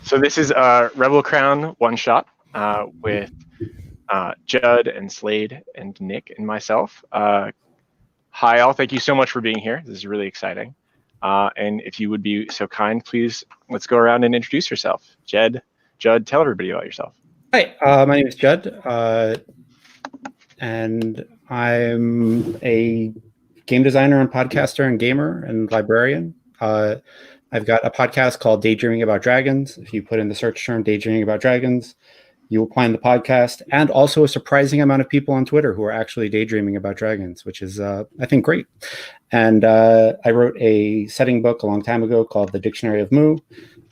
So this is a Rebel Crown one-shot with Judd and Slade and Nick and myself. Hi all, thank you so much for being here. This is really exciting. And if you would be so kind, please, let's go around and introduce yourself. Judd, tell everybody about yourself. Hi, my name is Judd, and I'm a game designer and podcaster and gamer and librarian. I've got a podcast called Daydreaming About Dragons. If you put in the search term Daydreaming About Dragons, you will find the podcast, and also a surprising amount of people on Twitter who are actually daydreaming about dragons, which is, I think, great. And I wrote a setting book a long time ago called The Dictionary of Moo,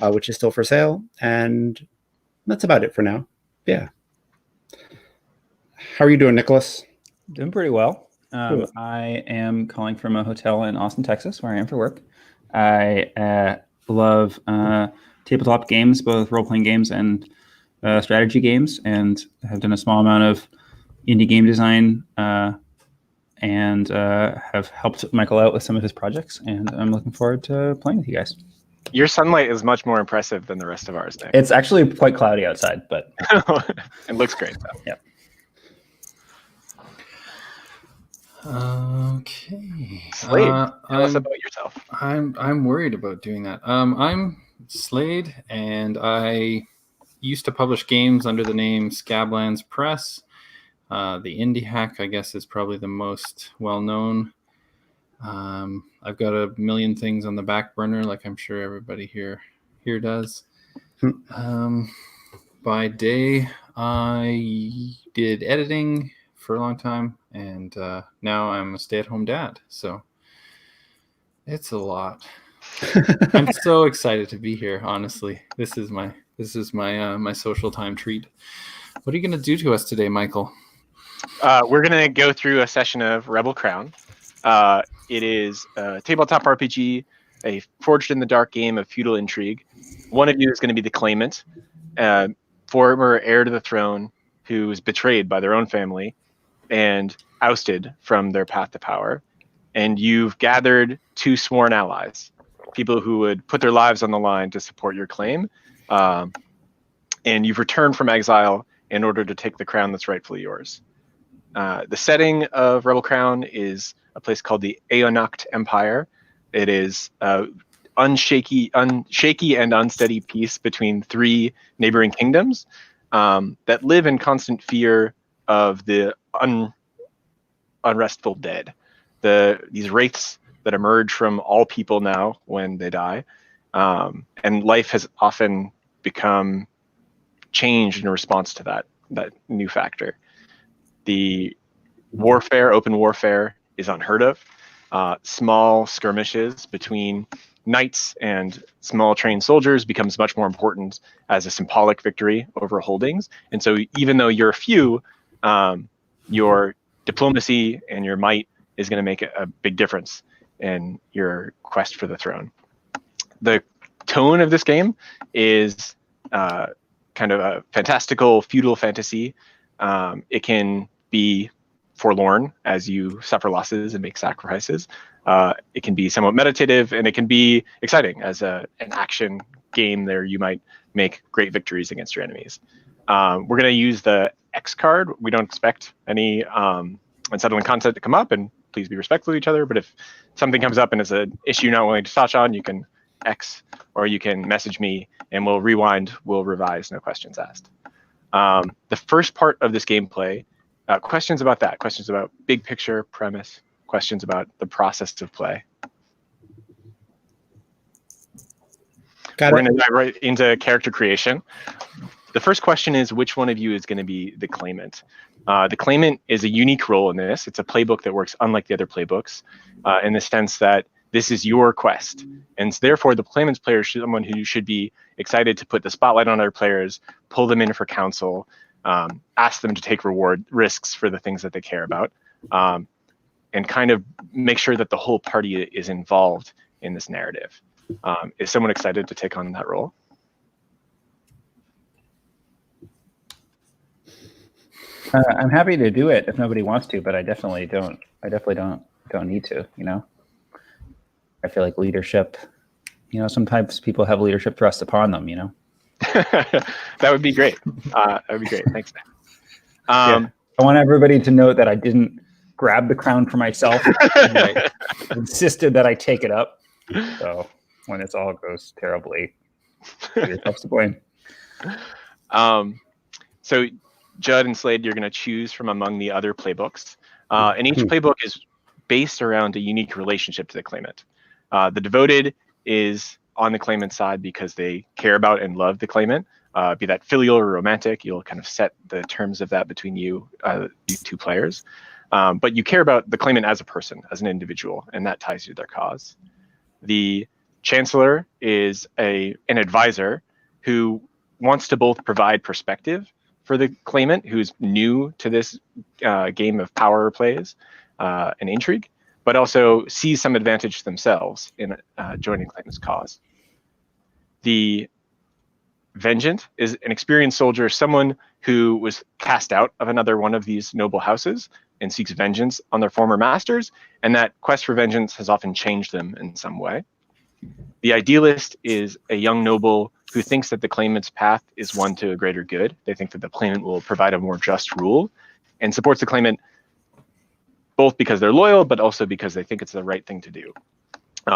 which is still for sale. And that's about it for now. Yeah. How are you doing, Nicholas? Doing pretty well. Cool. I am calling from a hotel in Austin, Texas, where I am for work. I love tabletop games, both role-playing games and strategy games, and have done a small amount of indie game design and have helped Michael out with some of his projects, and I'm looking forward to playing with you guys. Your sunlight is much more impressive than the rest of ours, Nick. It's actually quite cloudy outside, but it looks great though. Yeah. Okay. Slade, tell us about yourself. I'm worried about doing that. I'm Slade, and I used to publish games under the name Scablands Press. The Indie Hack, I guess, is probably the most well-known. I've got a million things on the back burner, like I'm sure everybody here does. By day, I did editing for a long time, and now I'm a stay-at-home dad. So it's a lot. I'm so excited to be here. Honestly, this is my my social time treat. What are you going to do to us today, Michael? We're going to go through a session of Rebel Crown. It is a tabletop RPG, a forged in the dark game of feudal intrigue. One of you is going to be the Claimant, former heir to the throne who was betrayed by their own family and ousted from their path to power. And you've gathered two sworn allies, people who would put their lives on the line to support your claim. And you've returned from exile in order to take the crown that's rightfully yours. The setting of Rebel Crown is a place called the Aeonacht Empire. It is unshaky and unsteady peace between three neighboring kingdoms that live in constant fear of the unrestful dead. These wraiths that emerge from all people now when they die. And life has often become changed in response to that new factor. The warfare, open warfare, is unheard of. Small skirmishes between knights and small trained soldiers becomes much more important as a symbolic victory over holdings. And so even though you're few, your diplomacy and your might is going to make a big difference in your quest for the throne. The tone of this game is kind of a fantastical feudal fantasy. It can be forlorn as you suffer losses and make sacrifices. It can be somewhat meditative, and it can be exciting as an action game there you might make great victories against your enemies. We're going to use the X card. We don't expect any unsettling content to come up, and please be respectful of each other. But if something comes up and it's an issue you're not willing to touch on, you can X, or you can message me and we'll rewind, we'll revise, no questions asked. The first part of this gameplay, questions about that, questions about big picture, premise, questions about the process of play. We're going to dive right into character creation. The first question is, which one of you is going to be the Claimant? The Claimant is a unique role in this. It's a playbook that works unlike the other playbooks in the sense that this is your quest. And therefore, the Claimant's player is someone who should be excited to put the spotlight on other players, pull them in for counsel, ask them to take risks for the things that they care about, and kind of make sure that the whole party is involved in this narrative. Is someone excited to take on that role? I'm happy to do it if nobody wants to, but I definitely don't. I definitely don't need to. You know, I feel like leadership. You know, sometimes people have leadership thrust upon them. You know. That would be great. That would be great. Thanks. Yeah. I want everybody to know that I didn't grab the crown for myself. I insisted that I take it up. So when this all goes terribly, yourself to blame. So Judd and Slade, you're going to choose from among the other playbooks. And each playbook is based around a unique relationship to the claimant. The devoted is on the claimant side because they care about and love the claimant, be that filial or romantic. You'll kind of set the terms of that between you two players. But you care about the claimant as a person, as an individual, and that ties you to their cause. The chancellor is an advisor who wants to both provide perspective for the claimant who's new to this game of power plays and intrigue, but also sees some advantage themselves in joining claimant's cause. The vengeant is an experienced soldier, someone who was cast out of another one of these noble houses and seeks vengeance on their former masters, and that quest for vengeance has often changed them in some way. The idealist is a young noble who thinks that the claimant's path is one to a greater good. They think that the claimant will provide a more just rule and supports the claimant both because they're loyal, but also because they think it's the right thing to do.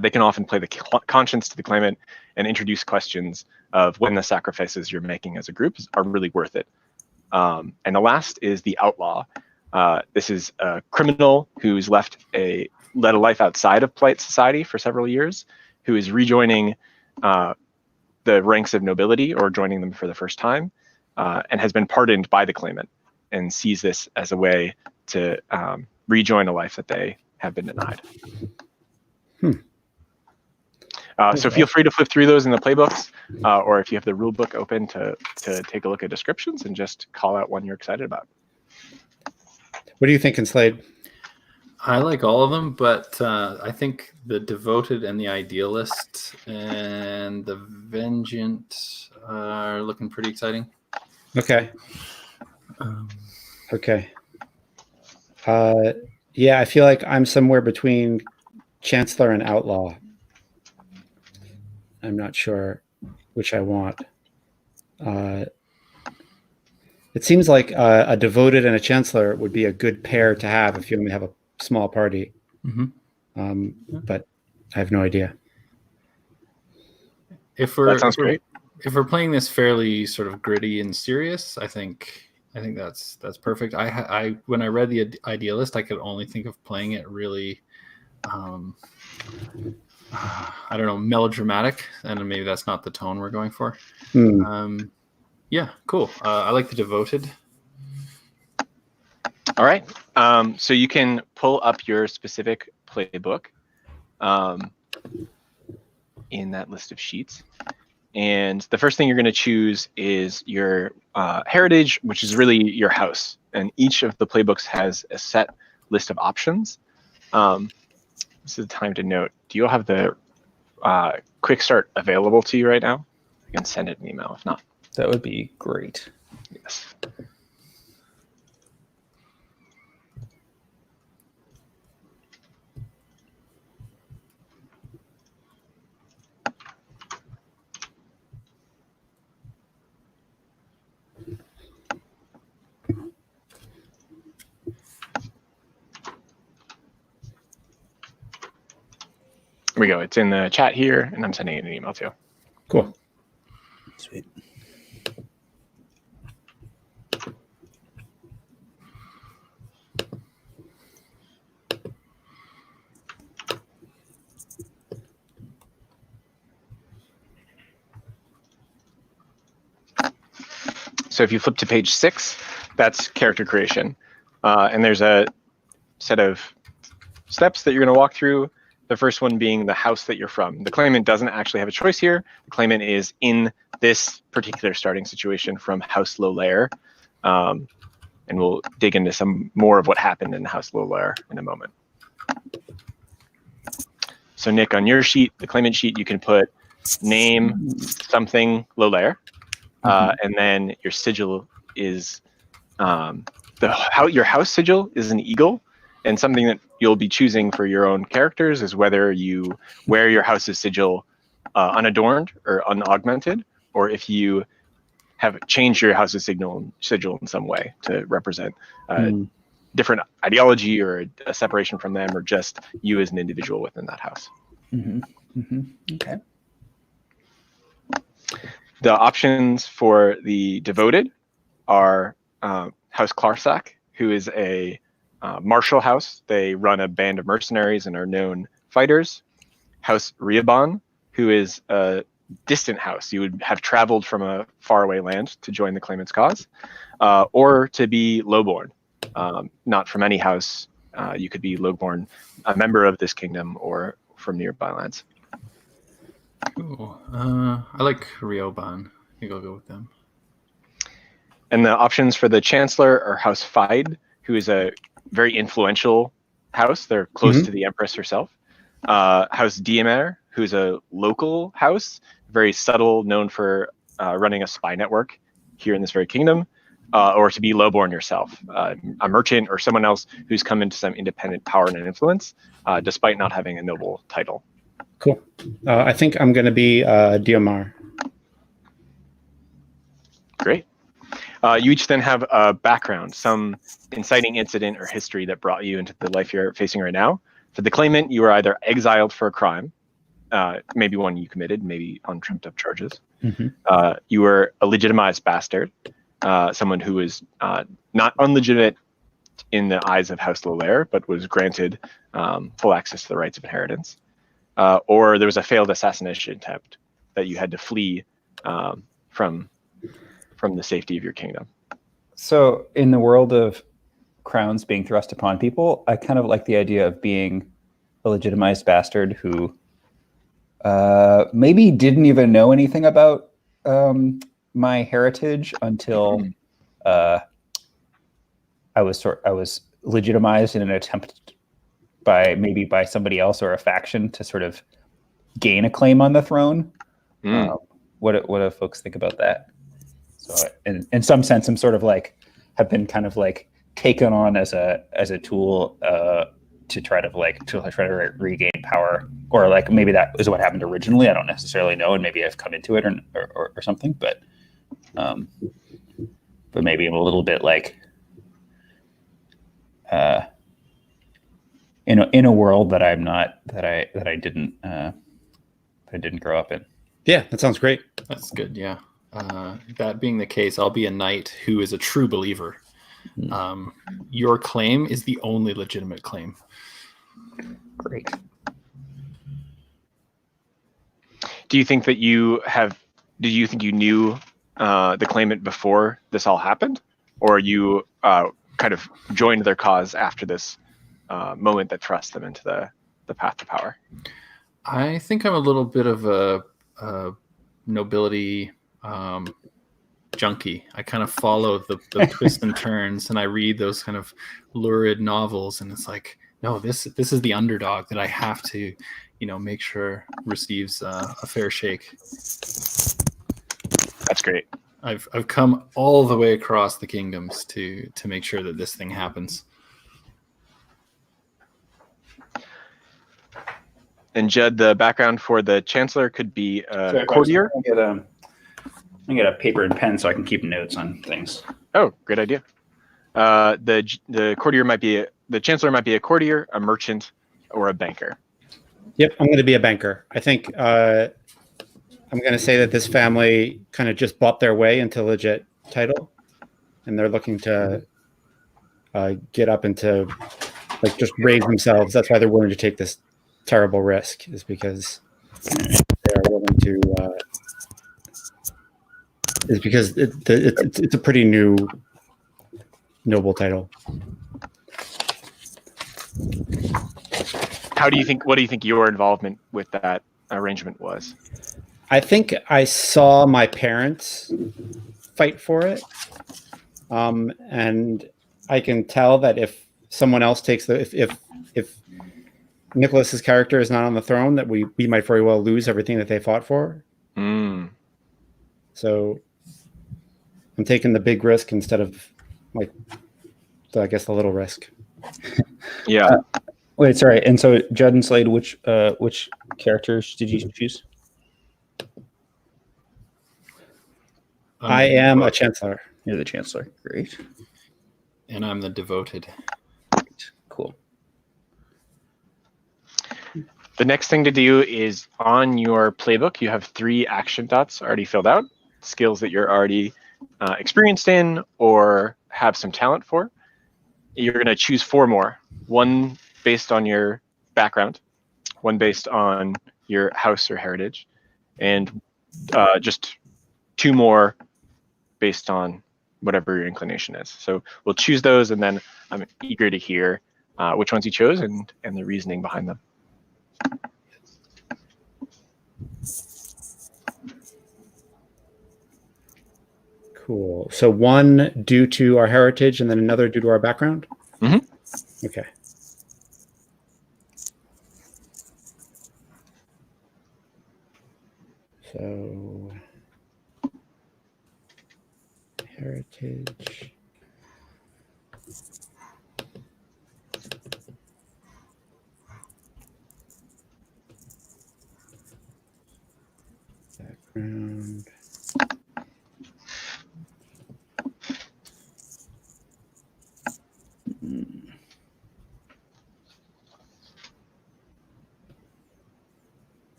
They can often play the conscience to the claimant and introduce questions of when the sacrifices you're making as a group are really worth it. And the last is the outlaw. This is a criminal who's led a life outside of polite society for several years, who is rejoining the ranks of nobility or joining them for the first time, and has been pardoned by the claimant and sees this as a way to rejoin a life that they have been denied. So feel free to flip through those in the playbooks, or if you have the rule book open to take a look at descriptions and just call out one you're excited about. What are you thinking, Slade? I like all of them, but I think the devoted and the idealist and the vengeant are looking pretty exciting. Okay. Okay. Yeah, I feel like I'm somewhere between chancellor and outlaw. I'm not sure which I want. It seems like a devoted and a chancellor would be a good pair to have if you only have a small party. But I have no idea. That sounds great. If we're playing this fairly sort of gritty and serious, I think that's perfect. I when I read the idealist, I could only think of playing it really, I don't know, melodramatic, and maybe that's not the tone we're going for. Yeah, cool. I like the devoted. All right. So you can pull up your specific playbook in that list of sheets. And the first thing you're going to choose is your heritage, which is really your house. And each of the playbooks has a set list of options. This is the time to note, do you all have the quick start available to you right now? I can send it an email if not. That would be great. Yes. Here we go. It's in the chat here, and I'm sending it an email too. Cool. Sweet. So if you flip to page 6, that's character creation. And there's a set of steps that you're going to walk through. The first one being the house that you're from. The claimant doesn't actually have a choice here. The claimant is in this particular starting situation from House Low-Layer. And we'll dig into some more of what happened in House Low-Layer in a moment. So Nick, on your sheet, the claimant sheet, you can put name something Low-Layer. And then your sigil is your house sigil is an eagle, and something that you'll be choosing for your own characters is whether you wear your house's sigil unadorned or unaugmented, or if you have changed your house's sigil in some way to represent different ideology or a separation from them, or just you as an individual within that house. Okay. The options for the devoted are House Clarsack, who is a martial house. They run a band of mercenaries and are known fighters. House Riabon, who is a distant house. You would have traveled from a faraway land to join the claimant's cause, or to be lowborn, not from any house. You could be lowborn, a member of this kingdom, or from nearby lands. Cool. I like Rioban. I think I'll go with them. And the options for the chancellor are House Fide, who is a very influential house. They're close to the empress herself. House Diemer, who's a local house, very subtle, known for running a spy network here in this very kingdom, or to be lowborn yourself, a merchant or someone else who's come into some independent power and influence, despite not having a noble title. Cool. I think I'm going to be Diomar. Great. You each then have a background, some inciting incident or history that brought you into the life you're facing right now. For the claimant, you were either exiled for a crime, maybe one you committed, maybe on trumped up charges. You were a legitimized bastard, someone who was not unlegitimate in the eyes of House Stolar, but was granted full access to the rights of inheritance. Or there was a failed assassination attempt that you had to flee from the safety of your kingdom. So in the world of crowns being thrust upon people, I kind of like the idea of being a legitimized bastard who maybe didn't even know anything about my heritage until I was legitimized in an attempt by somebody else or a faction to sort of gain a claim on the throne. What do folks think about that? So in some sense, I'm sort of like have been kind of like taken on as a tool to try to regain power, or like maybe that is what happened originally. I don't necessarily know, and maybe I've come into it or something, but maybe I'm a little bit like in a world that I'm not that I didn't grow up in. Yeah, that sounds great. That's good. Yeah. That being the case, I'll be a knight who is a true believer. Your claim is the only legitimate claim. Great. Do you think that did you think you knew the claimant before this all happened? Or you kind of joined their cause after this moment that thrust them into the path to power? I think I'm a little bit of a nobility junkie. I kind of follow the twists and turns, and I read those kind of lurid novels, and it's like, no, this is the underdog that I have to, make sure receives a fair shake. That's great. I've come all the way across the kingdoms to make sure that this thing happens. And Judd, the background for the chancellor could be a courtier. I get a paper and pen so I can keep notes on things. Oh, great idea. The courtier the chancellor might be a courtier, a merchant, or a banker. Yep, I'm going to be a banker. I think I'm going to say that this family kind of just bought their way into legit title, and they're looking to get up into just raise themselves. That's why they're willing to take this terrible risk, is because they are willing to. Is because it's a pretty new noble title. What do you think your involvement with that arrangement was? I think I saw my parents fight for it, and I can tell that if someone else takes if Nicholas's character is not on the throne, that we might very well lose everything that they fought for. So I'm taking the big risk instead of I guess the little risk. Yeah. Wait, sorry. And so Judd and Slade, which characters did you choose? I am a chancellor. You're the chancellor. Great. And I'm the devoted. Great. Cool. The next thing to do is on your playbook, you have 3 action dots already filled out, skills that you're already experienced in or have some talent for. You're going to choose 4 more, 1 based on your background, 1 based on your house or heritage, and just 2 more based on whatever your inclination is. So we'll choose those, and then I'm eager to hear which ones you chose and the reasoning behind them. Cool. So 1 due to our heritage and then another due to our background? Mm-hmm. Okay. So heritage. Background.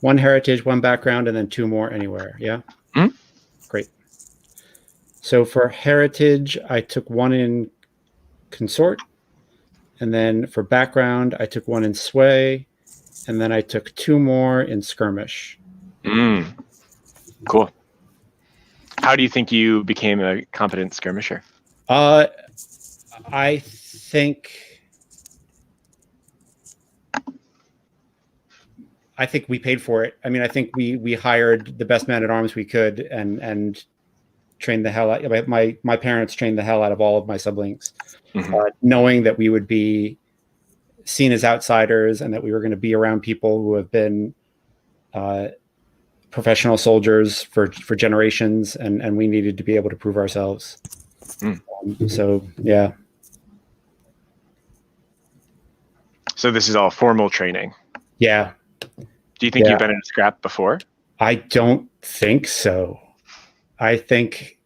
One heritage, 1 background, and then 2 more anywhere. Yeah. Mm-hmm. Great. So for heritage, I took 1 in consort, and then for background, I took 1 in sway, and then I took 2 more in skirmish. Cool. How do you think you became a competent skirmisher? I think we paid for it. I mean, I think we hired the best man at arms we could and trained the hell out. My parents trained the hell out of all of my siblings, knowing that we would be seen as outsiders and that we were going to be around people who have been professional soldiers for generations, and we needed to be able to prove ourselves. So yeah. So this is all formal training. Yeah. Do you think you've been in a scrap before? I don't think so. I think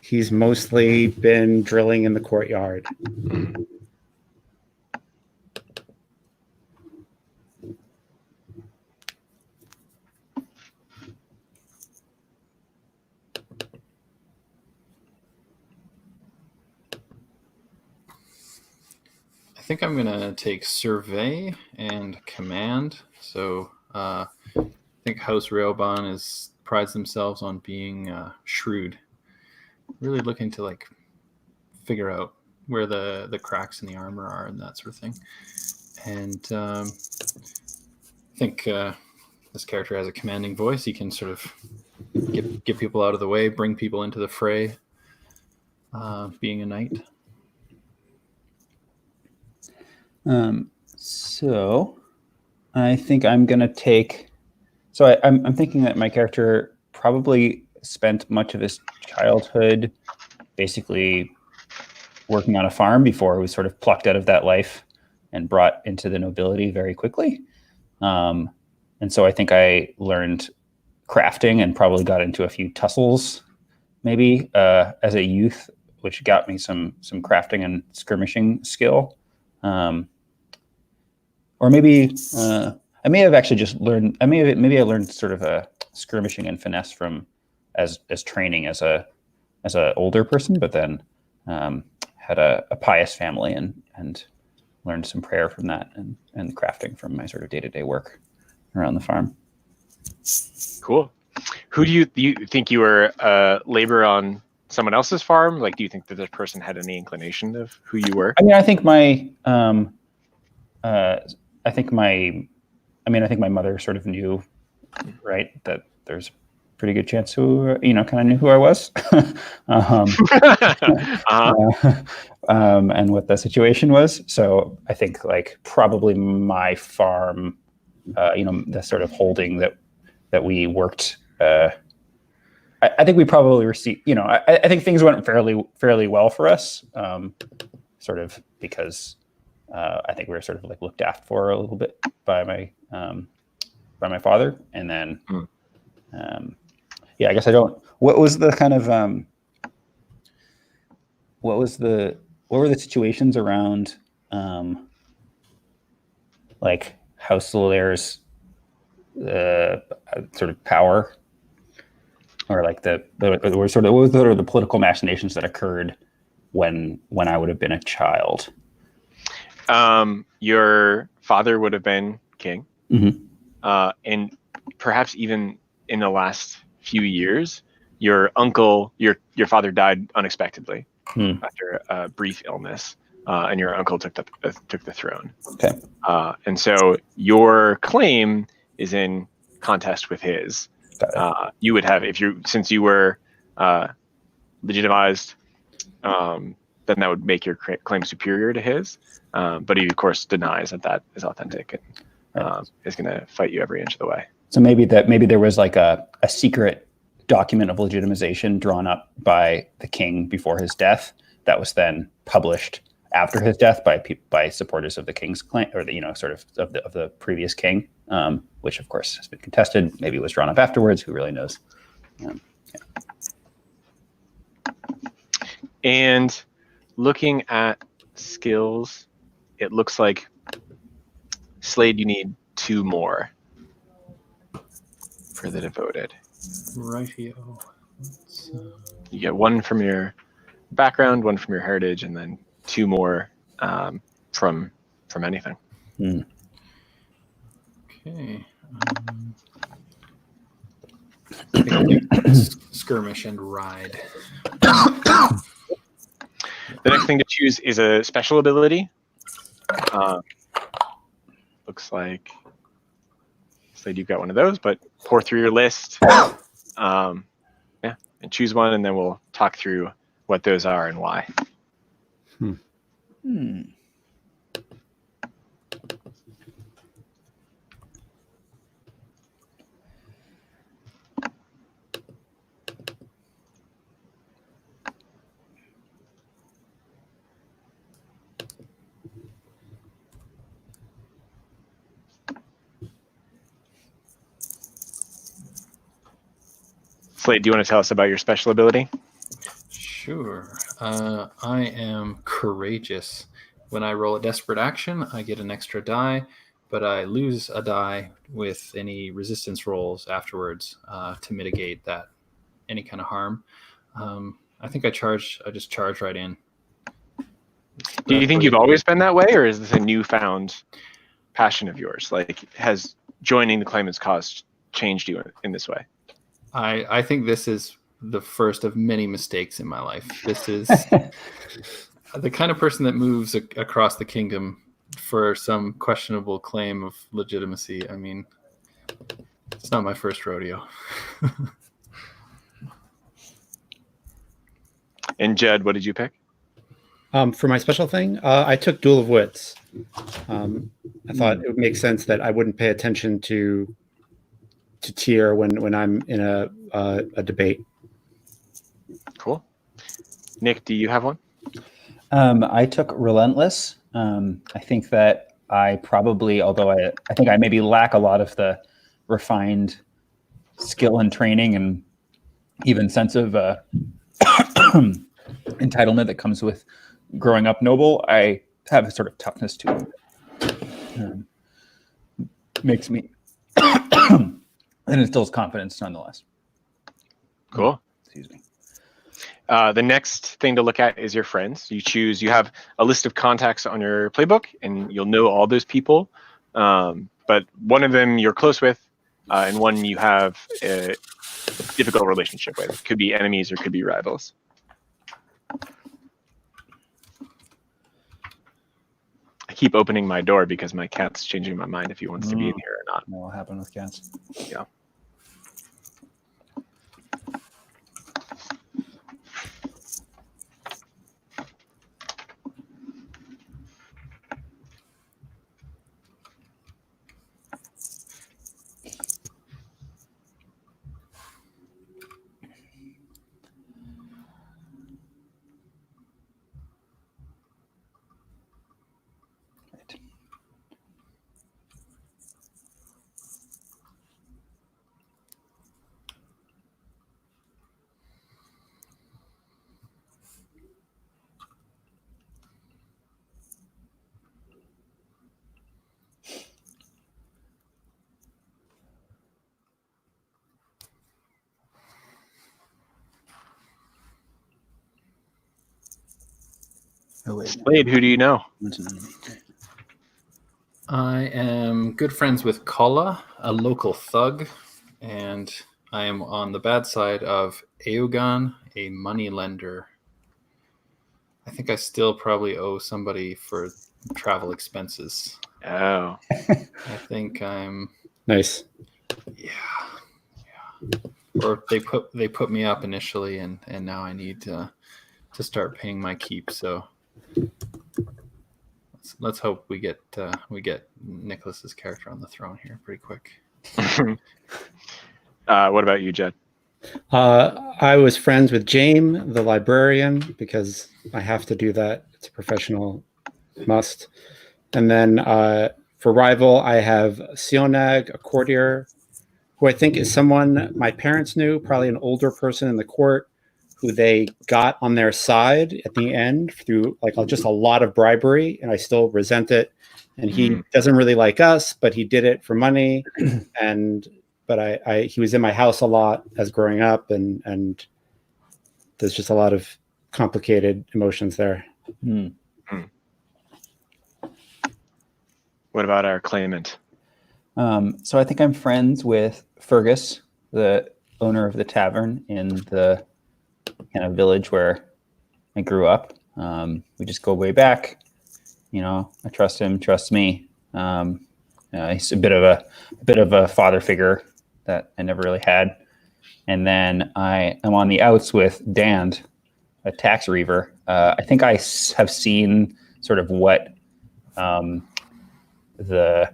he's mostly been drilling in the courtyard. I think I'm gonna take survey and command. So I think House Railbahn prides themselves on being shrewd, really looking to like figure out where the cracks in the armor are and that sort of thing. And I think this character has a commanding voice. He can sort of get people out of the way, bring people into the fray. Being a knight. So I think I'm going to take... So I'm thinking that my character probably spent much of his childhood basically working on a farm before he was sort of plucked out of that life and brought into the nobility very quickly. And so I think I learned crafting and probably got into a few tussles maybe as a youth, which got me some crafting and skirmishing skill. Or maybe I may have actually just learned. Maybe I learned sort of a skirmishing and finesse from as training as a older person, but then had a pious family and learned some prayer from that and crafting from my sort of day-to-day work around the farm. Cool. Who do you think you were labor on someone else's farm? Like, do you think that this person had any inclination of who you were? I mean, I think my mother sort of knew, right, that there's a pretty good chance who, kind of knew who I was, and what the situation was. So I think like probably my farm, the sort of holding that we worked, I think we probably received, I think things went fairly well for us, sort of because I think we were sort of like looked after for a little bit by my father, and then I guess I don't. What was the kind of what were the situations around like House Solair's sort of power, or like what were sort of the political machinations that occurred when I would have been a child? Your father would have been king, Mm-hmm. and perhaps even in the last few years, your uncle, your father died unexpectedly after a brief illness, and your uncle took the throne. Okay. And so your claim is in contest with his. You would have, since you were legitimized, then that would make your claim superior to his. But he, of course, denies that is authentic and is going to fight you every inch of the way. So maybe there was like a secret document of legitimization drawn up by the king before his death that was then published after his death by supporters of the king's claim, or sort of the previous king, which of course has been contested. Maybe it was drawn up afterwards. Who really knows? And looking at skills, it looks like, Slade, you need 2 more for the devoted. Rightio. You get 1 from your background, 1 from your heritage, and then 2 more from anything. Okay. Skirmish and ride. The next thing to choose is a special ability. Looks like, Slade, you've got one of those, but pour through your list, and choose one, and then we'll talk through what those are and why. Slade, do you want to tell us about your special ability? Sure. I am courageous. When I roll a desperate action, I get an extra die, but I lose a die with any resistance rolls afterwards to mitigate any kind of harm. I think I just charge right in. Do you think you've always been that way, or is this a newfound passion of yours? Like, has joining the Claimant's cause changed you in this way? I think this is the first of many mistakes in my life. This is the kind of person that moves across the kingdom for some questionable claim of legitimacy. I mean, it's not my first rodeo. And Judd, what did you pick? For my special thing, I took Duel of Wits. I thought it would make sense that I wouldn't pay attention to tier when I'm in a debate. Cool. Nick, do you have one? I took Relentless. I think that I probably, although I think I maybe lack a lot of the refined skill and training and even sense of entitlement that comes with growing up noble, I have a sort of toughness to it. Makes me and instills confidence nonetheless. Cool. Excuse me. The next thing to look at is your friends. You have a list of contacts on your playbook, and you'll know all those people. But one of them you're close with, and one you have a difficult relationship with. It could be enemies or could be rivals. I keep opening my door because my cat's changing my mind if he wants to be in here or not. What will happen with cats? Yeah. Oh, wait. Slade, who do you know? I am good friends with Kala, a local thug, and I am on the bad side of Eogan, a money lender. I think I still probably owe somebody for travel expenses. Oh, I think I'm Nice. or they put me up initially, and now I need to start paying my keep. So let's hope we get Nicholas's character on the throne here pretty quick. what about you, Judd? I was friends with James, the librarian, because I have to do that. It's a professional must. And then for rival, I have Sionag, a courtier, who I think is someone my parents knew, probably an older person in the court, who they got on their side at the end through like just a lot of bribery, and I still resent it. And he doesn't really like us, but he did it for money. But he was in my house a lot as growing up, and there's just a lot of complicated emotions there. What about our claimant? So I think I'm friends with Fergus, the owner of the tavern in the kind of village where I grew up. We just go way back. I trust him, trusts me. He's a bit of a father figure that I never really had. And then I am on the outs with Dand, a tax reaver. I think I have seen sort of what the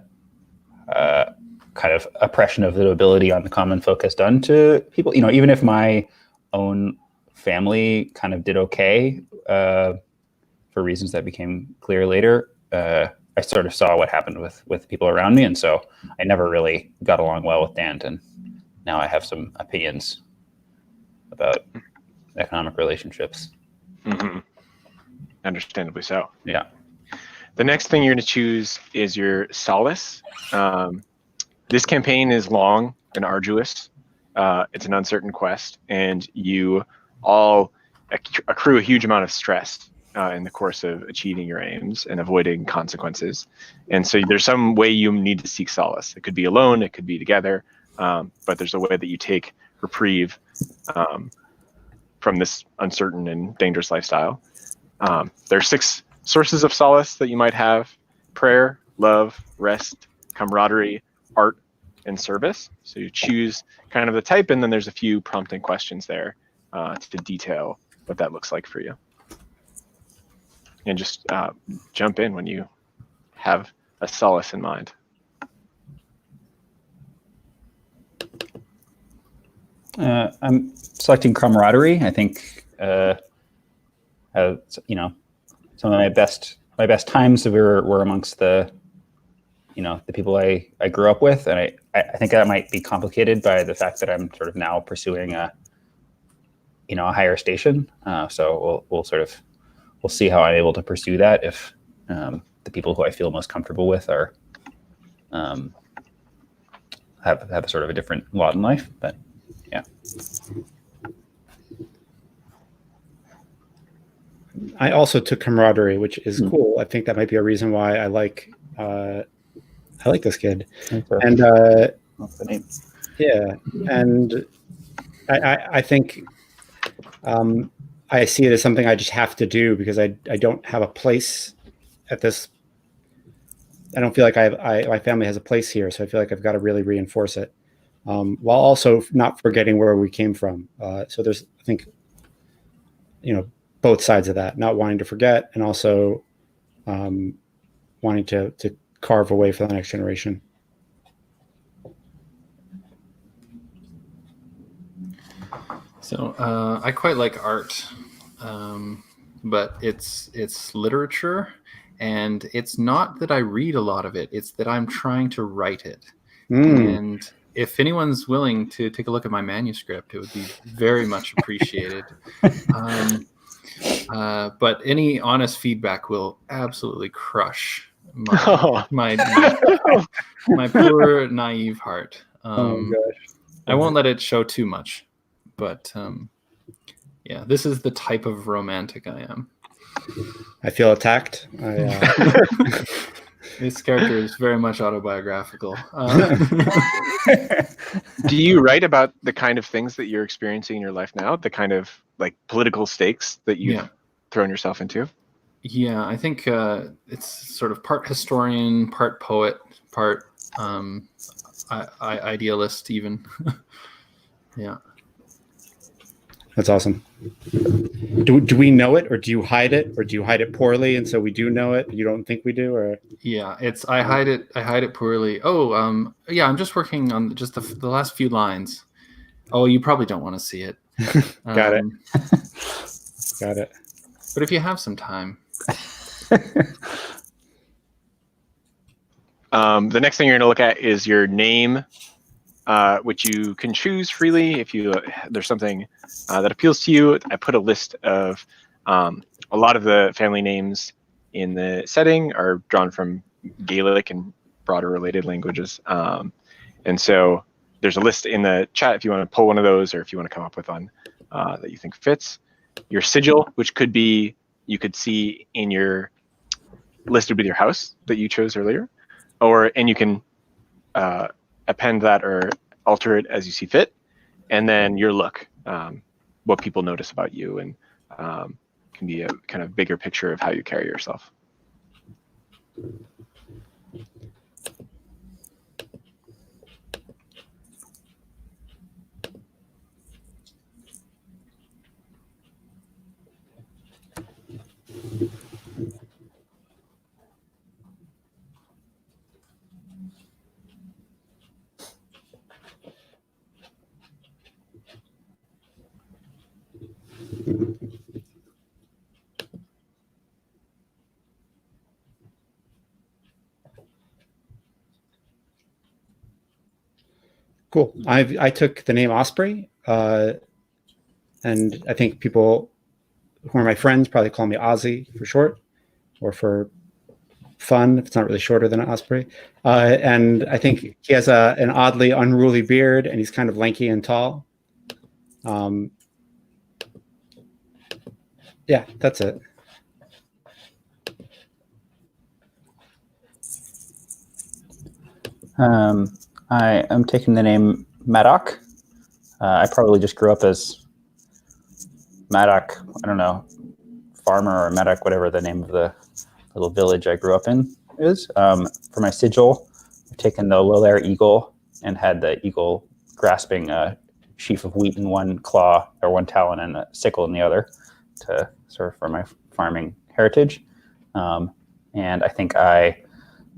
kind of oppression of the nobility on the common folk has done to people. Even if my own family kind of did okay for reasons that became clear later, I sort of saw what happened with people around me, and so I never really got along well with Dan, and now I have some opinions about economic relationships. Mm-hmm. Understandably so. Yeah. The next thing you're going to choose is your solace. This campaign is long and arduous. It's an uncertain quest, and you all accrue a huge amount of stress in the course of achieving your aims and avoiding consequences. And so there's some way you need to seek solace. It could be alone, it could be together, but there's a way that you take reprieve from this uncertain and dangerous lifestyle. There are 6 sources of solace that you might have: prayer, love, rest, camaraderie, art, and service. So you choose kind of the type, and then there's a few prompting questions there to detail what that looks like for you. And just jump in when you have a solace in mind. I'm selecting camaraderie. I think, some of my best times were amongst the people I grew up with, and I think that might be complicated by the fact that I'm sort of now pursuing a higher station. So we'll see how I'm able to pursue that if the people who I feel most comfortable with are have a sort of a different lot in life. But yeah. I also took camaraderie, which is cool. I think that might be a reason why I like this kid. And What's the name? yeah, and I think I see it as something I just have to do because I don't have a place at this. I don't feel like my family has a place here, so I feel like I've got to really reinforce it, while also not forgetting where we came from. So there's, I think, both sides of that, not wanting to forget and also wanting to carve a way for the next generation. So I quite like art, but it's literature, and it's not that I read a lot of it, it's that I'm trying to write it. And if anyone's willing to take a look at my manuscript, it would be very much appreciated. But any honest feedback will absolutely crush my poor naive heart. Oh gosh. I won't let it show too much, but yeah, this is the type of romantic I am. I feel attacked. This character is very much autobiographical. Do you write about the kind of things that you're experiencing in your life now? The kind of like political stakes that you've thrown yourself into? Yeah, I think it's sort of part historian, part poet, part idealist even. Yeah. That's awesome. Do we know it, or do you hide it, or do you hide it poorly, and so we do know it? You don't think we do, or? Yeah, I hide it poorly. Oh, yeah, I'm just working on just the last few lines. Oh, you probably don't want to see it. Got it. Got it. But if you have some time. The next thing you're going to look at is your name, which you can choose freely if there's something that appeals to you. I put a list of a lot of the family names in the setting are drawn from Gaelic and broader related languages. And so there's a list in the chat if you want to pull one of those, or if you want to come up with one that you think fits. Your sigil, which could be, you could see in your listed with your house that you chose earlier, and you can append that or alter it as you see fit. And then your look, what people notice about you, and can be a kind of bigger picture of how you carry yourself. Cool. I took the name Osprey, and I think people who are my friends probably call me Ozzy for short, or for fun if it's not really shorter than Osprey. And I think he has an oddly unruly beard, and he's kind of lanky and tall. Yeah, that's it. I am taking the name Maddock. I probably just grew up as Maddock, I don't know, farmer or Maddock, whatever the name of the little village I grew up in is. For my sigil, I've taken the Lolaire eagle and had the eagle grasping a sheaf of wheat in one claw or one talon and a sickle in the other, to sort of for my farming heritage. And I think I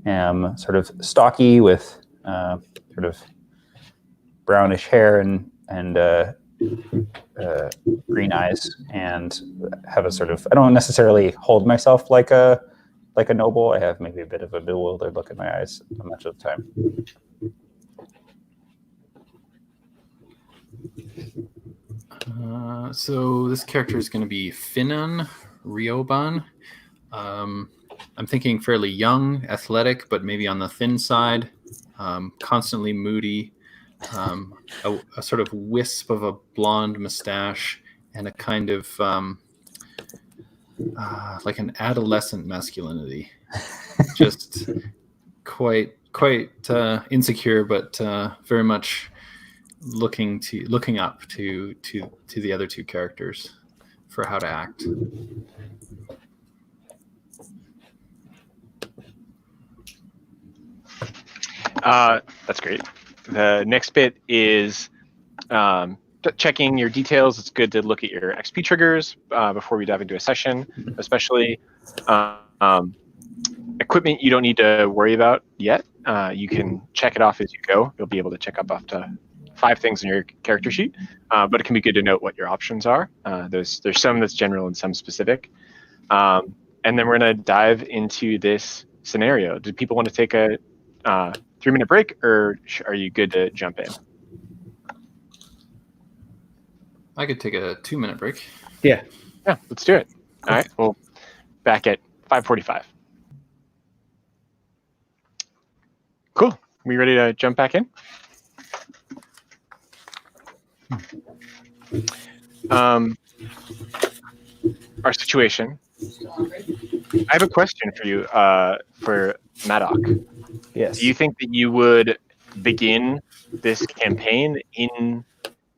am sort of stocky with sort of brownish hair and green eyes, and have a sort of, I don't necessarily hold myself like a noble. I have maybe a bit of a bewildered look in my eyes much of the time. So this character is going to be Finan Rioban. I'm thinking fairly young, athletic, but maybe on the thin side, constantly moody, a sort of wisp of a blonde mustache, and a kind of like an adolescent masculinity. Just quite insecure, but very much looking up to the other two characters for how to act. That's great. The next bit is checking your details. It's good to look at your XP triggers before we dive into a session, especially equipment you don't need to worry about yet. You can check it off as you go. You'll be able to check up to 5 things in your character sheet, but it can be good to note what your options are. There's some that's general and some specific. And then we're going to dive into this scenario. Do people want to take a 3-minute break, or are you good to jump in? I could take a 2-minute break. Yeah, let's do it. All right, well, back at 5:45. Cool. We ready to jump back in? Our situation I have a question for you, for Maddox. Yes. Do you think that you would begin this campaign in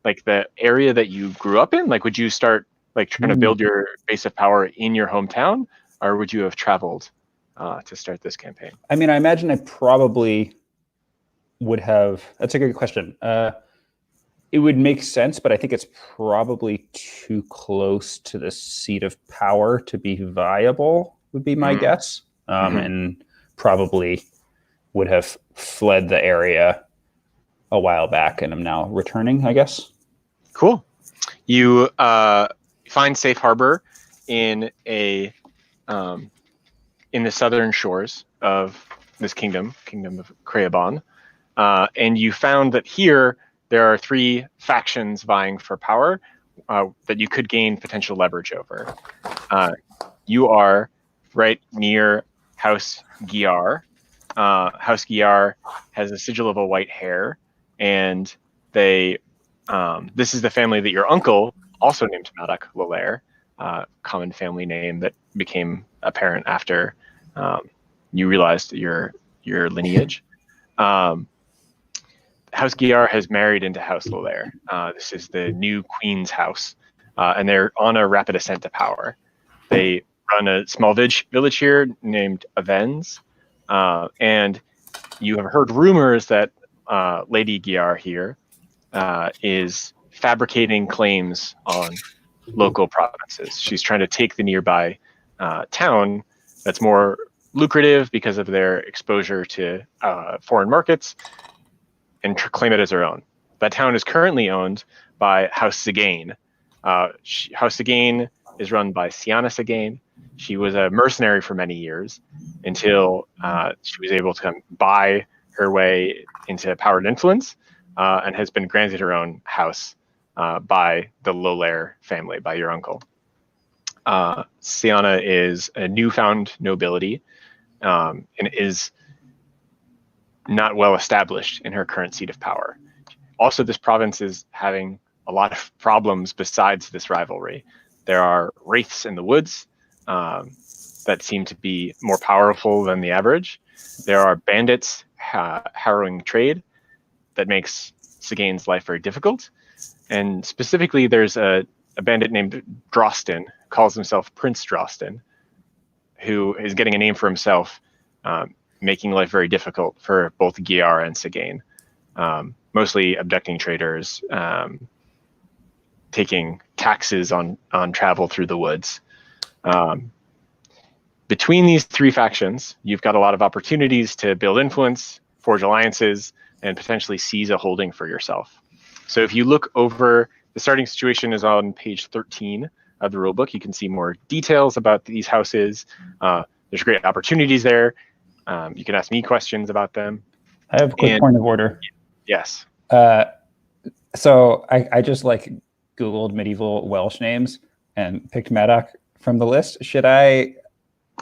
like the area that you grew up in? Like, would you start like trying to build your base of power in your hometown, or would you have traveled to start this campaign? I mean, I imagine I probably would have. That's a good question. It would make sense, but I think it's probably too close to the seat of power to be viable, would be my guess. And probably would have fled the area a while back and am now returning, I guess. Cool. You find safe harbor in a in the southern shores of this kingdom of Creabon, and you found that here there are 3 factions vying for power that you could gain potential leverage over. You are right near House Giar. House Giar has a sigil of a white hare, and they this is the family that your uncle, also named Maddox Lolaire, common family name that became apparent after you realized your lineage. House Giar has married into House Lolaire. This is the new queen's house, and they're on a rapid ascent to power. They run a small village here named Avens, and you have heard rumors that Lady Giar here is fabricating claims on local provinces. She's trying to take the nearby town that's more lucrative because of their exposure to foreign markets and claim it as her own. That town is currently owned by House Segane. House Segane is run by Sienna Segane. She was a mercenary for many years until she was able to buy her way into power and influence, and has been granted her own house by the Lolaire family, by your uncle. Sienna is a newfound nobility and is not well established in her current seat of power. Also, this province is having a lot of problems besides this rivalry. There are wraiths in the woods that seem to be more powerful than the average. There are bandits harrowing trade that makes Segane's life very difficult. And specifically, there's a bandit named Drostin, calls himself Prince Drostin, who is getting a name for himself, making life very difficult for both Giar and Segane. Mostly abducting traders, taking taxes on travel through the woods. Between these 3 factions, you've got a lot of opportunities to build influence, forge alliances, and potentially seize a holding for yourself. So if you look over, the starting situation is on page 13 of the rulebook. You can see more details about these houses. There's great opportunities there. You can ask me questions about them. I have a quick point of order. Yes. So I just Googled medieval Welsh names and picked Maddox from the list. Should I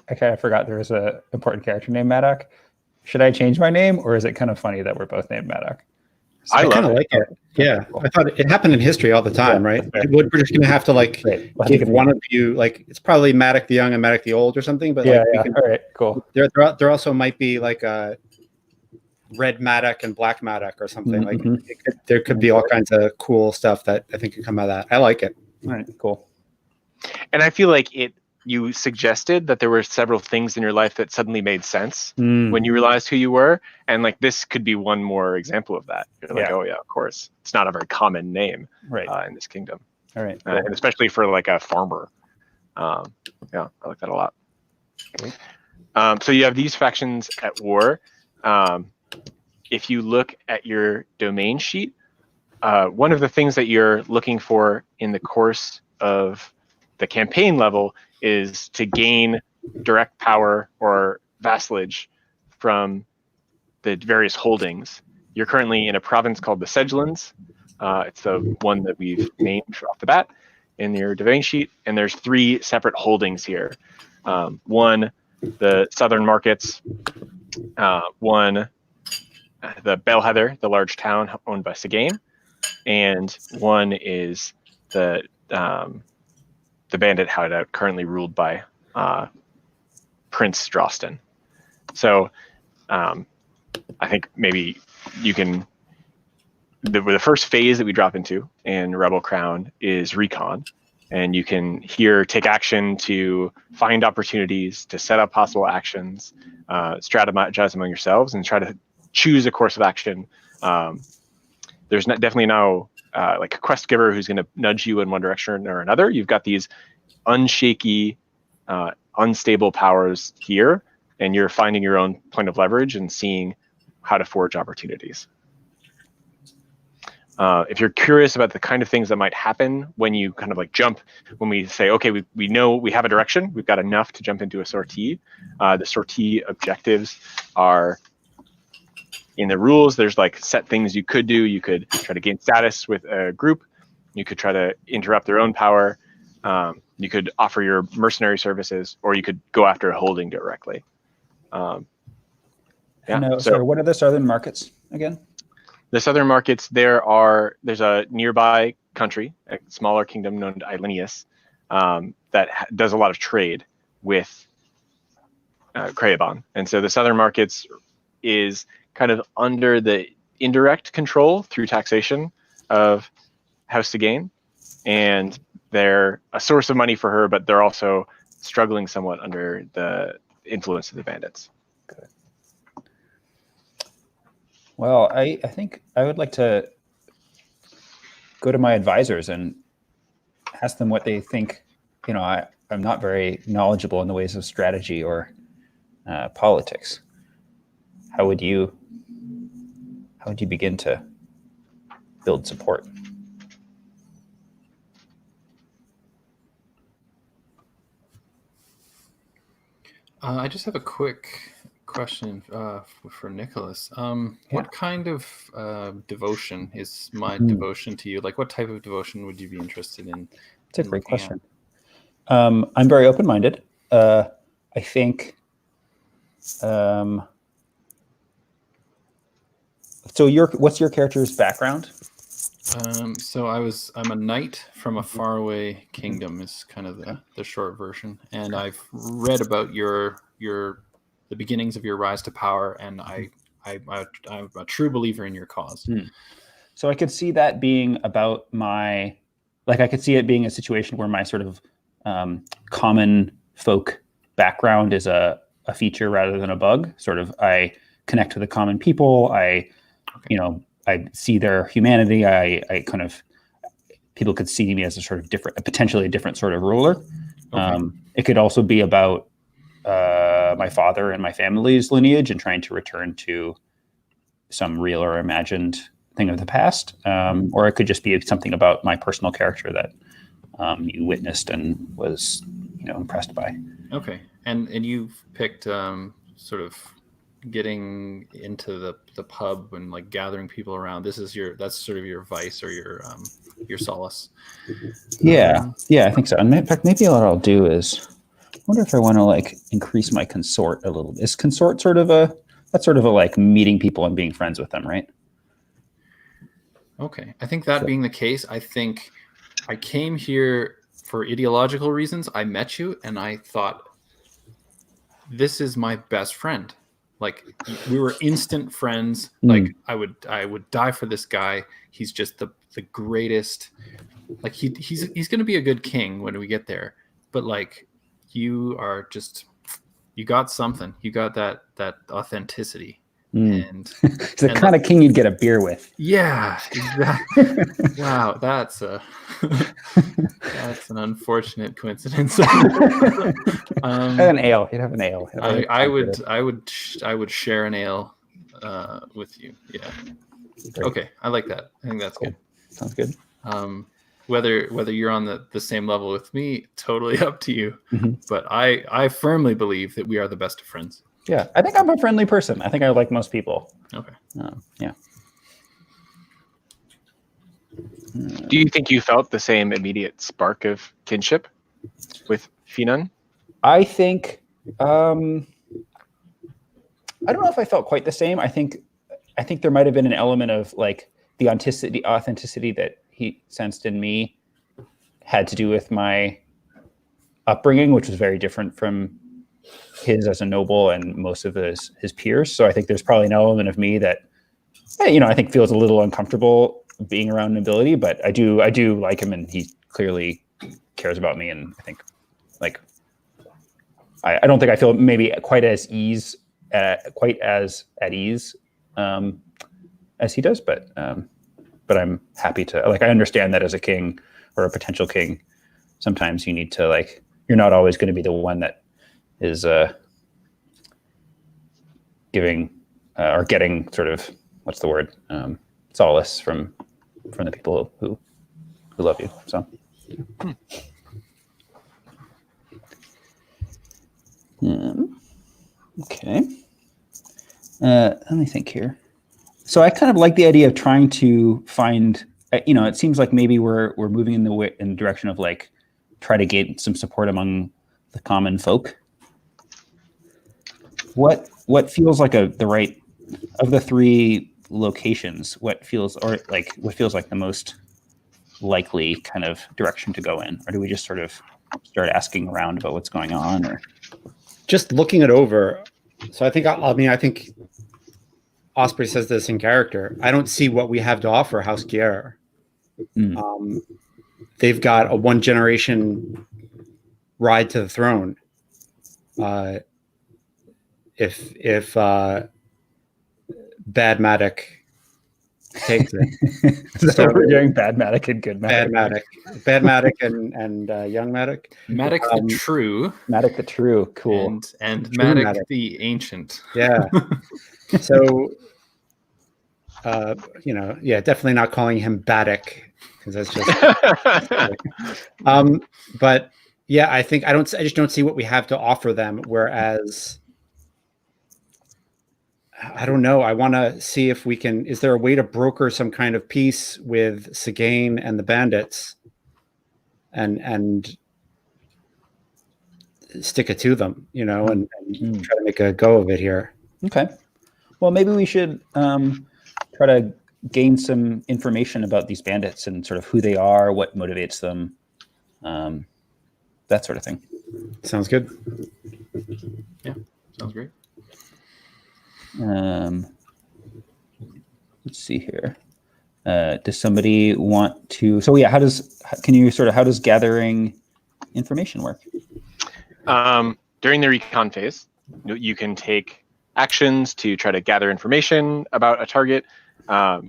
kind of forgot there was a important character named Maddox. Should I change my name, or is it kind of funny that we're both named Maddox? I kind of like it. Yeah, cool. I thought it happened in history all the time, right? We're just going to have to give one of you it's probably Maddox the Young and Maddox the Old or something. But all right, cool. There also might be a red Maddox and black Maddox or something. There could be all kinds of cool stuff that I think could come out of that. I like it. All right, cool. And I feel like you suggested that there were several things in your life that suddenly made sense when you realized who you were. And this could be one more example of that. You're oh yeah, of course. It's not a very common name in this kingdom. All right. Cool. And especially for a farmer. I like that a lot. Okay. So you have these factions at war. If you look at your domain sheet, one of the things that you're looking for in the course of the campaign level is to gain direct power or vassalage from the various holdings. You're currently in a province called the Sedgelands. It's the one that we've named off the bat in your domain sheet, and there's 3 separate holdings here. One, the southern markets. One, the Bellheather, the large town owned by Segane, and one is the bandit hideout currently ruled by Prince Drosten. So I think maybe you can, the first phase that we drop into in Rebel Crown is recon. And you can here take action to find opportunities, to set up possible actions, strategize among yourselves, and try to choose a course of action. There's definitely no like a quest giver who's going to nudge you in one direction or another. You've got these unshaky, unstable powers here, and you're finding your own point of leverage and seeing how to forge opportunities. If you're curious about the kind of things that might happen when you kind of like jump, when we say, okay, we know we have a direction, we've got enough to jump into a sortie. The sortie objectives are in the rules. There's like set things you could do. You could try to gain status with a group. You could try to interrupt their own power. You could offer your mercenary services, or you could go after a holding directly. So what are the southern markets again? The southern markets, there's a nearby country, a smaller kingdom known as Ilenius, that does a lot of trade with Crayon. And so the southern markets is kind of under the indirect control through taxation of House Tagain. And they're a source of money for her, but they're also struggling somewhat under the influence of the bandits. Well, I think I would like to go to my advisors and ask them what they think. You know, I'm not very knowledgeable in the ways of strategy or politics. How would you begin to build support? I just have a quick question for Nicholas. What kind of devotion is my devotion to you? Like, what type of devotion would you be interested in? It's a great question. I'm very open-minded. I think. So what's your character's background? So I'm a knight from a faraway kingdom is kind of the short version, and I've read about the beginnings of your rise to power, and I'm a true believer in your cause. So I could see that being about I could see it being a situation where my sort of common folk background is a feature rather than a bug. Sort of, I connect with the common people. I see their humanity. I kind of, people could see me as a sort of potentially a different sort of ruler. Okay. It could also be about my father and my family's lineage and trying to return to some real or imagined thing of the past. Or it could just be something about my personal character that you witnessed and was, impressed by. Okay. And you've picked sort of getting into the pub and like gathering people around. That's sort of your vice or your solace. Yeah. I think so. And in fact, maybe what I'll do is, I wonder if I want to like increase my consort a little. Is consort that's sort of a like meeting people and being friends with them, right? Okay. I think that being the case, I think I came here for ideological reasons. I met you and I thought, this is my best friend. Like, we were instant friends. Like, I would die for this guy. He's just the greatest. Like, he's going to be a good king when we get there. But like, you got something. You got that authenticity. And it's the kind of king you'd get a beer with. Yeah, exactly. Wow, that's an unfortunate coincidence. An ale. You'd have an ale. I would share an ale with you. Yeah. Great. Okay, I like that. I think that's cool. Sounds good. Whether you're on the same level with me, totally up to you. Mm-hmm. But I firmly believe that we are the best of friends. Yeah, I think I'm a friendly person. I think I like most people. Okay. Yeah. Do you think you felt the same immediate spark of kinship with Finan? I think I don't know if I felt quite the same. I think there might have been an element of like the authenticity that he sensed in me had to do with my upbringing, which was very different from his as a noble and most of his peers. So I think there's probably an element of me that, I think feels a little uncomfortable being around nobility, but I do like him, and he clearly cares about me. And I think, like, I don't think I feel maybe quite as at ease as he does, but I'm happy to, like, I understand that as a king or a potential king, sometimes you need to, like, you're not always going to be the one that is giving or getting sort of, what's the word, solace from the people who love you. So okay, let me think here. So I kind of like the idea of trying to find, it seems like maybe we're moving in the direction of, like, try to gain some support among the common folk. What feels like the right, of the three locations, what feels like the most likely kind of direction to go in? Or do we just sort of start asking around about what's going on, or just looking it over? So I think Osprey says this in character. I don't see what we have to offer House Guerre. They've got a one generation ride to the throne. If Bad Matic takes it. So we're doing Bad Matic and Good Matic. Bad Matic and Young Matic. Matic the True. Matic the True, cool. And True Matic the Ancient. Yeah. So, definitely not calling him Baddick, because that's just. But yeah, I just don't see what we have to offer them. Whereas, I don't know. I want to see if we can. Is there a way to broker some kind of peace with Sigane and the bandits, and stick it to them, and try to make a go of it here? Okay. Well, maybe we should try to gain some information about these bandits and sort of who they are, what motivates them, that sort of thing. Sounds good. Yeah, sounds great. Let's see here. Does somebody want to? So yeah, how does gathering information work? During the recon phase, you can take actions to try to gather information about a target.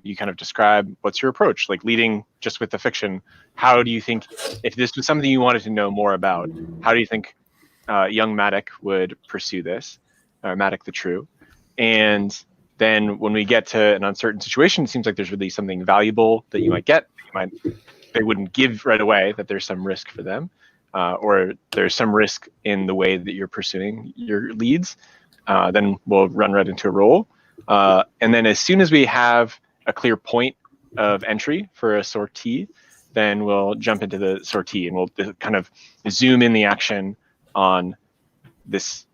You kind of describe what's your approach, like leading just with the fiction. How do you think, if this was something you wanted to know more about, how do you think young Matic would pursue this, or Matic the True? And then when we get to an uncertain situation, it seems like there's really something valuable that you might get. They wouldn't give right away, that there's some risk for them, or there's some risk in the way that you're pursuing your leads. Then we'll run right into a roll. And then as soon as we have a clear point of entry for a sortie, then we'll jump into the sortie, and we'll kind of zoom in the action on this,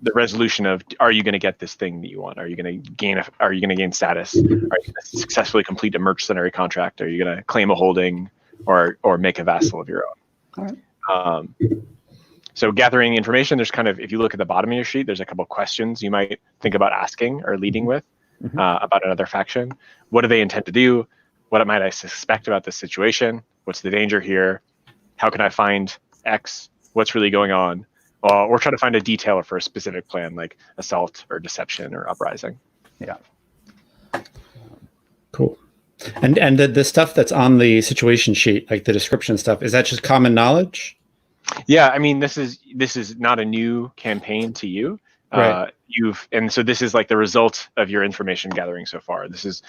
the resolution of, are you going to get this thing that you want? Are you going to gain status? Are you going to successfully complete a mercenary contract? Are you going to claim a holding or make a vassal of your own? All right. So gathering information, there's kind of, if you look at the bottom of your sheet, there's a couple of questions you might think about asking or leading with about another faction. What do they intend to do? What might I suspect about this situation? What's the danger here? How can I find X? What's really going on? Or try to find a detailer for a specific plan, like assault or deception or uprising. Yeah. Cool. And the stuff that's on the situation sheet, like the description stuff, is that just common knowledge? Yeah, I mean, this is not a new campaign to you. Right. So this is like the result of your information gathering so far. This is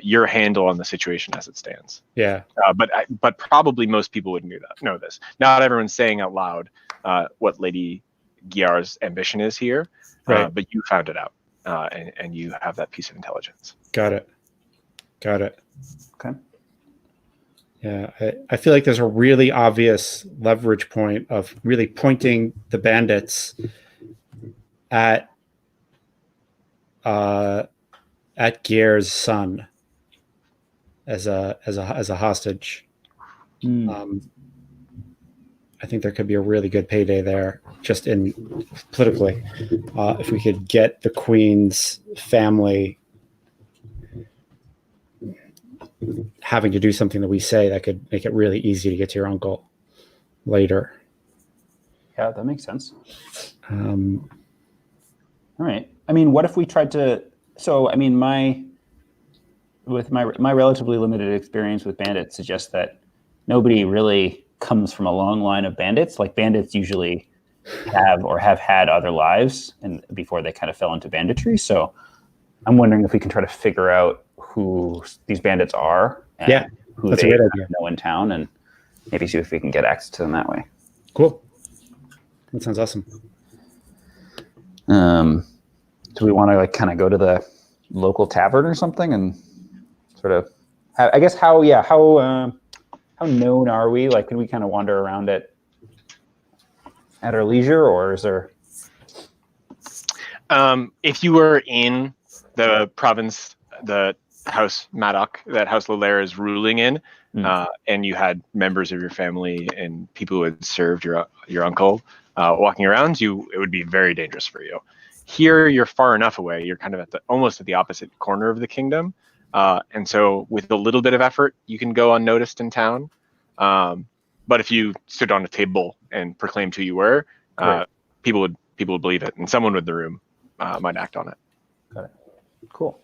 your handle on the situation as it stands. Yeah. But probably most people would know this. Not everyone's saying out loud what Lady Guiar's ambition is here, right. But you found it out, and you have that piece of intelligence. Got it. Okay. Yeah, I feel like there's a really obvious leverage point of really pointing the bandits at Guerre's son as a hostage. I think there could be a really good payday there, just in politically, if we could get the Queen's family having to do something that we say that could make it really easy to get to your uncle later. Yeah, that makes sense. All right. I mean, what if we tried to? So, I mean, my relatively limited experience with bandits suggests that nobody really comes from a long line of bandits. Like bandits usually have had other lives and before they kind of fell into banditry. So, I'm wondering if we can try to figure out who these bandits are and who that's they a great idea. know in town, and maybe see if we can get access to them that way. Cool. That sounds awesome. Do we want to like kind of go to the local tavern or something and sort of, I guess how known are we? Like, can we kind of wander around at our leisure, or is there? If you were in the province, the House Maddock, that House Lolaire is ruling in, and you had members of your family and people who had served your uncle walking around, it would be very dangerous for you. Here, you're far enough away. You're kind of almost at the opposite corner of the kingdom, and so with a little bit of effort, you can go unnoticed in town. But if you stood on a table and proclaimed who you were, people would believe it, and someone with the room might act on it. Got it. Cool.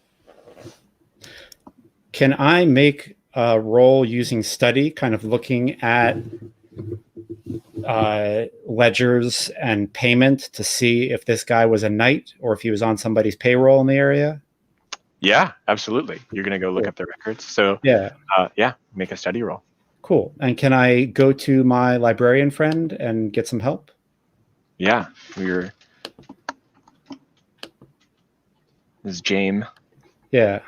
Can I make a roll using study, kind of looking at ledgers and payment to see if this guy was a knight or if he was on somebody's payroll in the area? Yeah, absolutely. You're going to go look up the records. So make a study roll. Cool. And can I go to my librarian friend and get some help? Yeah. This is James. Yeah.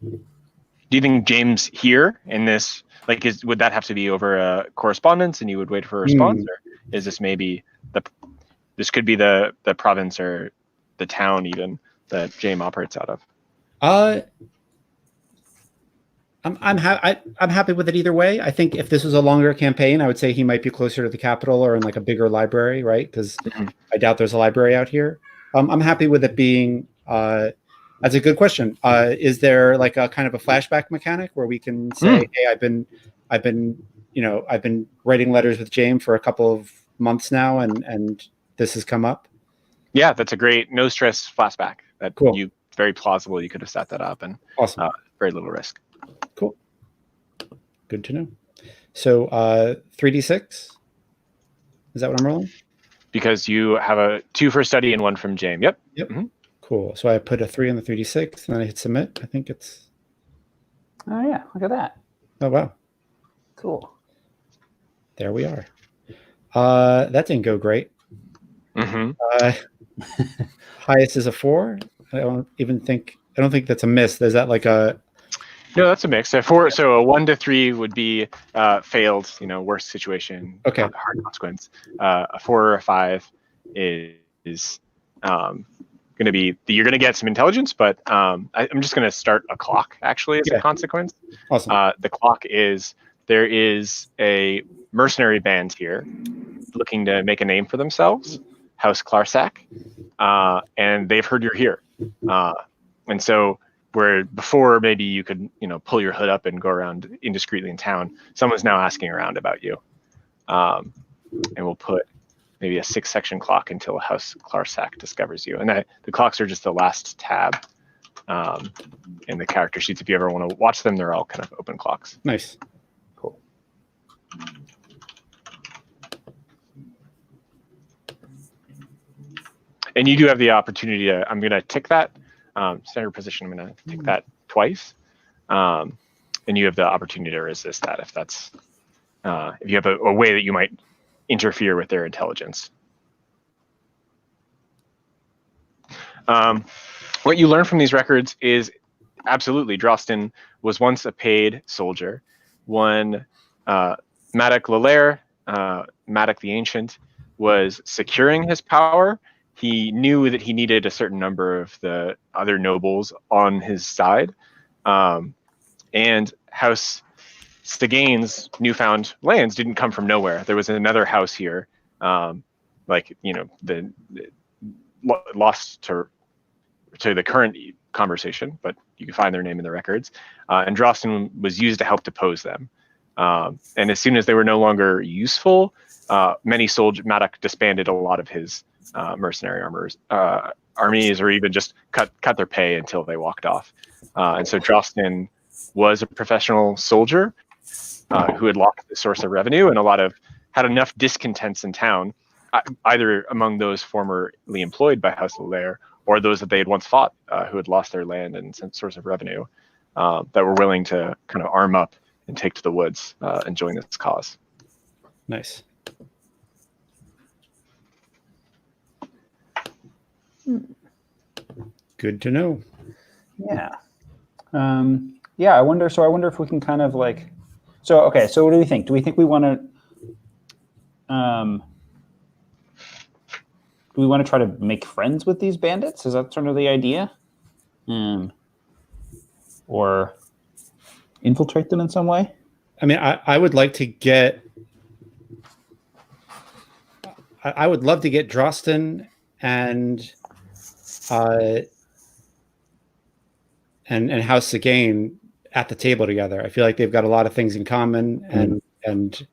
Do you think James here in this, like, would that have to be over a correspondence and you would wait for a response, or is this maybe this could be the province or the town even that James operates out of? I'm happy with it either way. I think if this was a longer campaign, I would say he might be closer to the capital or in like a bigger library, right? Because I doubt there's a library out here. I'm happy with it being. That's a good question. Is there like a kind of a flashback mechanic where we can say, "Hey, I've been writing letters with James for a couple of months now, and this has come up." Yeah, that's a great no stress flashback. Cool. Very plausible. You could have set that up, and awesome. Very little risk. Cool. Good to know. So 3d6. Is that what I'm rolling? Because you have a 2 for study and 1 from James. Yep. Mm-hmm. Cool. So I put a 3 on the 3d6, and then I hit submit. I think it's. Oh yeah! Look at that. Oh wow. Cool. There we are. That didn't go great. Highest is a 4. I don't think that's a miss. Is that like a? No, that's a mix. So a 1 to 3 would be failed. Worst situation. Okay. Hard consequence. A 4 or a 5 is going to be you're going to get some intelligence, but I'm just going to start a clock actually as a consequence. Awesome. The clock is there is a mercenary band here looking to make a name for themselves, House Clarsac, and they've heard you're here, and so where before maybe you could pull your hood up and go around indiscreetly in town, someone's now asking around about you, and we'll put maybe a 6-section clock until House Clarsac discovers you. And the clocks are just the last tab in the character sheets. If you ever want to watch them, they're all kind of open clocks. Nice. Cool. And you do have the opportunity to, I'm going to tick that center position. I'm going to tick that twice. And you have the opportunity to resist that if that's, if you have a way that you might interfere with their intelligence. What you learn from these records is absolutely Drosten was once a paid soldier. When Maddock Lolaire, Maddock the Ancient, was securing his power, he knew that he needed a certain number of the other nobles on his side. And House Stegane's newfound lands didn't come from nowhere. There was another house here, like, you know, the lost to the current conversation, but you can find their name in the records. And Drosten was used to help depose them. And as soon as they were no longer useful, many soldiers, Maddox disbanded a lot of his mercenary armies, or even just cut their pay until they walked off. And so Drosten was a professional soldier who had lost the source of revenue, and had enough discontents in town, either among those formerly employed by House Lair or those that they had once fought, who had lost their land and source of revenue, that were willing to kind of arm up and take to the woods and join this cause. Nice. Good to know. Yeah. Yeah, I wonder if we can kind of like, so what do we think? Do we think we want to try to make friends with these bandits? Is that sort of the idea? Or infiltrate them in some way? I mean, I would like to get, I would love to get Drosten and House Sagane at the table together. I feel like they've got a lot of things in common, and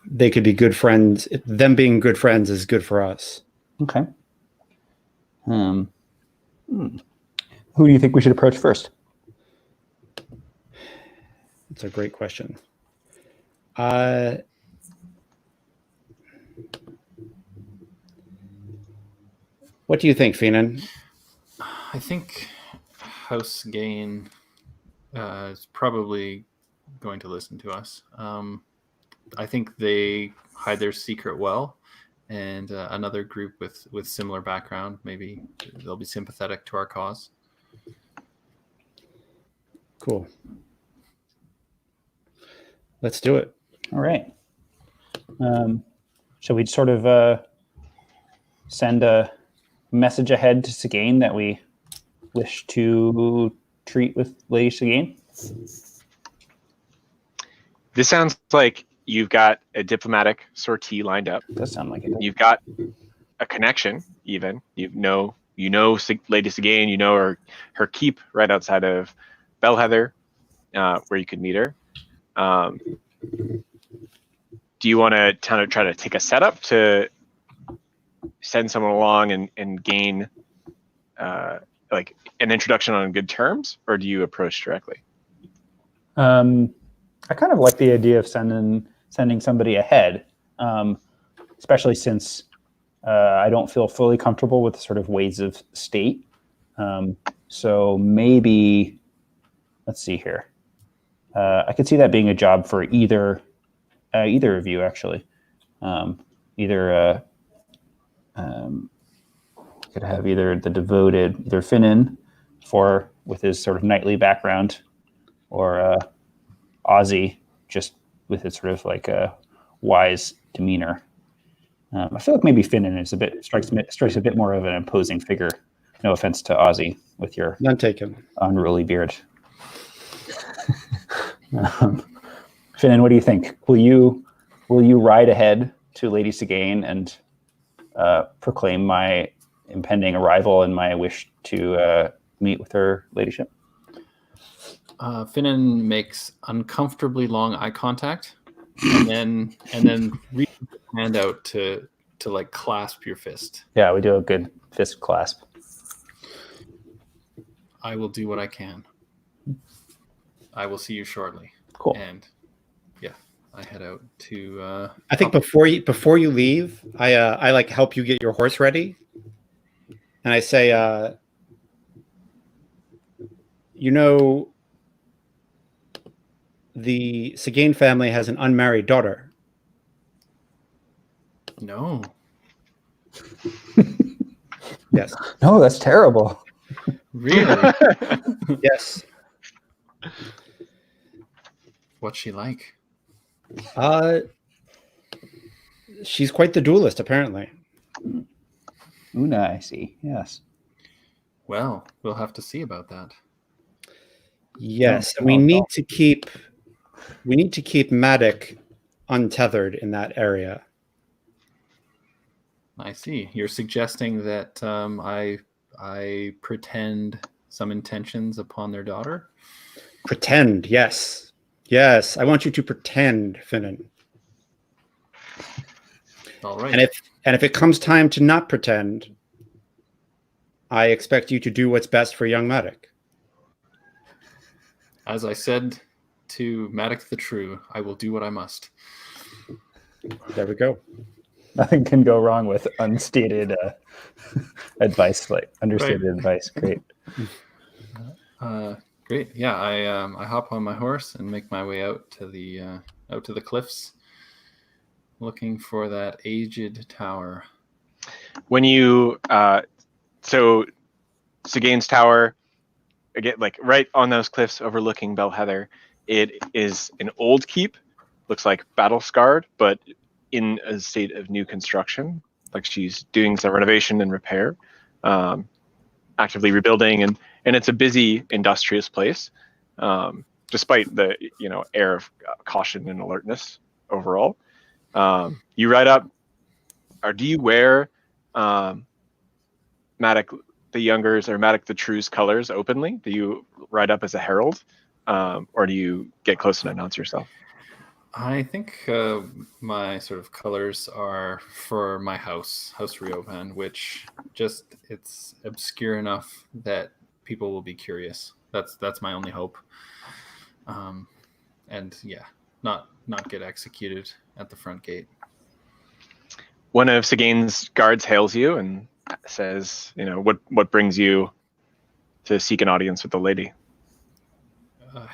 they could be good friends. Them being good friends is good for us. Okay. Who do you think we should approach first? That's a great question. What do you think, Feenan? I think House Gain is probably going to listen to us. I think they hide their secret well, and another group with similar background, maybe they'll be sympathetic to our cause. Cool. Let's do it. All right. Shall we sort of send a message ahead to Sagane that we wish to treat with Lady Sagane? This sounds like you've got a diplomatic sortie lined up. Does sound like it. You've got a connection, even. You know Lady Sagane. You know her keep right outside of Bellheather, where you could meet her. Do you want to kind of try to take a setup to send someone along and gain like an introduction on good terms, or do you approach directly? I kind of like the idea of sending somebody ahead, especially since I don't feel fully comfortable with the sort of ways of state. So maybe, let's see here. I could see that being a job for either of you, actually. Could have either the devoted, either Finnan with his sort of knightly background, or Ozzy just with his sort of like a wise demeanor. I feel like maybe Finnan is strikes a bit more of an imposing figure. No offense to Ozzy with your None taken. unruly beard. Finnan, what do you think? Will you ride ahead to Lady Sagane and proclaim my impending arrival and my wish to meet with her ladyship? Finnan makes uncomfortably long eye contact, and then reaches his hand out to like clasp your fist. Yeah, we do a good fist clasp. I will do what I can. I will see you shortly. Cool. And yeah, I head out to. I think before you leave, I like help you get your horse ready, and I say, the Sagane family has an unmarried daughter. No. Yes. No, that's terrible. Really? Yes. What's she like? She's quite the duelist, apparently. Una, I see. Yes. Well, we'll have to see about that. Yes, we need to keep Matic untethered in that area. I see. You're suggesting that I pretend some intentions upon their daughter? Pretend, yes. Yes, I want you to pretend, Finnan. All right. And if it comes time to not pretend, I expect you to do what's best for young Matic. As I said to Matic the True, I will do what I must. There we go. Nothing can go wrong with unstated advice, like understated advice. Great. Great. Yeah, I hop on my horse and make my way out to the cliffs, looking for that aged tower. When you so Sigane's tower, again, like right on those cliffs overlooking Bell Heather, it is an old keep, looks like battle scarred, but in a state of new construction. Like she's doing some renovation and repair, actively rebuilding, and it's a busy, industrious place, despite the air of caution and alertness overall. You ride up, or do you wear Matic the Younger's or Matic the True's colors openly? Do you ride up as a herald, or do you get close and announce yourself? I think my sort of colors are for my House Riovan, which it's obscure enough that people will be curious. That's my only hope. And yeah, not get executed at the front gate. One of Sigane's guards hails you and says, what brings you to seek an audience with the lady?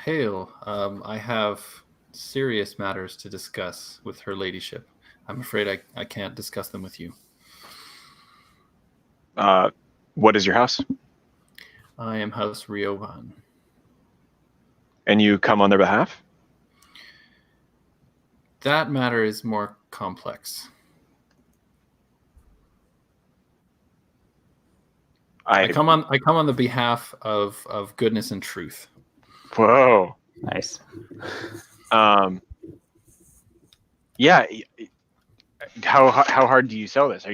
Hail. I have serious matters to discuss with her ladyship. I'm afraid I can't discuss them with you. What is your house? I am House Riovan. And you come on their behalf? That matter is more complex. I come on the behalf of goodness and truth. Whoa. Nice. Yeah. How hard do you sell this?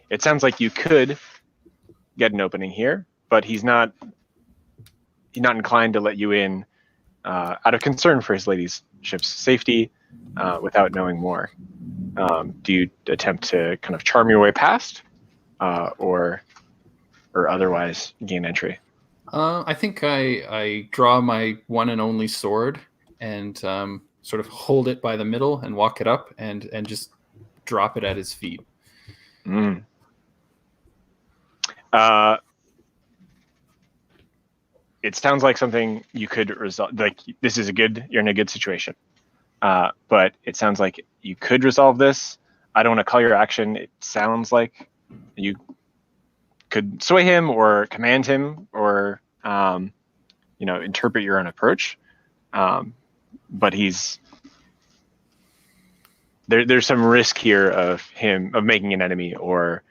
It sounds like you could get an opening here, but he's not inclined to let you in out of concern for his ladyship's safety without knowing more. Do you attempt to kind of charm your way past, or otherwise gain entry? I think I draw my one and only sword and sort of hold it by the middle and walk it up and just drop it at his feet. It sounds like something you could resolve. Like you're in a good situation. But it sounds like you could resolve this. I don't want to call your action. It sounds like you could sway him or command him or interpret your own approach. But there's some risk here of making an enemy or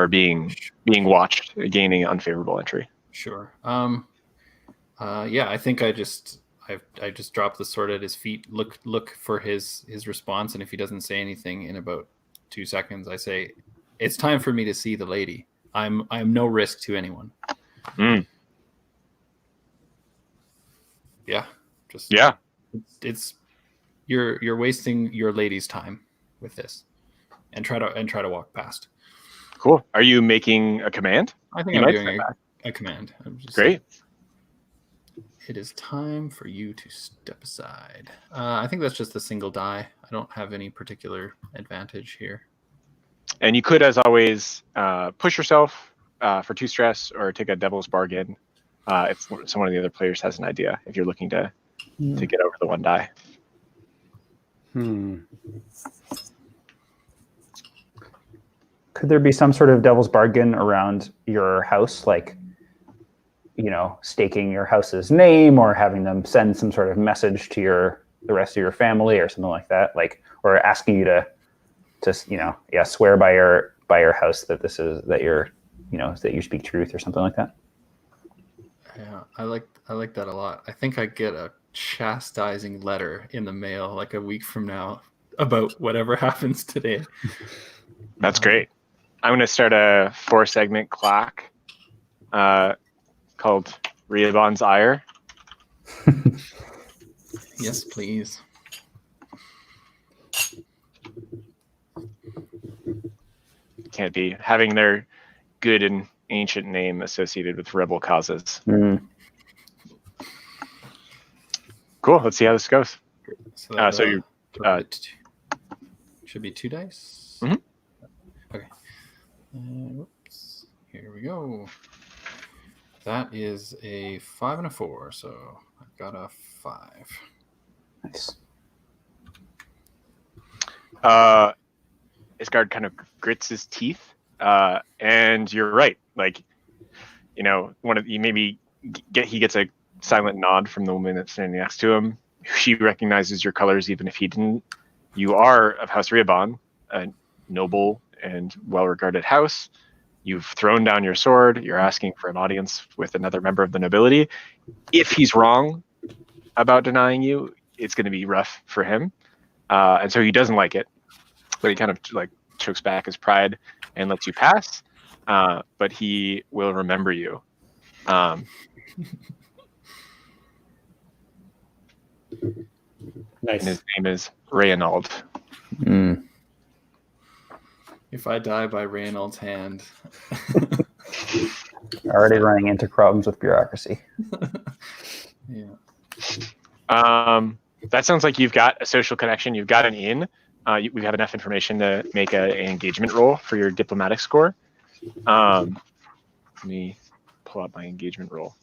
being watched, gaining unfavorable entry. Sure. Yeah, I think I just drop the sword at his feet, look for his response, and if he doesn't say anything in about 2 seconds, I say, "It's time for me to see the lady. I'm no risk to anyone." Yeah. It's you're wasting your lady's time with this, and try to walk past. Cool. Are you making a command? I think I'm doing a command. Great. It is time for you to step aside. I think that's just a single die. I don't have any particular advantage here. And you could, as always, push yourself for 2 stress or take a devil's bargain if someone of the other players has an idea, if you're looking to get over the 1 die. Could there be some sort of devil's bargain around your house, like, staking your house's name or having them send some sort of message to the rest of your family or something like that, or asking you to swear by your house that that you speak truth or something like that? Yeah, I I like that a lot. I think I get a chastising letter in the mail like a week from now about whatever happens today. That's great. I'm going to start a 4-segment clock called Rehoboam's Ire. Yes, please. Can't be having their good and ancient name associated with rebel causes. Cool. Let's see how this goes. So you should be 2 dice. Mhm. Okay. Whoops. Here we go. That is a 5 and a 4, so I've got a 5. Nice. Isgard kind of grits his teeth, and you're right. Like, you know, he gets a silent nod from the woman that's standing next to him. She recognizes your colors, even if he didn't. You are of House Rehoboam, a noble and well-regarded house. You've thrown down your sword. You're asking for an audience with another member of the nobility. If he's wrong about denying you, it's going to be rough for him, and so he doesn't like it. But he kind of like chokes back his pride and lets you pass. But he will remember you. Nice. And his name is Reynald. If I die by Reynald's hand. Already running into problems with bureaucracy. Yeah. That sounds like you've got a social connection. You've got an in. We have enough information to make an engagement roll for your diplomatic score. Let me pull up my engagement roll.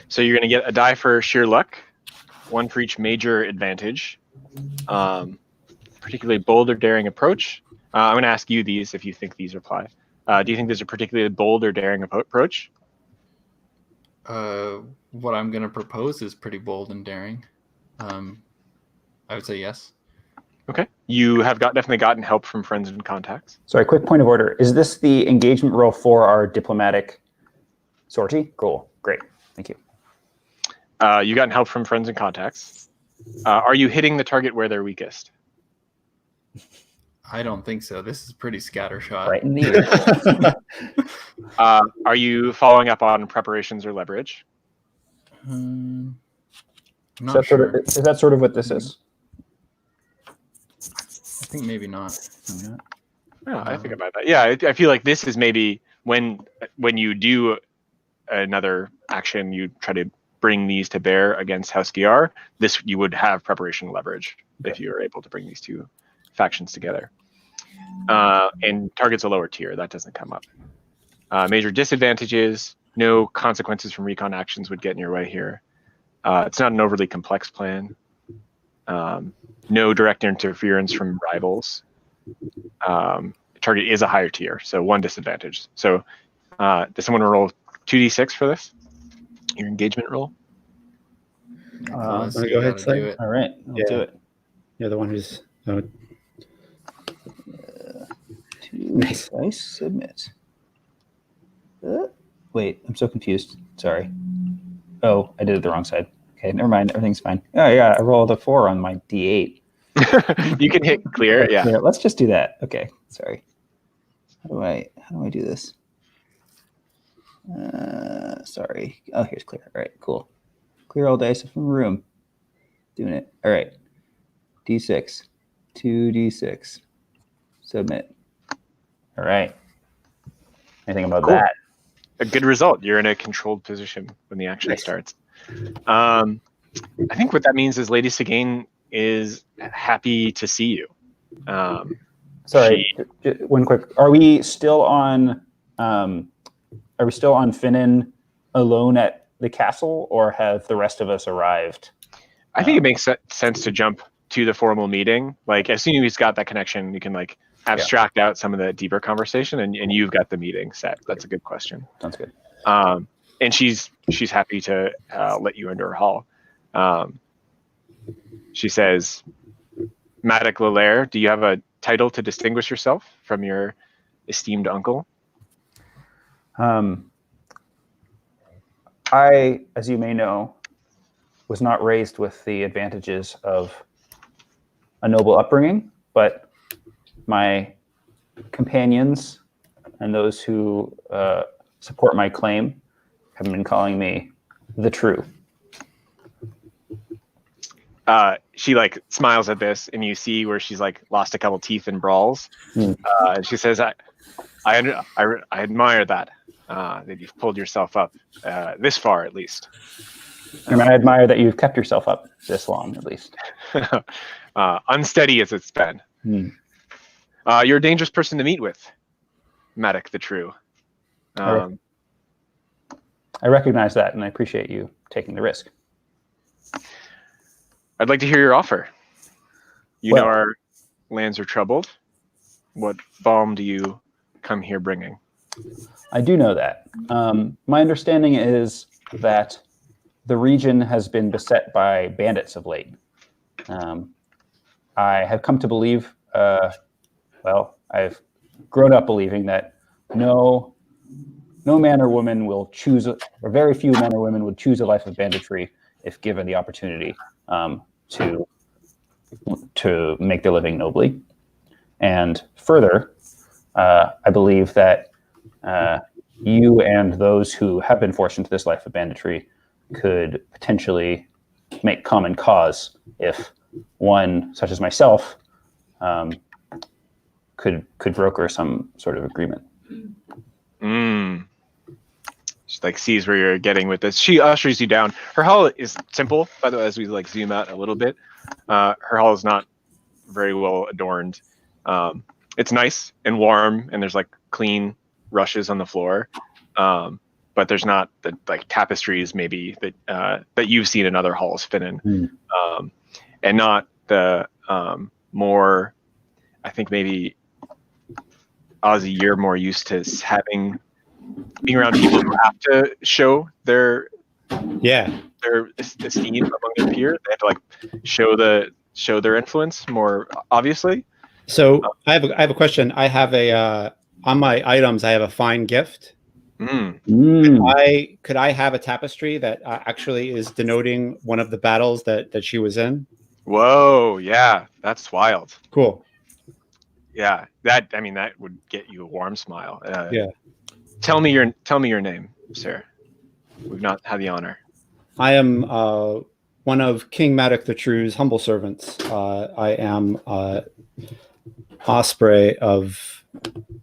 So you're going to get a die for sheer luck, 1 for each major advantage, particularly bold or daring approach. I'm going to ask you these if you think these apply. Do you think there's a particularly bold or daring approach? What I'm going to propose is pretty bold and daring. I would say yes. Okay. You have definitely gotten help from friends and contacts. Sorry, quick point of order. Is this the engagement roll for our diplomatic sortie? Cool. Great. Thank you. You gotten help from friends and contacts. Are you hitting the target where they're weakest? I don't think so. This is pretty scattershot. Right in the ear. Are you following up on preparations or leverage? I'm Is not that, sure. is that sort of what this is? I think maybe not. Yeah, I think about that. Yeah, I feel like this is maybe when you do another action, you try to bring these to bear against House GR. This you would have preparation leverage if you were able to bring these two factions together. And target's a lower tier, that doesn't come up. Major disadvantages, no consequences from recon actions would get in your way here. It's not an overly complex plan. No direct interference from rivals. Target is a higher tier, so 1 disadvantage. So does someone roll 2d6 for this? Your engagement roll? Nicholas, wanna you go ahead, gotta Slade? do it. All right. I'll do it. You're the one who's... 2 dice, submit. Wait, I'm so confused. Sorry. Oh, I did it the wrong side. Okay, never mind. Everything's fine. Oh, yeah, I rolled a 4 on my D8. You can hit clear, yeah. Clear. Let's just do that. Okay, sorry. How do I do this? Sorry. Oh, here's clear. All right, cool. Clear all dice from the room. Doing it. All right. D6. 2d6. Submit. All right. Anything about Cool. that? A good result. You're in a controlled position when the action starts. I think what that means is Lady Sigane is happy to see you. Sorry, one quick. Are we still on Finnan alone at the castle, or have the rest of us arrived? I think it makes sense to jump to the formal meeting. Like as soon as he's got that connection, you can like abstract out some of the deeper conversation, and you've got the meeting set. That's a good question. Sounds good. And she's happy to let you into her hall. She says, Maddox Lelaire, do you have a title to distinguish yourself from your esteemed uncle? I, as you may know, was not raised with the advantages of a noble upbringing, but my companions and those who support my claim have been calling me the True. She like smiles at this, and you see where she's like lost a couple teeth in brawls. And she says, I admire that you've pulled yourself up this far, at least. I admire that you've kept yourself up this long, at least. Unsteady as it's been. You're a dangerous person to meet with, Maddox the True. I recognize that, and I appreciate you taking the risk. I'd like to hear your offer. You know our lands are troubled. What balm do you come here bringing? I do know that. My understanding is that the region has been beset by bandits of late. I have come to believe, I've grown up believing that no man or woman will choose, or very few men or women would choose a life of banditry if given the opportunity to make their living nobly. And further, I believe that you and those who have been forced into this life of banditry could potentially make common cause if one, such as myself, could broker some sort of agreement. She like sees where you're getting with this. She ushers you down. Her hall is simple, by the way, as we like zoom out a little bit. Her hall is not very well adorned. It's nice and warm, and there's like clean rushes on the floor. But there's not the like tapestries maybe that you've seen in other halls, Finnan. And not the more, I think maybe Ozzy, you're more used to being around people who have to show their esteem among their peers. They have to like show their influence more obviously. So I have a question. I have on my items I have a fine gift. Could I have a tapestry that actually is denoting one of the battles that she was in? Whoa, yeah, that's wild. Cool. Yeah, that would get you a warm smile. Yeah. Tell me your name, sir. We've not had the honor. I am one of King Maddox the True's humble servants. I am Osprey of,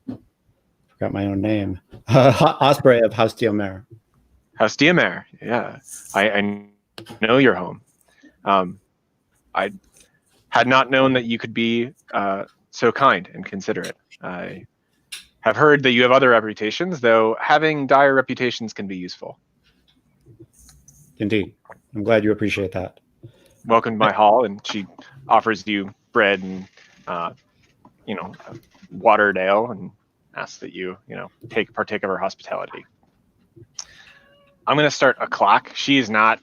forgot my own name. Osprey of House Diomer. House Diomer, yeah. I know your home. I had not known that you could be so kind and considerate. I have heard that you have other reputations, though having dire reputations can be useful. Indeed. I'm glad you appreciate that. Welcome to my hall, and she offers you bread and watered ale, and asks that you partake of her hospitality. I'm going to start a clock. She is not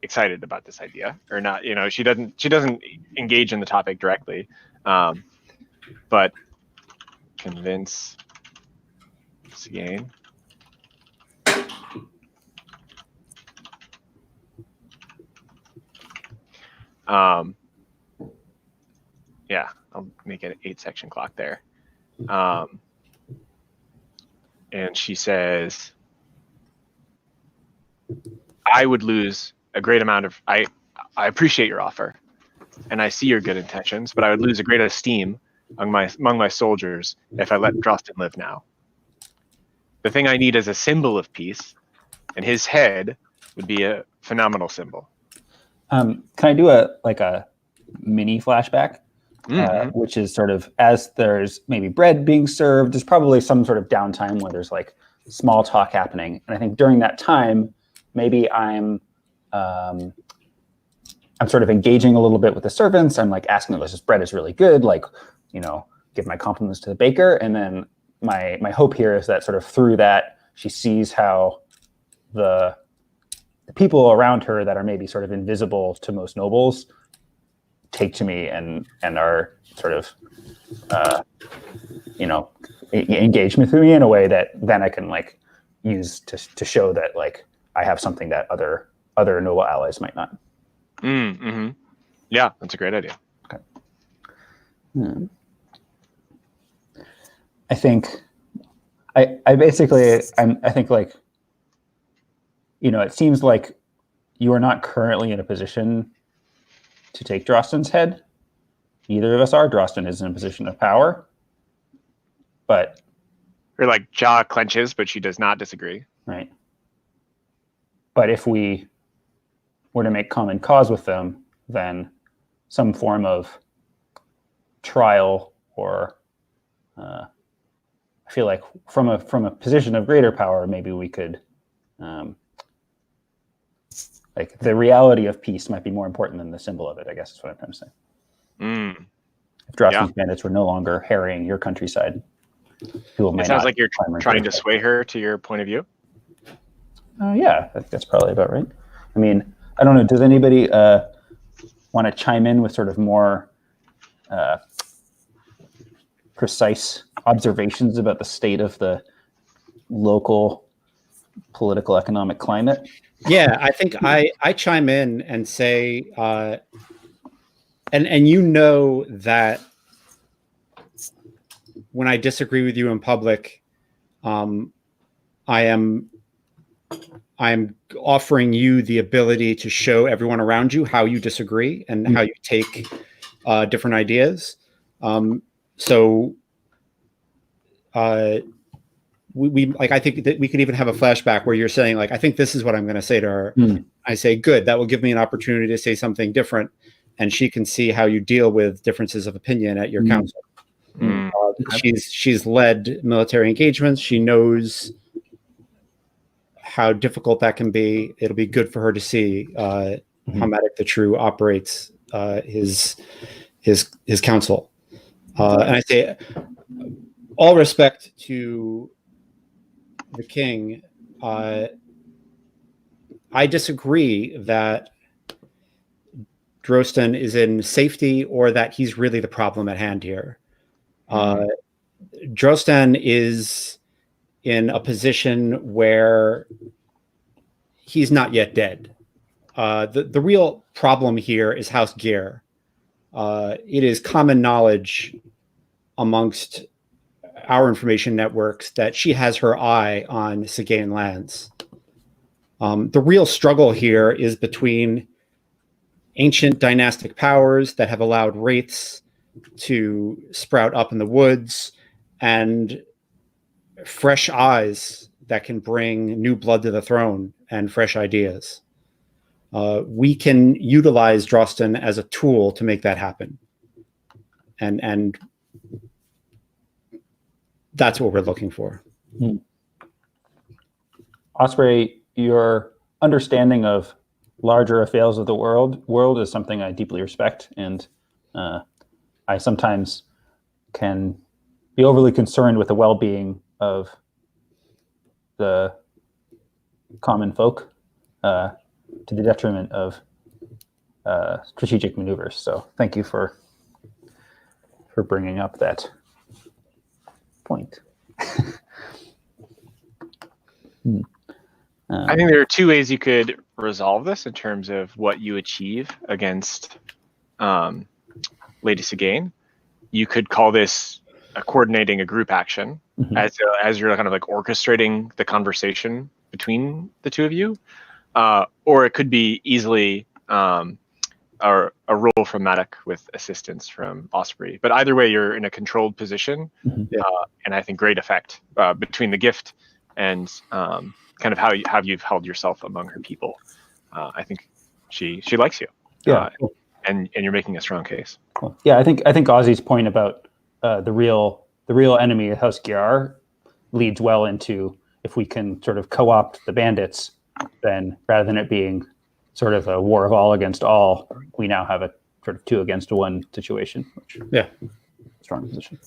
excited about this idea, or not. She doesn't engage in the topic directly, but convince again. Yeah, I'll make it an 8-section clock there. And she says, I would lose a great amount of, I appreciate your offer, and I see your good intentions, but I would lose a great esteem among my soldiers if I let Drostin live now. The thing I need is a symbol of peace, and his head would be a phenomenal symbol. Can I do a mini flashback, which is sort of as there's maybe bread being served, there's probably some sort of downtime where there's like small talk happening, and I think during that time, maybe I'm sort of engaging a little bit with the servants. I'm like asking them, this bread is really good. Like, give my compliments to the baker, and then my hope here is that sort of through that she sees how the people around her that are maybe sort of invisible to most nobles take to me and are sort of engage with me in a way that then I can like use to show that like I have something that other noble allies might not. Mm-hmm. Yeah, that's a great idea. Okay. I think like, it seems like you are not currently in a position to take Drosten's head. Neither of us are. Drosten is in a position of power, but Her like jaw clenches, but she does not disagree. right. But if we were to make common cause with them, then some form of trial, or I feel like from a position of greater power, maybe we could, like the reality of peace might be more important than the symbol of it, I guess is what I'm trying to say. Mm. If Drosten's bandits were no longer harrying your countryside, people might It sounds not like you're climb trying into to it. sway her to your point of view. Yeah, that's probably about right. I mean, I don't know. Does anybody want to chime in with sort of more precise observations about the state of the local political economic climate? Yeah, I think I chime in and say, and you know that when I disagree with you in public, I am offering you the ability to show everyone around you how you disagree and how you take different ideas. We like, I think that we could even have a flashback where you're saying like, I think this is what I'm going to say to her. I say, good, that will give me an opportunity to say something different. And she can see how you deal with differences of opinion at your council. She's led military engagements. She knows how difficult that can be. It'll be good for her to see how Matic the True operates his council. And I say, all respect to the king, I disagree that Drosten is in safety or that he's really the problem at hand here. Drosten is in a position where he's not yet dead. The real problem here is House Gear. It is common knowledge amongst our information networks that she has her eye on Sagain lands. The real struggle here is between ancient dynastic powers that have allowed wraiths to sprout up in the woods and fresh eyes that can bring new blood to the throne and fresh ideas. We can utilize Drosten as a tool to make that happen. And that's what we're looking for. Osprey, your understanding of larger affairs of the world is something I deeply respect, and I sometimes can be overly concerned with the well-being of the common folk to the detriment of strategic maneuvers. So thank you for bringing up that point. I think there are two ways you could resolve this in terms of what you achieve against Lady Sagain. You could call this coordinating a group action as you're kind of like orchestrating the conversation between the two of you, or it could be easily a role from Matic with assistance from Osprey. But either way, you're in a controlled position, and I think great effect between the gift and kind of how you've held yourself among her people. I think she likes you, and you're making a strong case. Cool. Yeah, I think Ozzy's point about the real enemy of House Giar leads well into, if we can sort of co-opt the bandits, then rather than it being sort of a war of all against all, we now have a sort of 2 against 1 situation. Which, strong position.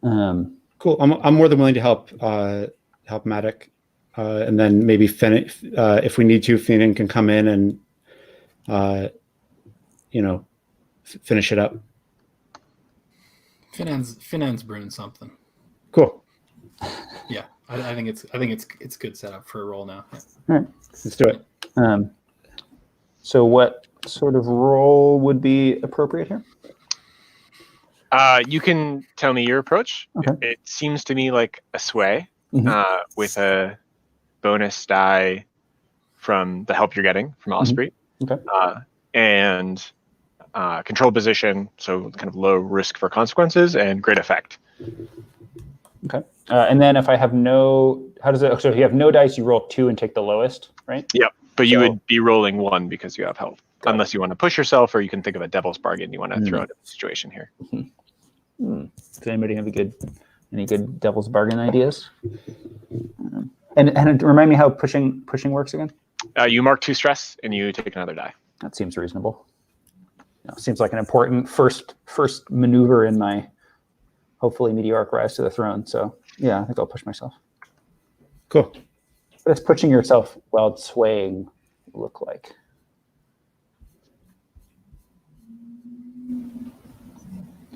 Cool. I'm more than willing to help Matic, and then maybe Finn, if we need to, Finn can come in and finish it up. Finan's brewing something. Cool. Yeah, I think it's good setup for a roll now. Yeah. All right, let's do it. So what sort of role would be appropriate here? You can tell me your approach. Okay. It seems to me like a sway Mhm. with a bonus die from the help you're getting from Osprey. Okay. And control position, so kind of low risk for consequences, and great effect. Okay. And then if I have no, how does it? So if you have no dice, you roll 2 and take the lowest, right? Yep. But you So- would be rolling 1 because you have help, unless you want to push yourself, or you can think of a devil's bargain you want to throw into the situation here. Does anybody have any good devil's bargain ideas? And remind me how pushing works again. You mark 2 stress, and you take another die. That seems reasonable. Seems like an important first maneuver in my hopefully meteoric rise to the throne. So yeah, I think I'll push myself. Cool. What does pushing yourself while swaying look like?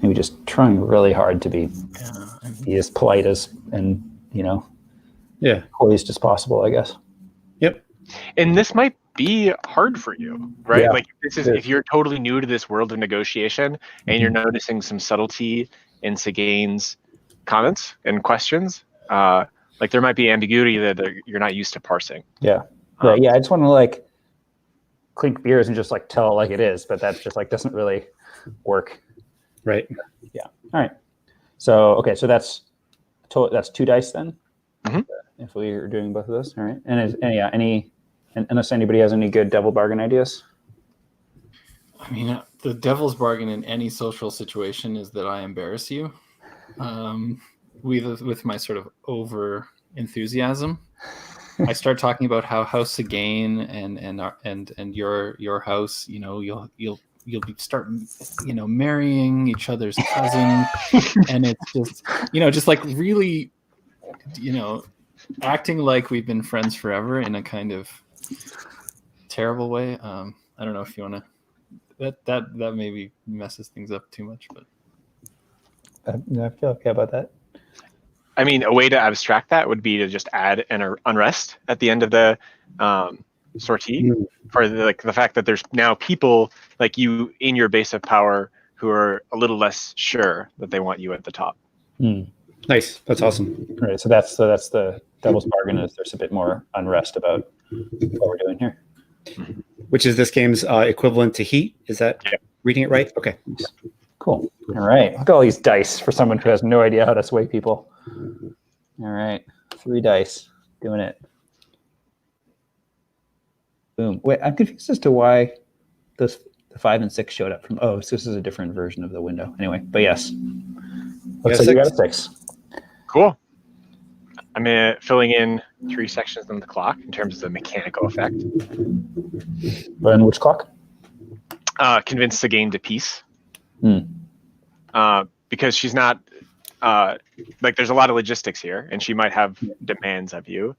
Maybe just trying really hard to be as polite and Yeah. poised as possible, I guess. Yep. And this might be hard for you, right? Yeah, Like if you're totally new to this world of negotiation and you're noticing some subtlety in Segane's comments and questions, like there might be ambiguity that you're not used to parsing. Yeah. I just want to clink beers and just tell it like it is, but that just doesn't really work. Right. Yeah. All right. So that's 2 dice then. Mhm. If we are doing both of those, all right. Unless anybody has any good devil bargain ideas. I mean, the devil's bargain in any social situation is that I embarrass you, with my sort of over enthusiasm. I start talking about how House Segane and your house, you'll be starting, marrying each other's cousin, and it's just like really, acting like we've been friends forever in a kind of terrible way. I don't know if you want to. That maybe messes things up too much, but I feel okay about that. I mean, a way to abstract that would be to just add an unrest at the end of the sortie for the fact that there's now people like you in your base of power who are a little less sure that they want you at the top. Nice. That's awesome. All right. So that's the devil's bargain. Is there's a bit more unrest about what we're doing here. Which is this game's equivalent to Heat? Is that reading it right? Okay. Cool. All right. Look at all these dice for someone who has no idea how to sway people. All right. 3 dice. Doing it. Boom. Wait, I'm confused as to why the 5 and 6 showed up from. Oh, so this is a different version of the window. Anyway, but yes. Looks like you got a 6. Cool. I'm filling in 3 sections on the clock in terms of the mechanical effect. And which clock? Convince Segane to peace. Because she's not there's a lot of logistics here, and she might have demands of you.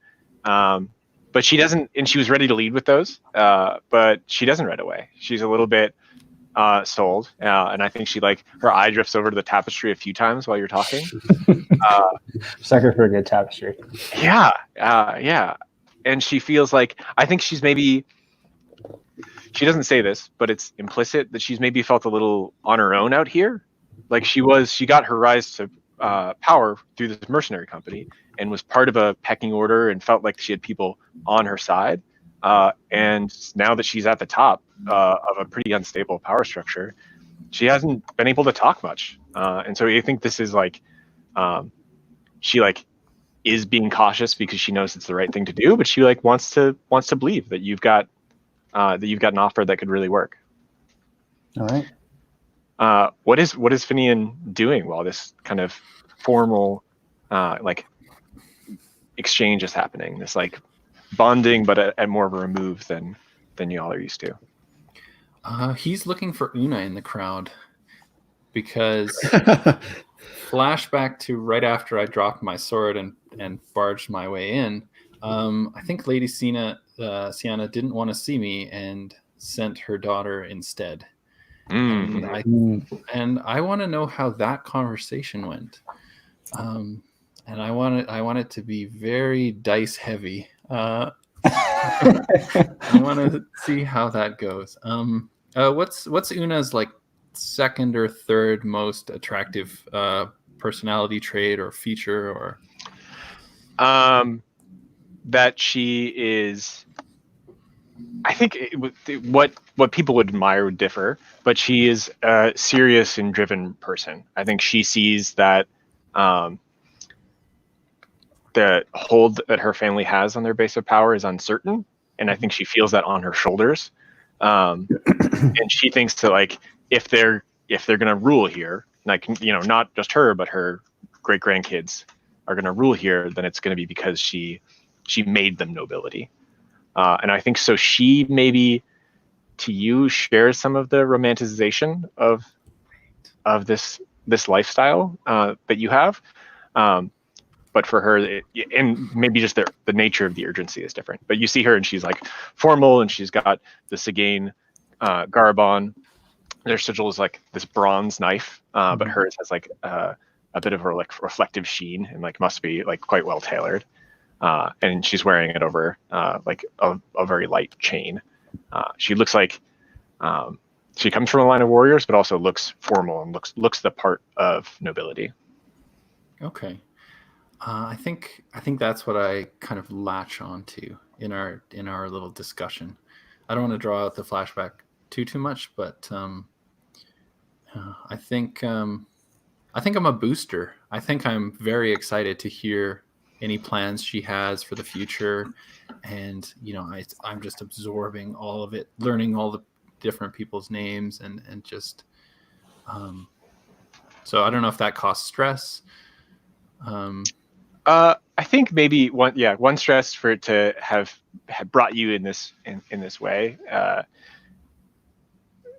But she doesn't, and she was ready to lead with those, but she doesn't right away. She's a little bit sold, and I think her eye drifts over to the tapestry a few times while you're talking. Sucker for a good tapestry. Yeah. And she feels like, I think she's maybe, she doesn't say this, but it's implicit that she's maybe felt a little on her own out here. Like she got her rise to power through this mercenary company and was part of a pecking order and felt like she had people on her side. And now that she's at the top of a pretty unstable power structure, she hasn't been able to talk much. And so I think this is she is being cautious because she knows it's the right thing to do, but she wants to believe that you've got an offer that could really work. All right. What is Finian doing while this kind of formal exchange is happening? This bonding, but at more of a remove than y'all are used to. He's looking for Una in the crowd because flashback to right after I dropped my sword and barged my way in. I think Lady Sienna didn't want to see me and sent her daughter instead. Mm-hmm. And I want to know how that conversation went. And I want it to be very dice heavy. I want to see how that goes. What's Una's like second or third most attractive personality trait or feature or? That she is. I think what people would admire would differ, but she is a serious and driven person. I think she sees that the hold that her family has on their base of power is uncertain, and I think she feels that on her shoulders. And she thinks that like if they're gonna rule here, like not just her but her great grandkids are gonna rule here, then it's gonna be because she made them nobility. And I think so she maybe to you shares some of the romanticization of this lifestyle that you have. But for her, and maybe just the nature of the urgency is different. But you see her and she's like formal and she's got the Sigane garb on. Their sigil is like this bronze knife, but hers has like a bit of a like reflective sheen and like must be like quite well tailored. And she's wearing it over like a very light chain. She looks like she comes from a line of warriors, but also looks formal and looks the part of nobility. Okay, I think that's what I kind of latch onto in our little discussion. I don't want to draw out the flashback too much, but I think I'm a booster. I think I'm very excited to hear any plans she has for the future, and I'm just absorbing all of it, learning all the different people's names, and just so I don't know if that caused stress. I think maybe one stress for it to have brought you in this way,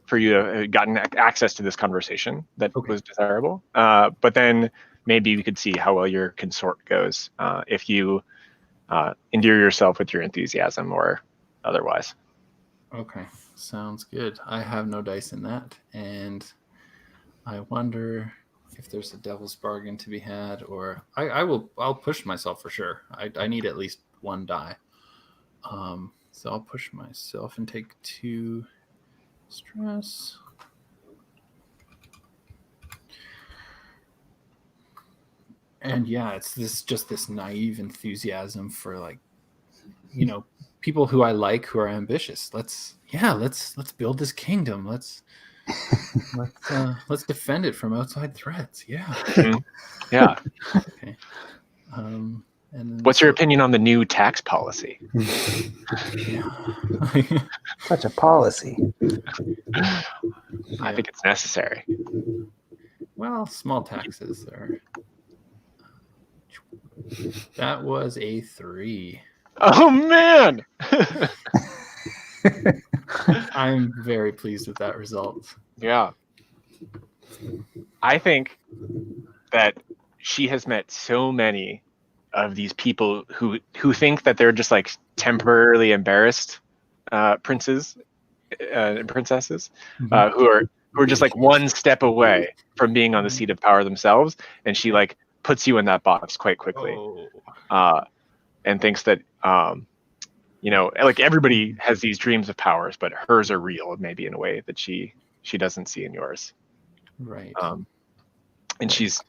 for you to have gotten access to this conversation that was desirable. But then maybe we could see how well your consort goes if you endear yourself with your enthusiasm or otherwise. Okay, sounds good. I have no dice in that, and I wonder if there's a devil's bargain to be had, or I'll push myself for sure. I need at least one die. So I'll push myself and take 2 stress. And yeah, it's this naive enthusiasm for like, people who I like, who are ambitious. Let's build this kingdom. Let's defend it from outside threats. Yeah. Mm-hmm. Yeah. Okay. And then what's your opinion on the new tax policy? Such a policy. I think it's necessary. Well, small taxes are. That was a 3. Oh man! I'm very pleased with that result. Yeah. I think that she has met so many of these people who think that they're just like temporarily embarrassed princes and princesses, who are just like one step away from being on the seat of power themselves, and she like puts you in that box quite quickly. And thinks that like everybody has these dreams of powers, but hers are real, maybe in a way that she doesn't see in yours. Right. And she's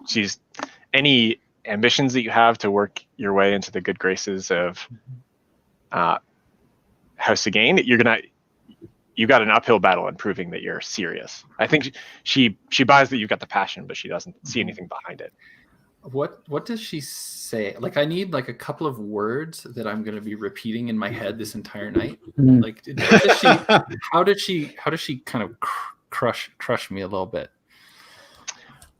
any ambitions that you have to work your way into the good graces of House Sigane, you got an uphill battle in proving that you're serious. I think she buys that you've got the passion, but she doesn't see anything behind it. What does she say? Like, I need like a couple of words that I'm going to be repeating in my head this entire night. Like, how does she kind of crush me a little bit?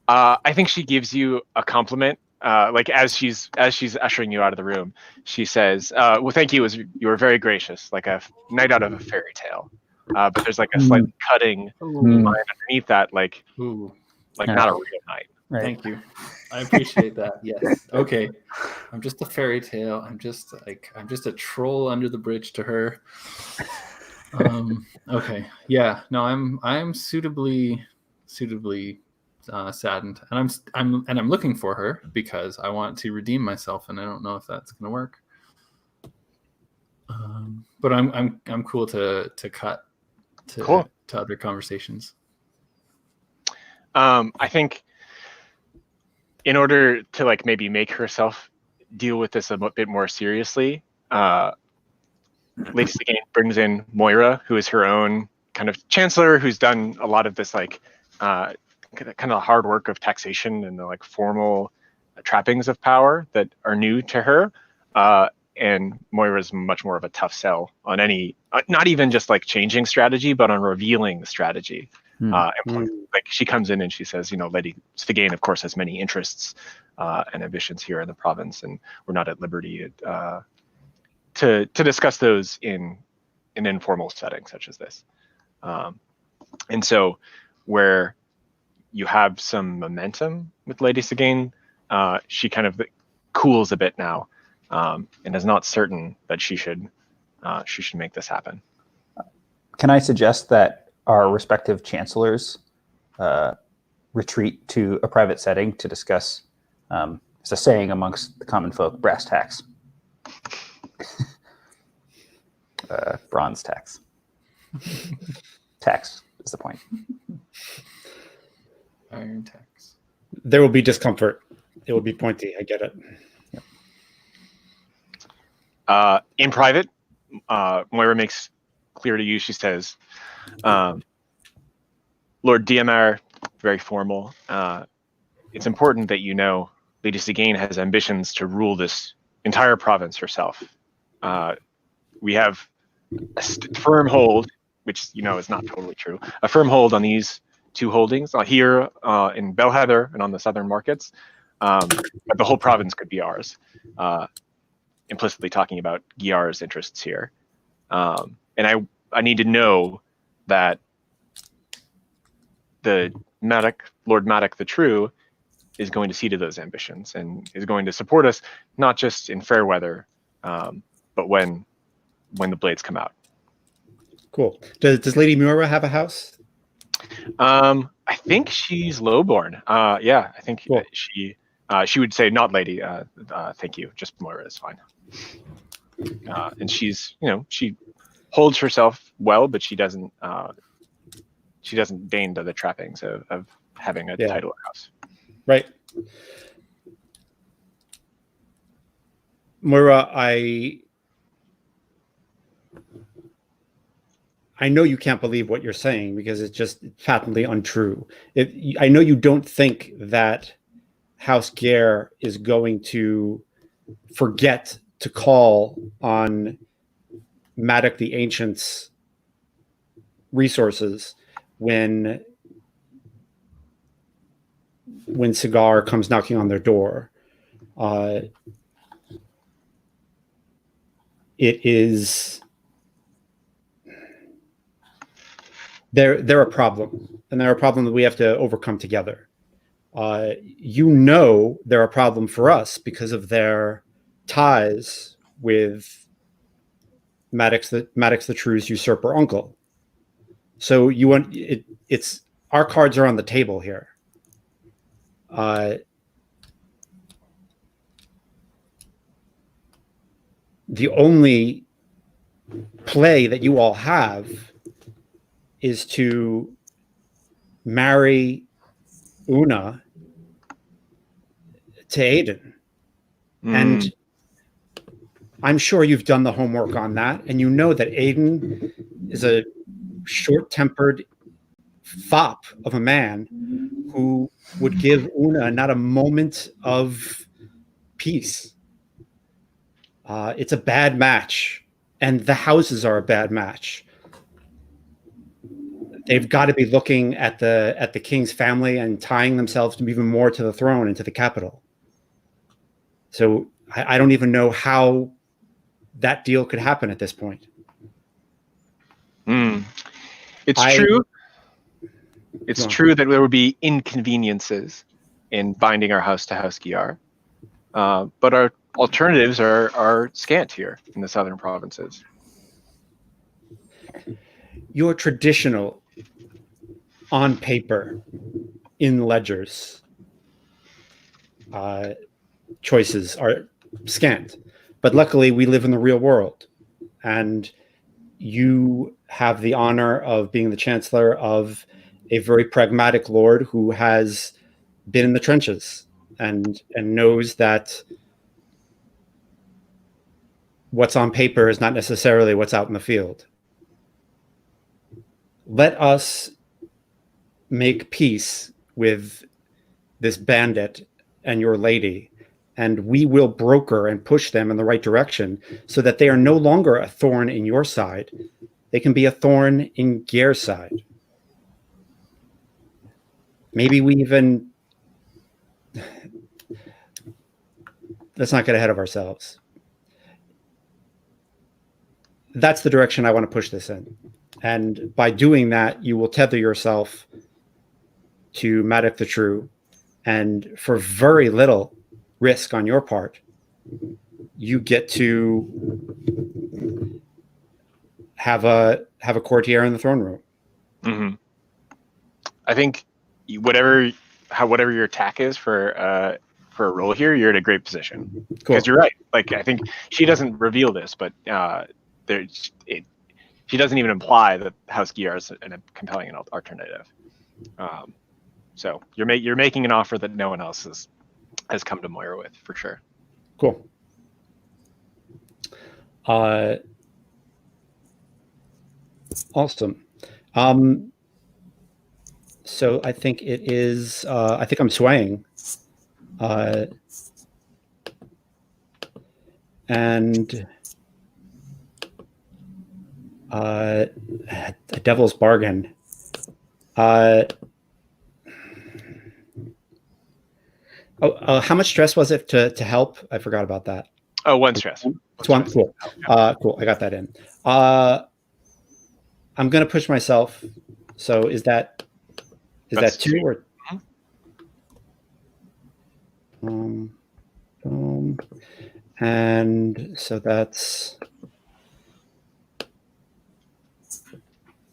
I think she gives you a compliment. Like as she's ushering you out of the room, she says, "Well, thank you. You were very gracious, like a knight out of a fairy tale." But there's like a slightly cutting line underneath that, like not a real knight. Right. Thank you. I appreciate that. Yes. Okay. I'm just a fairy tale. I'm just a troll under the bridge to her. Okay. Yeah. No, I'm suitably saddened, and I'm looking for her because I want to redeem myself, and I don't know if that's going to work. But I'm cool to cut to other conversations. I think in order to like maybe make herself deal with this a bit more seriously, Lady Sigane brings in Moira, who is her own kind of chancellor, who's done a lot of this like kind of hard work of taxation and the like formal trappings of power that are new to her. And Moira's much more of a tough sell on any, not even just like changing strategy, but on revealing the strategy. Like she comes in and she says, Lady Sigane, of course, has many interests and ambitions here in the province, and we're not at liberty to discuss those in an informal setting such as this. And so where you have some momentum with Lady Sigane, she kind of cools a bit now, and is not certain that she should make this happen. Can I suggest that our respective chancellors retreat to a private setting to discuss, it's a saying amongst the common folk, brass tacks. Bronze tacks. Tax is the point. Iron tax. There will be discomfort. It will be pointy. I get it. In private, Moira makes clear to you, she says, Lord Diamar, very formal, it's important that you know Lady Sigane has ambitions to rule this entire province herself. We have a firm hold, which is not totally true, a firm hold on these two holdings here in Belheather and on the southern markets, but the whole province could be ours, implicitly talking about Gyar's interests here. And I need to know that the Lord Maddock the True is going to see to those ambitions and is going to support us, not just in fair weather, but when the blades come out. Cool. Does Lady Moira have a house? I think she's lowborn. Yeah, I think cool. She would say not lady. Thank you. Just Moira is fine. And she's, she holds herself well, but she doesn't deign to the trappings of having a title or house. Right. Moira, I know you can't believe what you're saying because it's just patently untrue. I know you don't think that House Gehr is going to forget to call on Maddock the Ancient's resources when Cigar comes knocking on their door. It is... They're a problem, and they're a problem that we have to overcome together. They're a problem for us because of their ties with Maddox the True's usurper uncle. So it's our cards are on the table here. The only play that you all have is to marry Una to Aiden. And I'm sure you've done the homework on that, and you know that Aiden is a short-tempered fop of a man who would give Una not a moment of peace. It's a bad match, and the houses are a bad match. They've got to be looking at the king's family and tying themselves even more to the throne and to the capital. So I don't even know how that deal could happen at this point. It's true. It's true that there would be inconveniences, in binding our house to House Gyar. But our alternatives are scant here in the southern provinces. Your traditional, on paper, in ledgers, choices are scant. But luckily, we live in the real world. And you have the honor of being the chancellor of a very pragmatic lord who has been in the trenches and knows that what's on paper is not necessarily what's out in the field. Let us make peace with this bandit and your lady, and we will broker and push them in the right direction so that they are no longer a thorn in your side. They can be a thorn in Gier's side. Maybe we even... Let's not get ahead of ourselves. That's the direction I want to push this in. And by doing that, you will tether yourself to Madoc the True. And for very little risk on your part, you get to have a courtier in the throne room. Mm-hmm. I think whatever your attack is for a role here, you're in a great position. Because you're right. Like, I think she doesn't reveal this, but she doesn't even imply that House Gyar is a compelling alternative. So you're making an offer that no one else has come to Moira with, for sure. Cool. Awesome. So I think it is. I think I'm swaying. And a devil's bargain. How much stress was it to help? I forgot about that. Oh, one stress. It's one. Cool. Cool. I got that in. I'm gonna push myself. So is that two or? And so that's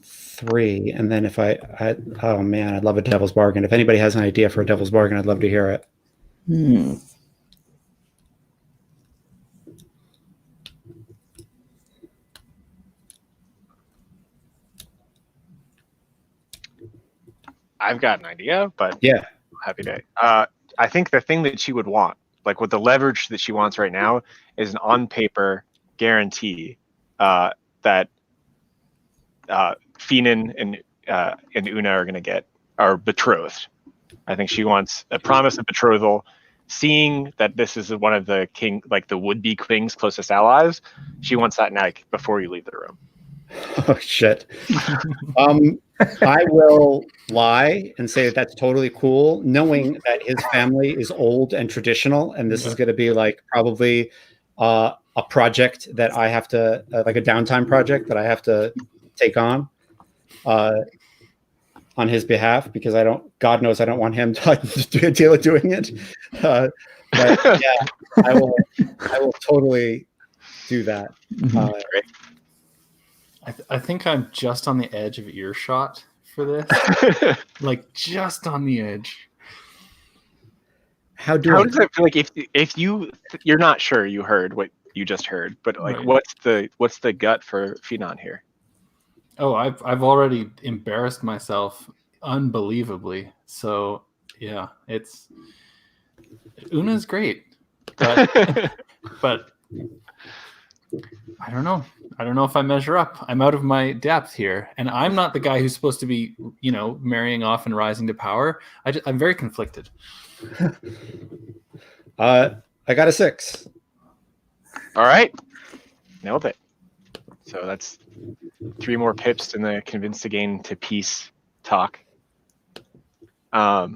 3. And then if I oh man, I'd love a devil's bargain. If anybody has an idea for a devil's bargain, I'd love to hear it. I've got an idea, but yeah, happy day. I think the thing that she would want, like with the leverage that she wants right now, is an on-paper guarantee that Feenan and Una are going to are betrothed. I think she wants a promise of betrothal. Seeing that this is one of the the would-be king's closest allies, she wants that now before you leave the room. Oh shit. I will lie and say that that's totally cool, knowing that his family is old and traditional, and this is going to be probably a project that I have to a downtime project that I have to take on his behalf, because God knows I don't want him to deal with doing it. But yeah, I will totally do that. I think I'm just on the edge of earshot for this. Just on the edge. How does it feel if you're not sure you heard what you just heard, but Right. what's the gut for Phenon here? Oh, I've already embarrassed myself unbelievably. So yeah, Una's great, but I don't know. I don't know if I measure up. I'm out of my depth here, and I'm not the guy who's supposed to be, marrying off and rising to power. I'm very conflicted. I got a 6. All right, nailed it. So that's 3 more pips in the convince to gain to peace talk. Yeah,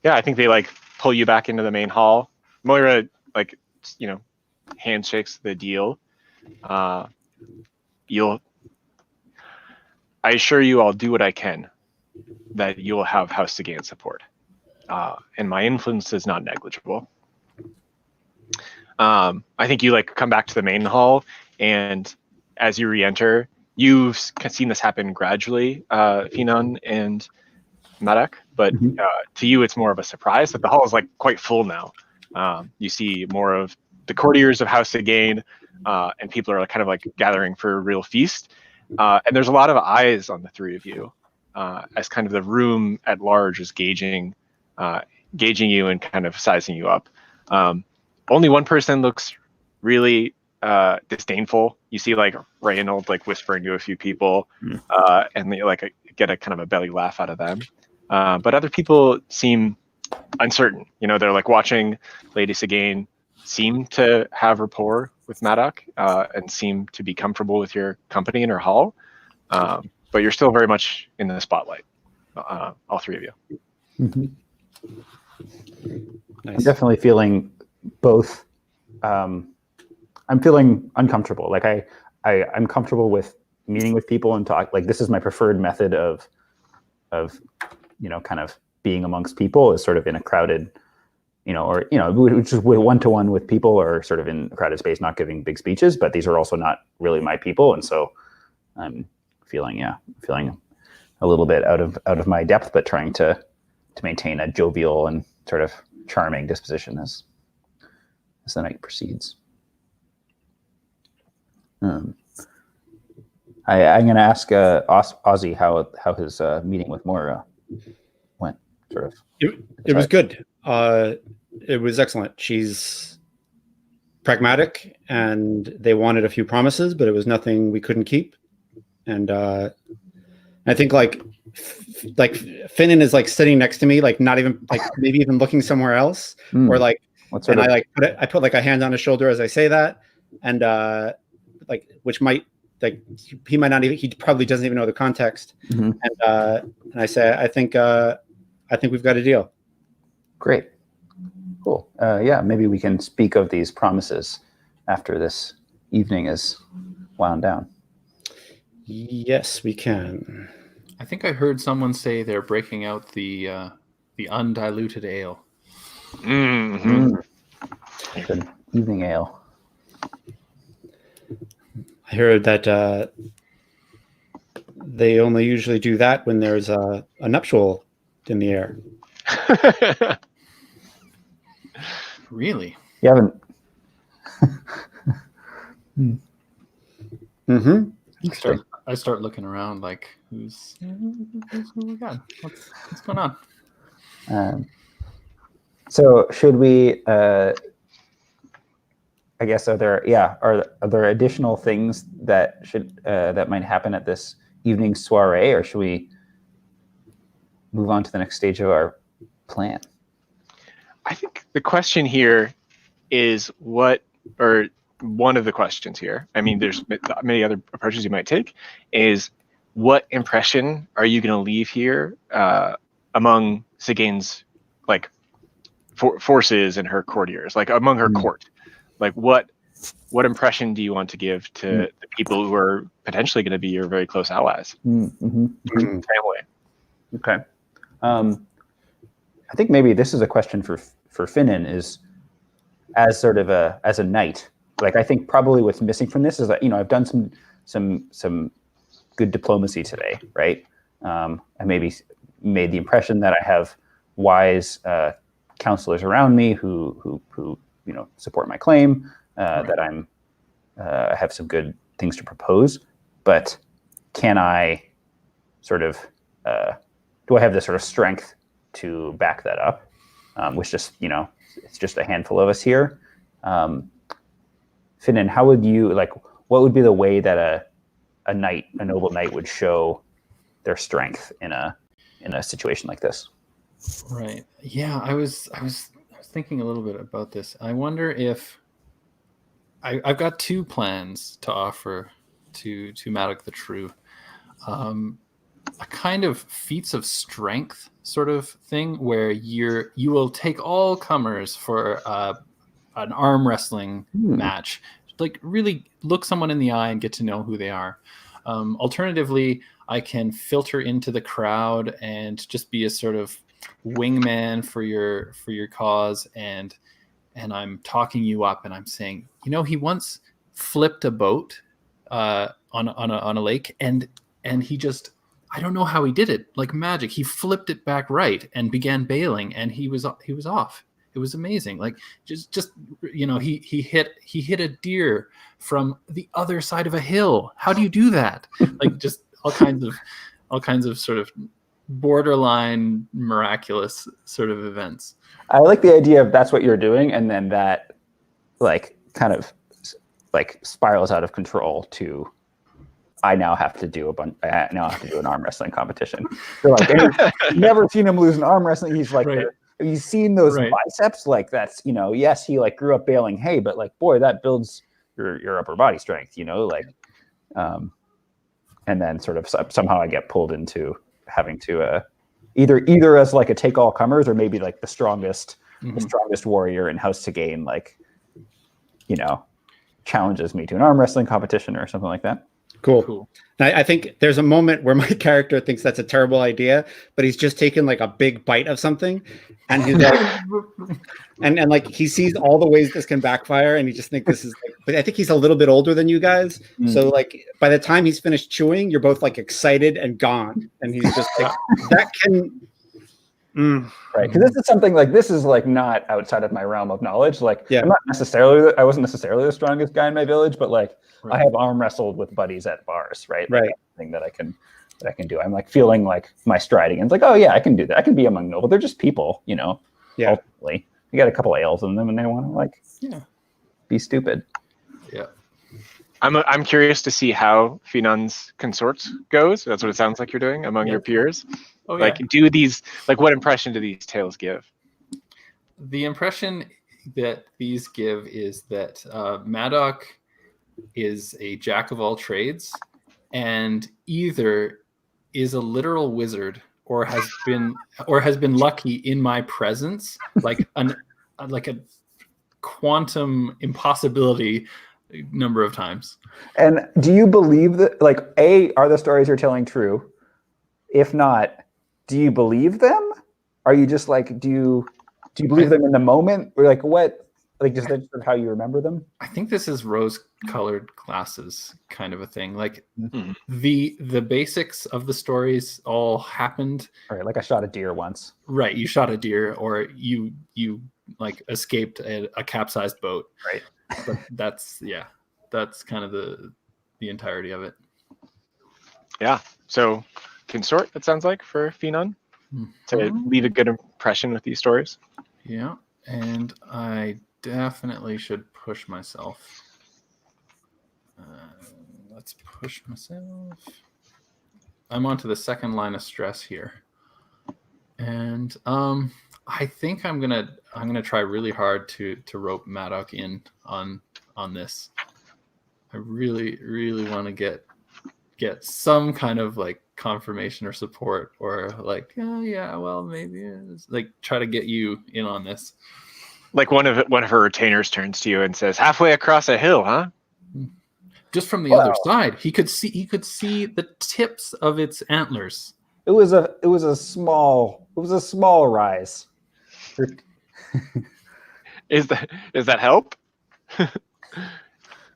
I think they pull you back into the main hall. Moira handshakes the deal. I assure you I'll do what I can that you will have House to gain support. and my influence is not negligible. I think you like come back to the main hall, and as you re-enter, you've seen this happen gradually, Finan and Madak, but to you it's more of a surprise that the hall is like quite full now. You see more of the courtiers of House Again, and people are kind of like gathering for a real feast. And there's a lot of eyes on the three of you, as kind of the room at large is gauging you and kind of sizing you up. Only one person looks really disdainful. You see like Reynolds like whispering to a few people, and they like get a kind of a belly laugh out of them. But other people seem uncertain. You know, they're like watching Lady Sigain seem to have rapport with Madak, and seem to be comfortable with your company in her hall. But you're still very much in the spotlight, all three of you. Nice. I'm definitely feeling both. I'm feeling uncomfortable. Like I'm comfortable with meeting with people and talk. Like this is my preferred method of kind of being amongst people, is sort of in a crowded, or just one-to-one with people, or sort of in a crowded space, not giving big speeches. But these are also not really my people, and so I'm feeling a little bit out of my depth, but trying to maintain a jovial and sort of charming disposition as the night proceeds. I'm going to ask Ozzy how his meeting with Moira went. Sort of. It was good. It was excellent. She's pragmatic, and they wanted a few promises, but it was nothing we couldn't keep. And I think like Finnan is like sitting next to me, like not even like maybe even looking somewhere else, or like. I put like a hand on his shoulder as I say that, and like which might like he might not even, he probably doesn't even know the context, and I say I think we've got a deal. Great, cool. Yeah, maybe we can speak of these promises after this evening is wound down. Yes, we can. I think I heard someone say they're breaking out the undiluted ale. Good evening ale. I heard that they only usually do that when there's a nuptial in the air. Really? You haven't. I start looking around like who we got? What's going on? So should we? I guess are there additional things that that might happen at this evening soiree, or should we move on to the next stage of our plan? I think the question here is one of the questions here. I mean, there's many other approaches you might take. Is what impression are you going to leave here among Sigain's like forces and her courtiers, like among her court? Like what impression do you want to give to the people who are potentially going to be your very close allies? Family. Okay. I think maybe this is a question for Finnan, is as sort of as a knight. Like I think probably what's missing from this is that I've done some good diplomacy today, right? I maybe made the impression that I have wise counselors around me who support my claim, that I'm have some good things to propose, but can I sort of do I have the sort of strength to back that up? Which just it's just a handful of us here. Finnan, how would you what would be the way that a noble knight would show their strength in a situation like this? Right. Yeah, I was thinking a little bit about this. I wonder if I've got two plans to offer to Madak the True. A kind of feats of strength sort of thing where you will take all comers for an arm wrestling match. Like really look someone in the eye and get to know who they are. Alternatively, I can filter into the crowd and just be a sort of wingman for your cause, and I'm talking you up, and I'm saying, he once flipped a boat on a lake, and he just, I don't know how he did it, like magic. He flipped it back right and began bailing, and he was off. It was amazing. Like just he hit a deer from the other side of a hill. How do you do that? Like just all kinds of sort of borderline miraculous sort of events. I like the idea of that's what you're doing, and then that like kind of like spirals out of control to I now have to do an arm wrestling competition. You're like, you've never seen him lose an arm wrestling. He's like, right. Have you seen those Right. biceps? Like that's, yes, he like grew up bailing hay, but like, boy, that builds your upper body strength, like, and then sort of somehow I get pulled into having to either as like a take all comers, or maybe like the strongest warrior in House to Gain, like, challenges me to an arm wrestling competition or something like that. Cool. And I think there's a moment where my character thinks that's a terrible idea, but he's just taken like a big bite of something, and he's like, and like he sees all the ways this can backfire, and he just thinks this is like, but I think he's a little bit older than you guys, so like by the time he's finished chewing, you're both like excited and gone, and he's just like that can. Right, because this is something like this is like not outside of my realm of knowledge. Like, yeah. I wasn't necessarily the strongest guy in my village, but like I have arm wrestled with buddies at bars, right? Like, right. Thing that I can do. I'm like feeling like my stride again. It's like, oh yeah, I can do that. I can be among noble. They're just people, Yeah. Ultimately, you got a couple of ales in them, and they want to like, be stupid. Yeah. I'm curious to see how Finon's consorts goes. That's what it sounds like you're doing among your peers. Oh, yeah. Like, do these, like, what impression do these tales give? The impression that these give is that Maddock is a jack of all trades, and either is a literal wizard or has been lucky in my presence, like a quantum impossibility number of times. And do you believe that, like, are the stories you're telling true? If not, do you believe them? Are you just like, do you believe them in the moment, or like what? Like just how you remember them? I think this is rose-colored glasses kind of a thing. Like the basics of the stories all happened. Right, like I shot a deer once. Right, you shot a deer, or you like escaped a capsized boat. Right, but that's kind of the entirety of it. Yeah. So consort, it sounds like, for Finon to leave a good impression with these stories. Yeah, and I definitely should push myself. Let's push myself. I'm onto the second line of stress here, and I think I'm gonna try really hard to rope Maddock in on this. I really want to get some kind of like confirmation or support, or like, oh yeah, well maybe it's like try to get you in on this. Like one of her retainers turns to you and says, "Halfway across a hill, huh?" Just from the other side, he could see the tips of its antlers. It was a small rise. Is that help?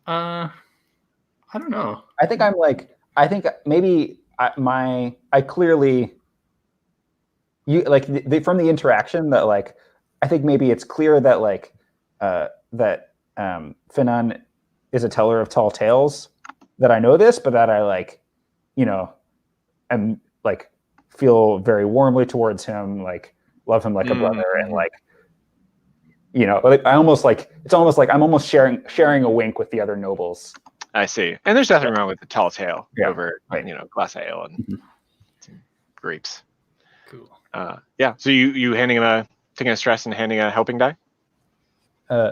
I don't know. I think maybe I clearly, you like from the interaction that like, I think maybe it's clear that like that Finon is a teller of tall tales, that I know this, but that I like, am like feel very warmly towards him, like love him like a brother, and like, like it's almost like I'm almost sharing a wink with the other nobles. I see. And there's nothing wrong with the tall tale over, right. Glass of ale and some grapes. Cool. Yeah. So you taking a stress and handing a helping die?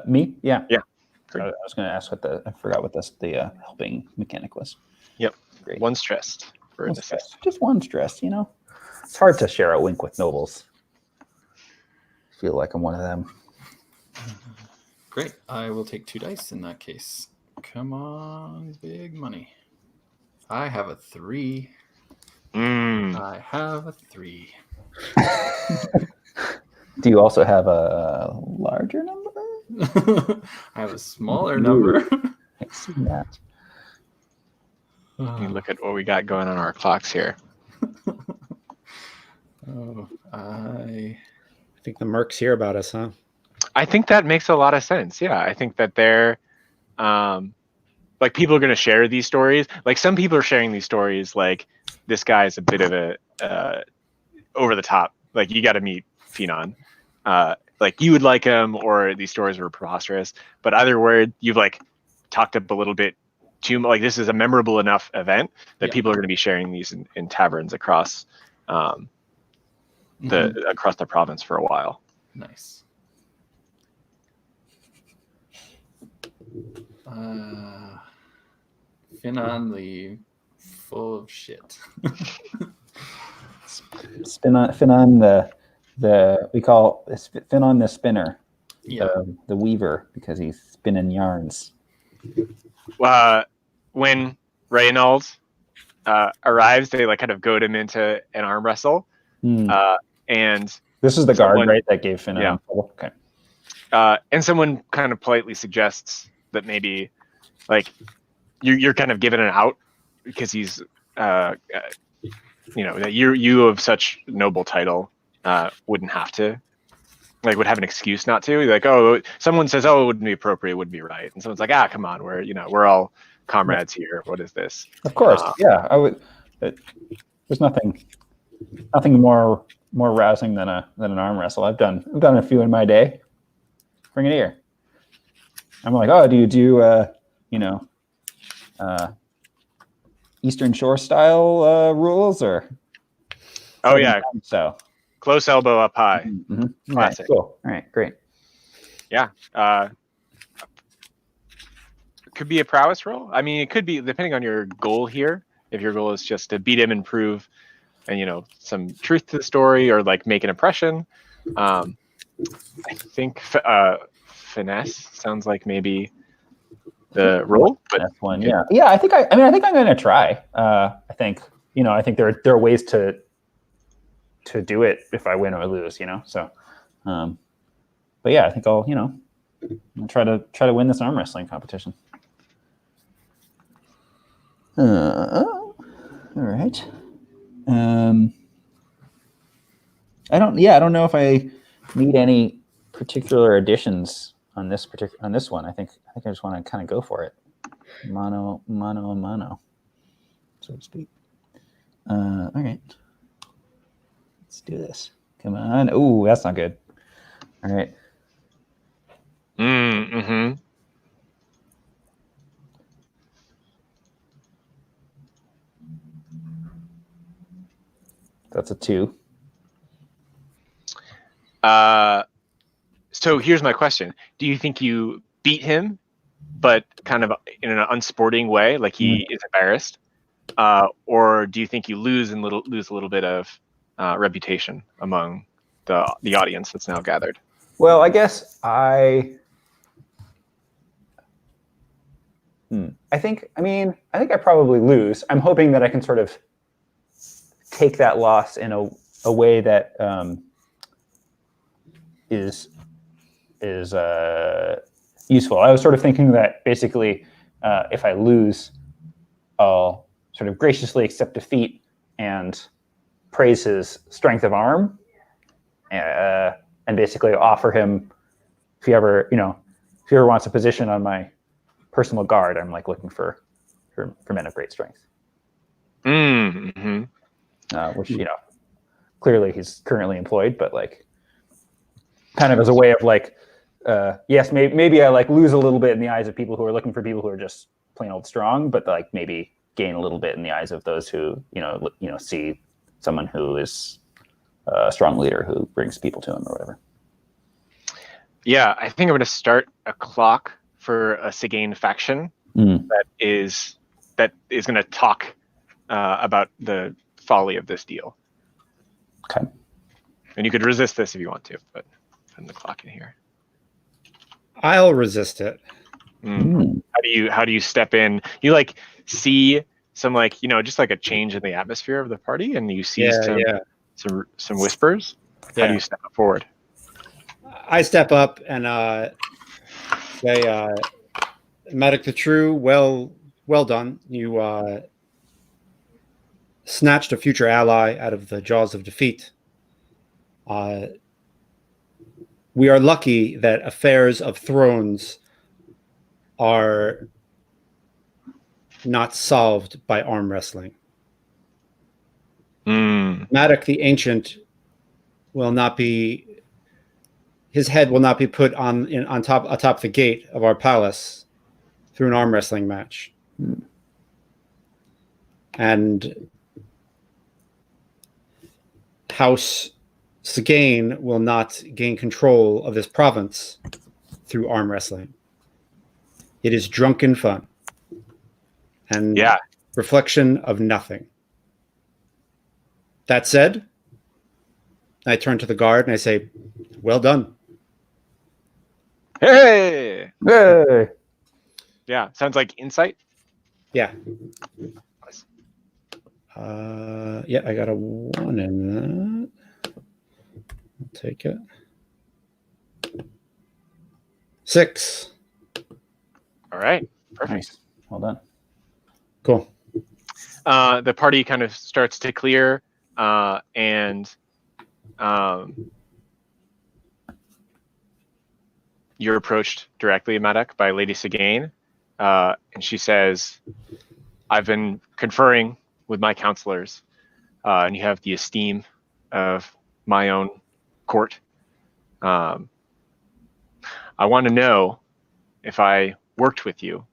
Me? Yeah. Yeah. I was going to ask I forgot what the helping mechanic was. Yep. Great. One stressed for an assist. Just one stress, It's hard to share a wink with nobles. I feel like I'm one of them. Great. I will take 2 dice in that case. Come on, big money. I have a 3. I have a 3. Do you also have a larger number? I have a smaller number. I see that. Let me look at what we got going on our clocks here. I think the mercs hear about us, huh? I think that makes a lot of sense. Yeah, I think that they're like people are going to share these stories. Like some people are sharing these stories like this guy is a bit of a over the top. Like you got to meet Phenon. Like you would like him, or these stories were preposterous. But either word, you've like talked up a little bit too. Like this is a memorable enough event that people are going to be sharing these in taverns across across the province for a while. Nice. Phenon the full of shit. Phenon the we call Phenon the spinner. Yeah. The weaver, because he's spinning yarns. When Reynald arrives, they like kind of goad him into an arm wrestle. And this is the guard, right? That gave Phenon trouble. Okay. And someone kind of politely suggests that maybe like you're kind of given an out because he's that you of such noble title wouldn't have to, like, would have an excuse not to. Like, oh, someone says, oh, it wouldn't be appropriate, it wouldn't be right, and someone's like, come on, we're all comrades here. What is this? Of course, yeah. I would. There's nothing more rousing than an arm wrestle. I've done a few in my day. Bring it here. I'm like, oh, do you do Eastern Shore style rules or? Oh yeah. So close elbow up high. Mm-hmm. Classic. Right, cool. All right, great. Yeah. Could be a prowess roll. I mean, it could be depending on your goal here. If your goal is just to beat him and prove, and some truth to the story, or like make an impression. I think finesse sounds like maybe the role, but that's one. Yeah. I think I'm going to try. I think there are ways to do it if I win or lose. So, but yeah, I think I'll try to win this arm wrestling competition. All right. I don't know if I need any particular additions on this one. I think I just want to kind of go for it, mano, so to speak. All right, let's do this. Come on. Ooh, that's not good. All right. Mm-hmm. That's a 2. So here's my question. Do you think you beat him, but kind of in an unsporting way, like he is embarrassed? Or do you think you lose a little bit of reputation among the audience that's now gathered? Well, I guess I think I probably lose. I'm hoping that I can sort of take that loss in a way that is useful. I was sort of thinking that basically if I lose, I'll sort of graciously accept defeat and praise his strength of arm, and basically offer him, if he ever wants a position on my personal guard, I'm like looking for men of great strength. Mm-hmm. Which clearly he's currently employed, but like kind of as a way of like, yes, maybe I like lose a little bit in the eyes of people who are looking for people who are just plain old strong, but like maybe gain a little bit in the eyes of those who see someone who is a strong leader who brings people to him or whatever. Yeah, I think I'm going to start a clock for a Sigane faction that is going to talk about the folly of this deal. Okay. And you could resist this if you want to, but put the clock in here. I'll resist it. How do you step in? You like see some just like a change in the atmosphere of the party, and you see some whispers. How do you step forward? I step up and say, Medic the True, well done. You snatched a future ally out of the jaws of defeat. We are lucky that affairs of thrones are not solved by arm wrestling. Madoc the Ancient will not be. His head will not be put atop the gate of our palace through an arm wrestling match. And House Sagane will not gain control of this province through arm wrestling. It is drunken fun and reflection of nothing. That said, I turn to the guard and I say, well done. Hey! Hey! Yeah, sounds like insight. Yeah. Yeah, I got a 1 in that. I'll take it. 6. All right, perfect. Nice. Well done. Cool. The party kind of starts to clear, and you're approached directly, Madoc, by Lady Sagane, and she says, I've been conferring with my counselors, and you have the esteem of my own court. I want to know, if I worked with you,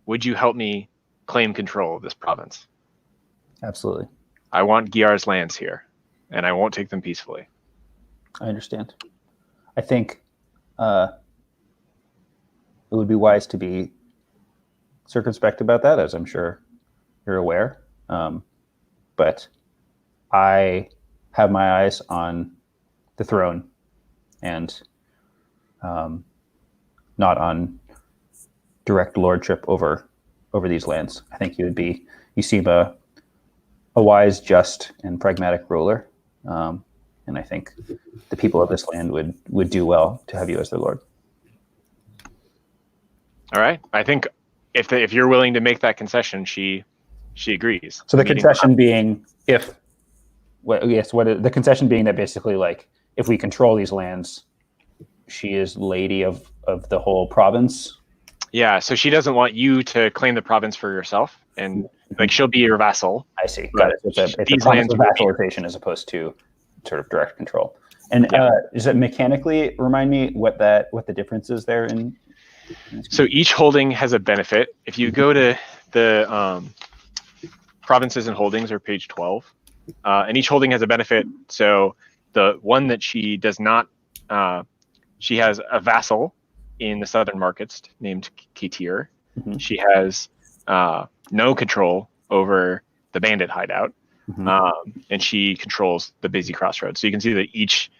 would you help me claim control of this province? Absolutely. I want Giar's lands here, and I won't take them peacefully. I understand. I think it would be wise to be circumspect about that, as I'm sure you're aware. But I have my eyes on the throne and not on direct lordship over these lands. I think you seem a wise, just, and pragmatic ruler. And I think the people of this land would do well to have you as their lord. All right. I think if you're willing to make that concession, she agrees. So the concession being the concession being that basically, like, if we control these lands, she is lady of the whole province. Yeah. So she doesn't want you to claim the province for yourself, and like she'll be your vassal. I see. Got it. It's a promise of vassalization as opposed to sort of direct control. And does it mechanically remind me what the difference is there in? So each holding has a benefit. If you go to the provinces and holdings, or page 12, and each holding has a benefit. So the one that she does not, she has a vassal in the southern markets named Ketir. Mm-hmm. She has no control over the bandit hideout, and she controls the busy crossroads. So you can see that each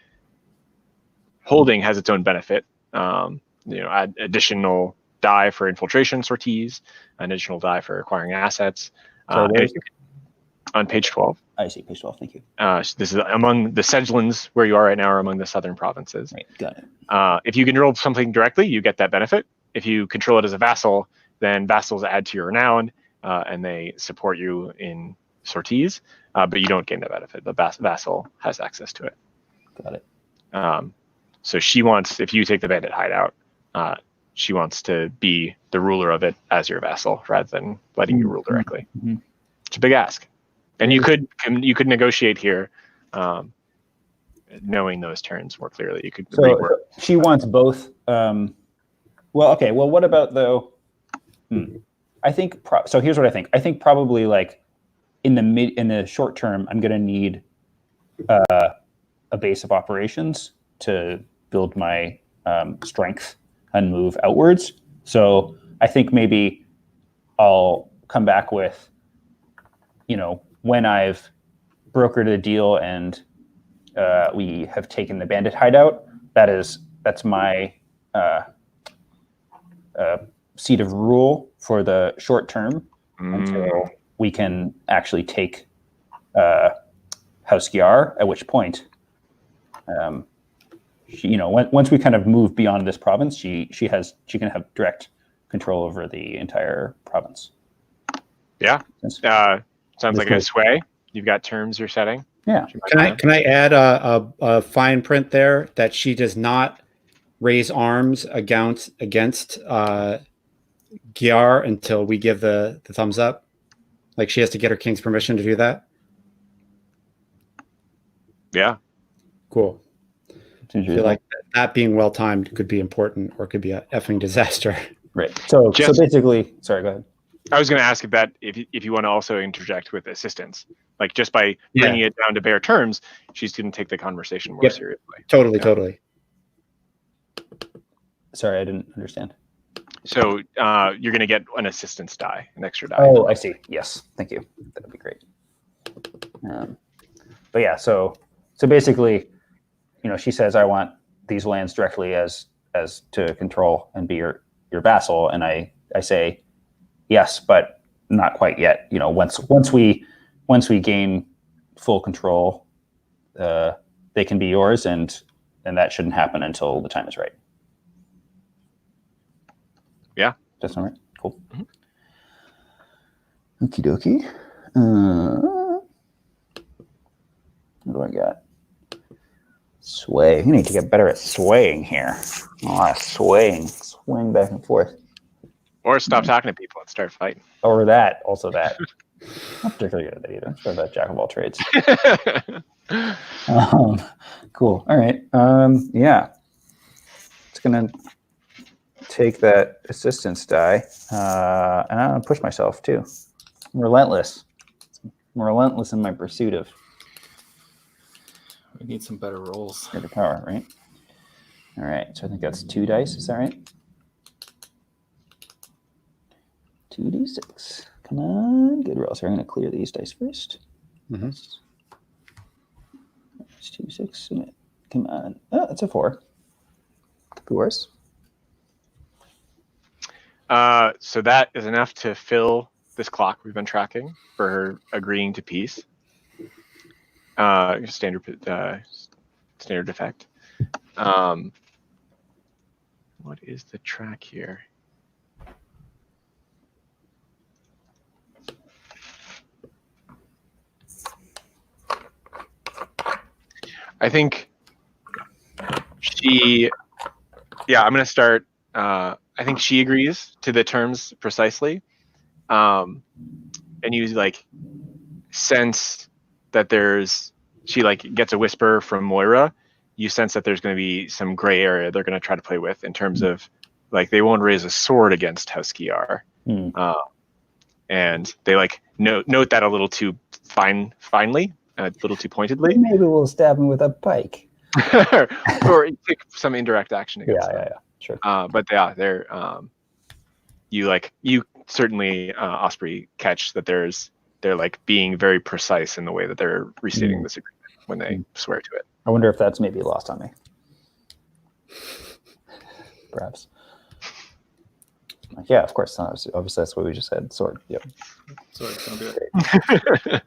holding has its own benefit. Add additional die for infiltration sorties, an additional die for acquiring assets. On page 12. I see, page 12. Thank you. This is among the Sedgelands where you are right now, are among the southern provinces. Right, got it. If you control something directly, you get that benefit. If you control it as a vassal, then vassals add to your renown, and they support you in sorties, but you don't gain that benefit. The vassal has access to it. Got it. So she wants, if you take the bandit hideout, she wants to be the ruler of it as your vassal rather than letting you rule directly. Mm-hmm. It's a big ask. And you could negotiate here, knowing those terms more clearly. You could rework. She wants both. What about though? I think so. Here's what I think. I think probably, like, in the short term, I'm going to need a base of operations to build my strength and move outwards. So I think maybe I'll come back with, when I've brokered a deal and we have taken the bandit hideout, that's my seat of rule for the short term until we can actually take House Gyar, at which point, she, once we kind of move beyond this province, she can have direct control over the entire province. Yeah. Sounds like a great. sway. You've got terms you're setting. Yeah. Can I add a fine print there that she does not raise arms against Gyar until we give the thumbs up? Like she has to get her king's permission to do that? Yeah. Cool. I feel like that being well timed could be important or could be a effing disaster. Right. So basically, sorry, go ahead. I was going to ask if you want to also interject with assistance, like just by bringing it down to bare terms, she's going to take the conversation more seriously. Totally. Sorry, I didn't understand. So you're going to get an assistance die, an extra die. Oh, I see. Yes, thank you. That would be great. But yeah, so basically, she says, "I want these lands directly as to control and be your vassal," and I say, "Yes, but not quite yet. Once we gain full control, they can be yours, and that shouldn't happen until the time is right." Yeah, that's all right. Cool. Okie dokie. What do I got? Sway. You need to get better at swaying here. A lot of swaying back and forth. Or stop talking to people and start fighting. Or that. Also that. Not particularly good at that either. Sort of that jack of all trades. Cool. All right. Yeah. It's gonna take that assistance die, and I'm gonna push myself too. I'm relentless. I'm relentless in my pursuit of. We need some better rolls. Greater power, right? All right. So I think that's 2 dice. Is that right? 2d6. Come on. Good roll. So I'm going to clear these dice first. Mm-hmm. It's 2d6. Come on. Oh, that's a 4. Could be worse. So that is enough to fill this clock we've been tracking for her agreeing to peace. Standard effect. What is the track here? I think I'm going to start. I think she agrees to the terms precisely. And you sense that she gets a whisper from Moira. You sense that there's going to be some gray area they're going to try to play with in terms of they won't raise a sword against House Gyar. And they note that a little too finely, a little too pointedly. Maybe we'll stab him with a pike. or take some indirect action against them. Yeah, sure. But they're you certainly Osprey catch that they're being very precise in the way that they're restating this agreement when they swear to it. I wonder if that's maybe lost on me. Perhaps. Yeah, of course. Obviously, that's what we just said. Sword. Yep. Sword. Don't do it.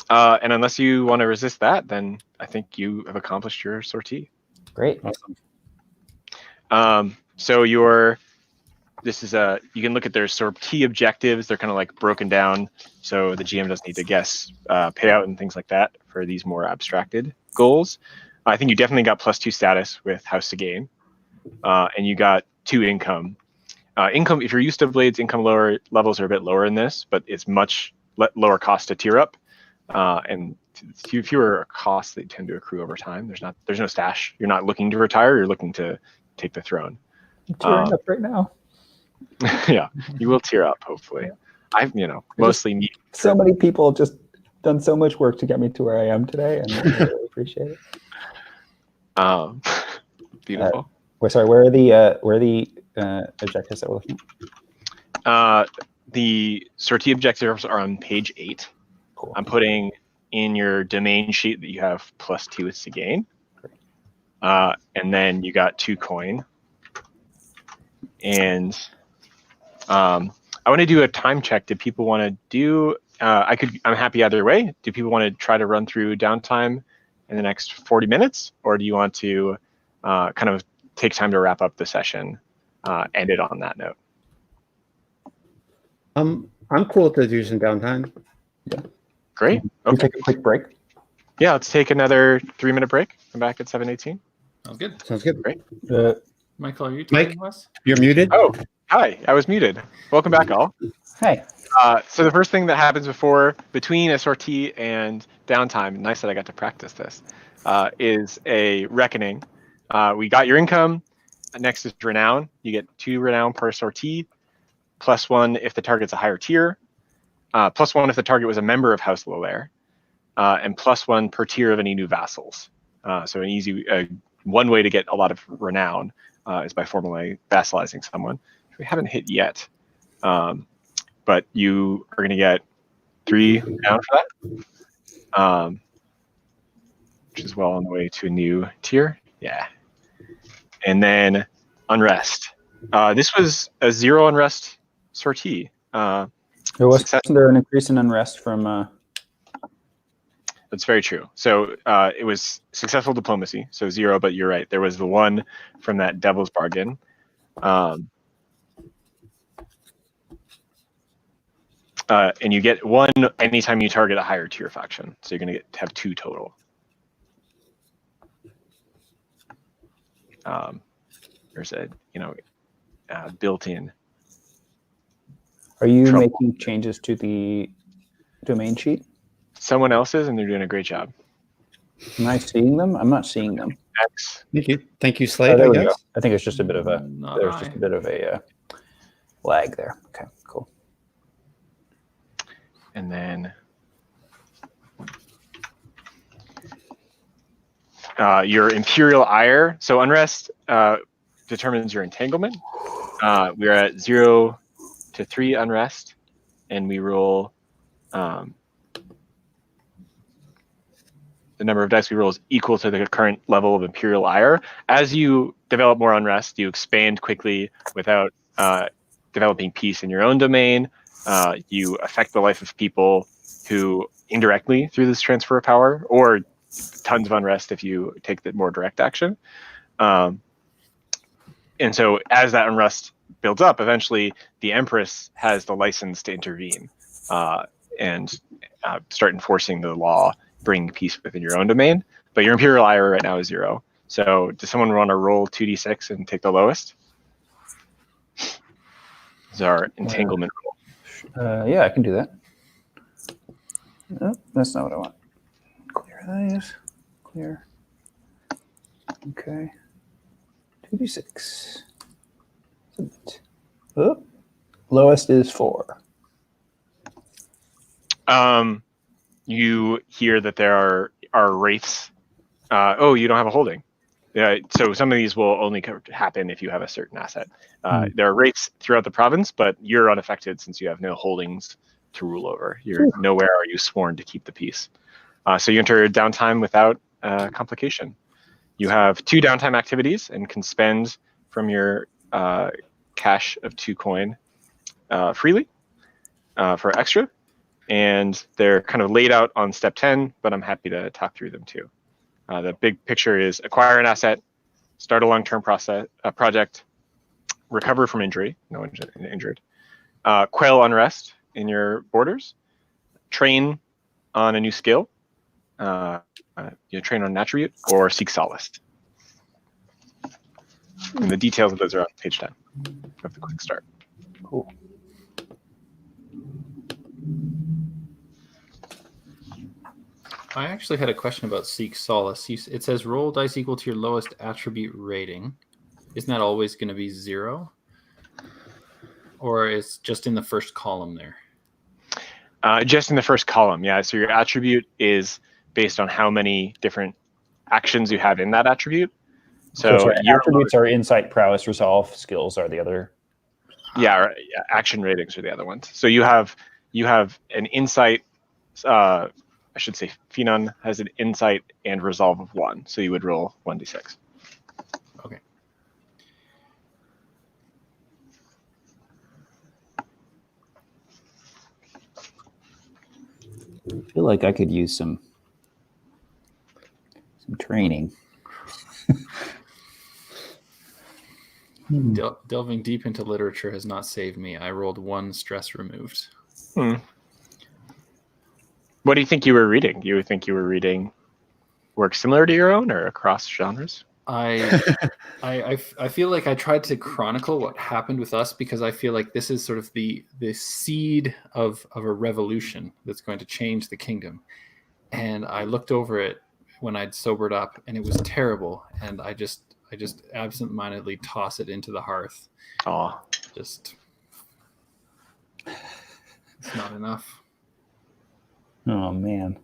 And unless you want to resist that, then I think you have accomplished your sortie. Great. Awesome. So you can look at their sortie objectives. They're kind of broken down, so the GM doesn't need to guess payout and things like that for these more abstracted goals. I think you definitely got +2 status with House of Gain, and you got 2 income. Income, if you're used to Blades, income levels are a bit lower in this, but it's much lower cost to tier up, and fewer costs that tend to accrue over time. There's no stash. You're not looking to retire. You're looking to take the throne. I'm tearing up right now. Yeah, you will tear up, hopefully. I've, mostly need. So many people have just done so much work to get me to where I am today, and I really appreciate it. Beautiful. Where are the objectives that we're looking at? The sortie objectives are on page 8. Cool. I'm putting in your domain sheet that you have +2 to gain. Great. And then you got 2 coin. And I want to do a time check. Did people want to do I'm happy either way. Do people want to try to run through downtime in the next 40 minutes, or do you want to kind of take time to wrap up the session, end it on that note? I'm cool to do some downtime. Great. We'll Okay. take a quick break. Yeah, let's take another 3-minute break. Come back at 7:18. Sounds good. Sounds good. Great. Michael, are you Mike? talking to us? You're muted. Oh, hi. I was muted. Welcome back, all. Hey. So the first thing that happens between a sortie and downtime, nice that I got to practice this, is a reckoning. We got your income. Next is renown. You get 2 renown per sortie, +1 if the target's a higher tier, +1 if the target was a member of House Lolaire, and +1 per tier of any new vassals. So an easy one way to get a lot of renown is by formally vassalizing someone. We haven't hit yet. But you are going to get 3 renown for that, which is well on the way to a new tier. Yeah. And then unrest. This was a 0 unrest sortie. There wasn't there an increase in unrest from... That's very true. So it was successful diplomacy, so 0, but you're right. There was the 1 from that devil's bargain. And you get 1 anytime you target a higher tier faction. So you're going to have 2 total. There's a built-in. Are you making changes to the domain sheet? Someone else's, and they're doing a great job. Am I seeing them? I'm not seeing them. X. Thank you, Slade. There I we guess. go. I think it's just a bit of a lag there. Okay, cool. And then your imperial heir. So unrest determines your entanglement. We're at 0 to 3 unrest, and we roll the number of dice we roll is equal to the current level of imperial heir. As you develop more unrest, you expand quickly without developing peace in your own domain. You affect the life of people who indirectly through this transfer of power, or tons of unrest if you take the more direct action. And so as that unrest builds up, eventually the Empress has the license to intervene and start enforcing the law, bringing peace within your own domain. But your imperial heir right now is 0. So does someone want to roll 2d6 and take the lowest? This is our entanglement roll. Yeah, I can do that. No, that's not what I want. Clear these. Clear. Okay. 2d6. Submit. Oh, lowest is 4. You hear that there are wraiths. Oh, you don't have a holding. Yeah, so some of these will only happen if you have a certain asset. There are wraiths throughout the province, but you're unaffected since you have no holdings to rule over. You're nowhere are you sworn to keep the peace. So you enter downtime without complication. You have 2 downtime activities and can spend from your cash of 2 coin freely for extra. And they're kind of laid out on step 10, but I'm happy to talk through them too. The big picture is acquire an asset, start a long-term project, recover from injury, no one's injured, quell unrest in your borders, train on a new skill, train on an attribute, or seek solace. And the details of those are on page 10 of the quick start. Cool. I actually had a question about Seek Solace. It says roll dice equal to your lowest attribute rating. Isn't that always going to be 0? Or it's just in the first column there? Just in the first column, yeah. So your attribute is based on how many different actions you have in that attribute. So your attributes are insight, prowess, resolve. Skills are the other. Yeah, action ratings are the other ones. So you have an insight. I should say Phenon has an insight and resolve of 1. So you would roll 1d6. Okay. I feel like I could use some training. Delving deep into literature has not saved me. I rolled 1 stress removed. What do you think you were reading? You would think you were reading work similar to your own or across genres? I feel like I tried to chronicle what happened with us because I feel like this is sort of the seed of a revolution that's going to change the kingdom. And I looked over it when I'd sobered up, and it was terrible. And I just absent-mindedly toss it into the hearth. Oh, It's not enough. Oh man,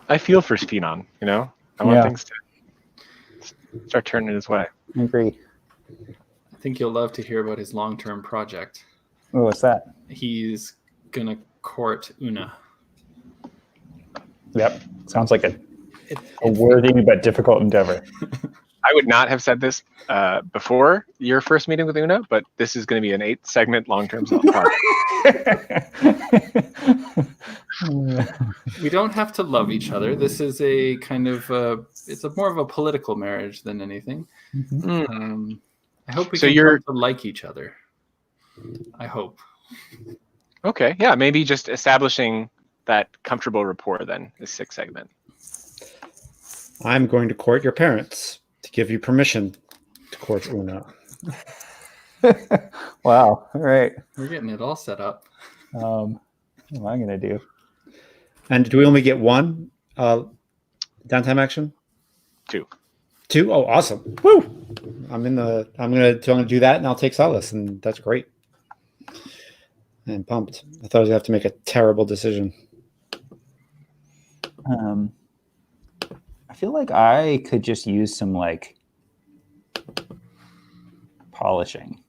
I feel for Sphenon, you know? I want things to start turning his way. I agree. I think you'll love to hear about his long-term project. Oh, what's that? He's gonna court Una. Yep, sounds like a worthy but difficult endeavor. I would not have said this before your first meeting with Una, but this is going to be an 8-segment long-term project. We don't have to love each other. This is a kind of it's a more of a political marriage than anything. I hope we can come to like each other. I hope. Okay, yeah, maybe just establishing that comfortable rapport then is 6 segment. I'm going to court your parents to give you permission to court Una. Wow. All right. We're getting it all set up. What am I going to do? And do we only get 1 downtime action? 2. 2? Oh, awesome. Woo! I'm gonna do that, and I'll take solace, and that's great. I'm pumped. I thought I was gonna have to make a terrible decision. I feel like I could just use some like polishing.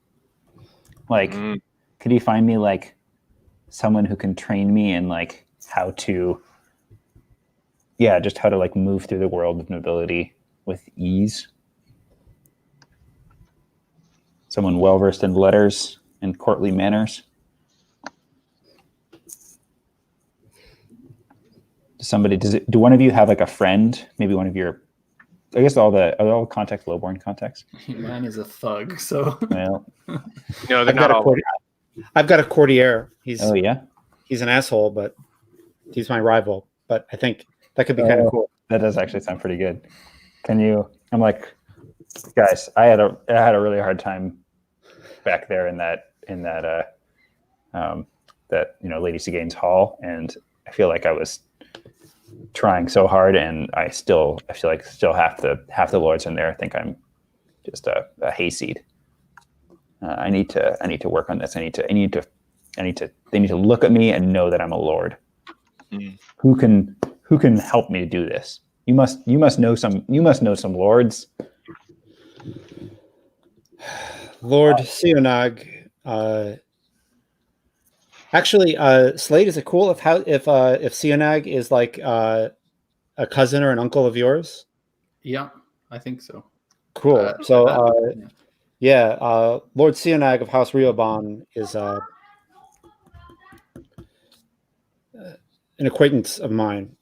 Like, could you find me like someone who can train me in like how to, just how to like move through the world of nobility with ease? Someone well versed in letters and courtly manners. Do one of you have like a friend? Maybe one of your, I guess are all contacts lowborn contacts? Mine is a thug, so. Well, No, they're not all. I've got a courtier. He's an asshole, but he's my rival. But I think that could be kind of cool. That does actually sound pretty good. I'm like, guys, I had a really hard time back there in that Lady Segane's hall, and I feel like I was trying so hard, and I feel like half the lords in there think I'm just a hayseed. I need to work on this. They need to look at me and know that I'm a lord. Who can help me to do this? You must know some lords. Lord Sionag. Actually, Slade, is it cool if Sionag is like a cousin or an uncle of yours? Yeah, I think so. Cool. Lord Sionag of House Rioban is an acquaintance of mine.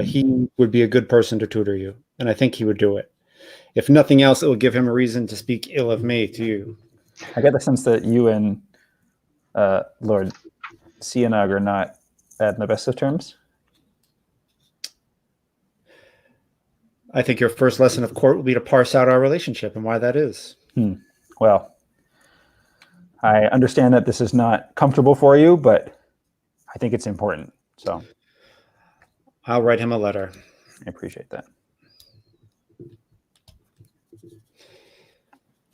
He would be a good person to tutor you, and I think he would do it. If nothing else, it will give him a reason to speak ill of me to you. I get the sense that you and Lord Sionag are not at the best of terms. I think your first lesson of court will be to parse out our relationship and why that is. Well, I understand that this is not comfortable for you, but I think it's important. So I'll write him a letter. I appreciate that.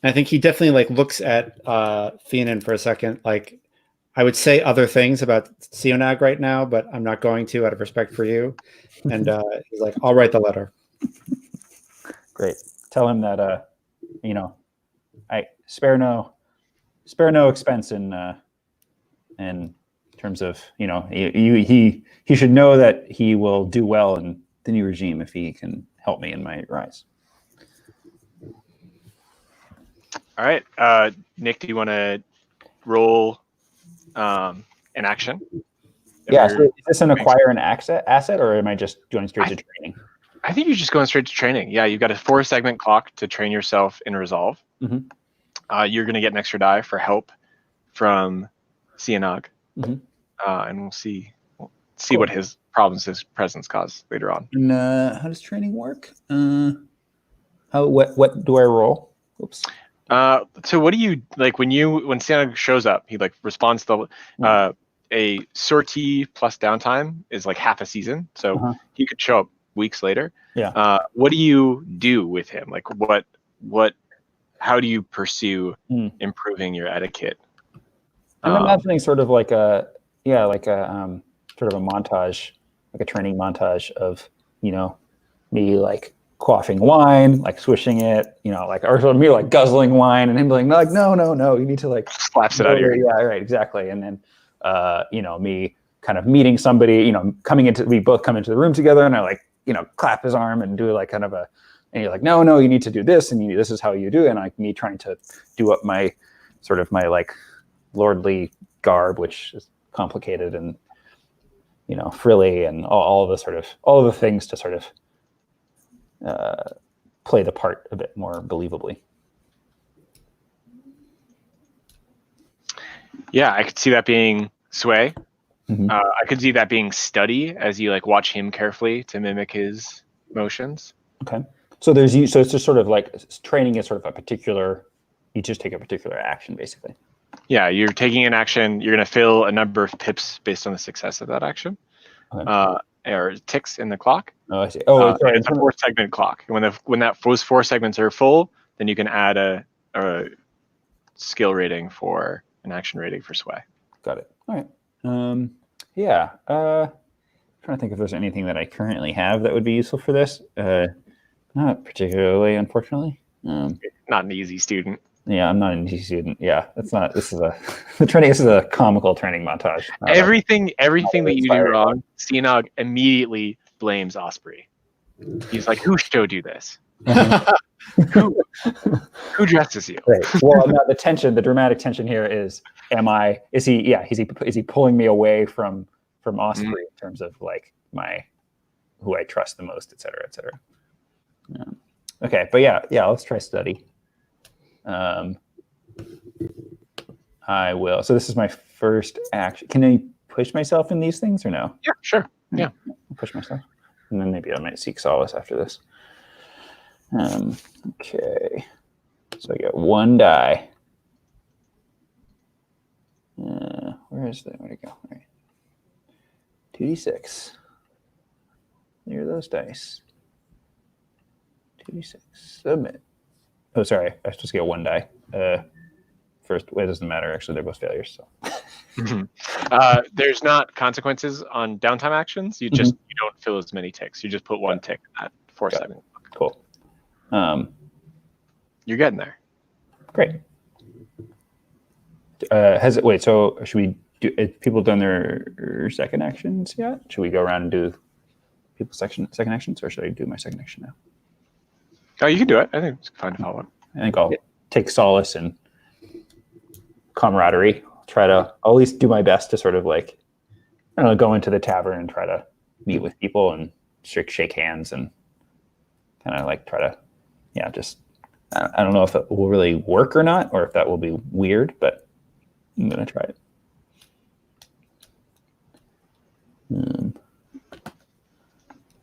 I think he definitely looks at Feenan for a second. Like, I would say other things about Sionag right now, but I'm not going to out of respect for you. And he's like, I'll write the letter. Great. Tell him that I spare no expense in terms of he should know that he will do well in the new regime if he can help me in my rise. All right, Nick, do you want to roll an action? Yeah. So is this an acquire an asset, or am I just going straight to training? I think you're just going straight to training. Yeah, you've got a 4-segment clock to train yourself in Resolve. Mhm. You're going to get an extra die for help from Cianog, Mhm. and we'll see Cool. what his problems his presence cause later on. And how does training work? What do I roll? Oops. So what do you like when Cianog shows up? He like responds to a sortie plus downtime is like half a season, so he could show up weeks later. Yeah. What do you do with him? Like how do you pursue improving your etiquette? I'm imagining sort of like a sort of a montage, like a training montage of, me like quaffing wine, like swishing it, or me like guzzling wine, and him being like, no, you need to like slaps it out of your yeah, right, exactly. And then me kind of meeting somebody, we both come into the room together, and I like, clap his arm and do like kind of and you're like, no, you need to do this, and this is how you do it. And like me trying to do up my like lordly garb, which is complicated and frilly and all the things to sort of play the part a bit more believably. Yeah, I could see that being sway. I could see that being study, as you like watch him carefully to mimic his motions. Okay. So so it's just sort of like training is sort of a particular, you just take a particular action basically. Yeah, you're taking an action. You're going to fill a number of pips based on the success of that action, or ticks in the clock. Oh, I see. Oh, sorry. It's a 4-segment clock. When those 4 segments are full, then you can add a skill rating for an action rating for sway. Got it. All right. Yeah. Trying to think if there's anything that I currently have that would be useful for this. Not particularly, unfortunately. Not an easy student. Yeah, I'm not an easy student. Yeah, this is a comical training montage. Everything that you do wrong, Cianog immediately blames Osprey. He's like, "Who showed you this? Who dresses you?" Right. Well, no, the dramatic tension here is he pulling me away from Osprey in terms of like who I trust the most, et cetera, et cetera. Okay, but yeah, let's try study. I will. So this is my first action. Can I push myself in these things or no? Yeah, sure. Yeah, I'll push myself, and then maybe I might seek solace after this. Okay. So I get 1 die. Where'd it go? All right. 2d6. There are those dice. 2d6. Submit. Oh, sorry. I was supposed to get 1 die. First, it doesn't matter. Actually, they're both failures. So. There's not consequences on downtime actions. You don't fill as many ticks. You just put 1 tick at 4-segment. Cool. You're getting there. Great. So should we do? Have people done their second actions yet? Should we go around and do people's second actions, or should I do my second action now? Oh, you can do it. I think it's fine to follow up. I think I'll take solace in camaraderie. I'll at least do my best to sort of like, I don't know, go into the tavern and try to meet with people and shake hands and kind of like try to, just, I don't know if it will really work or not, or if that will be weird, but I'm going to try it.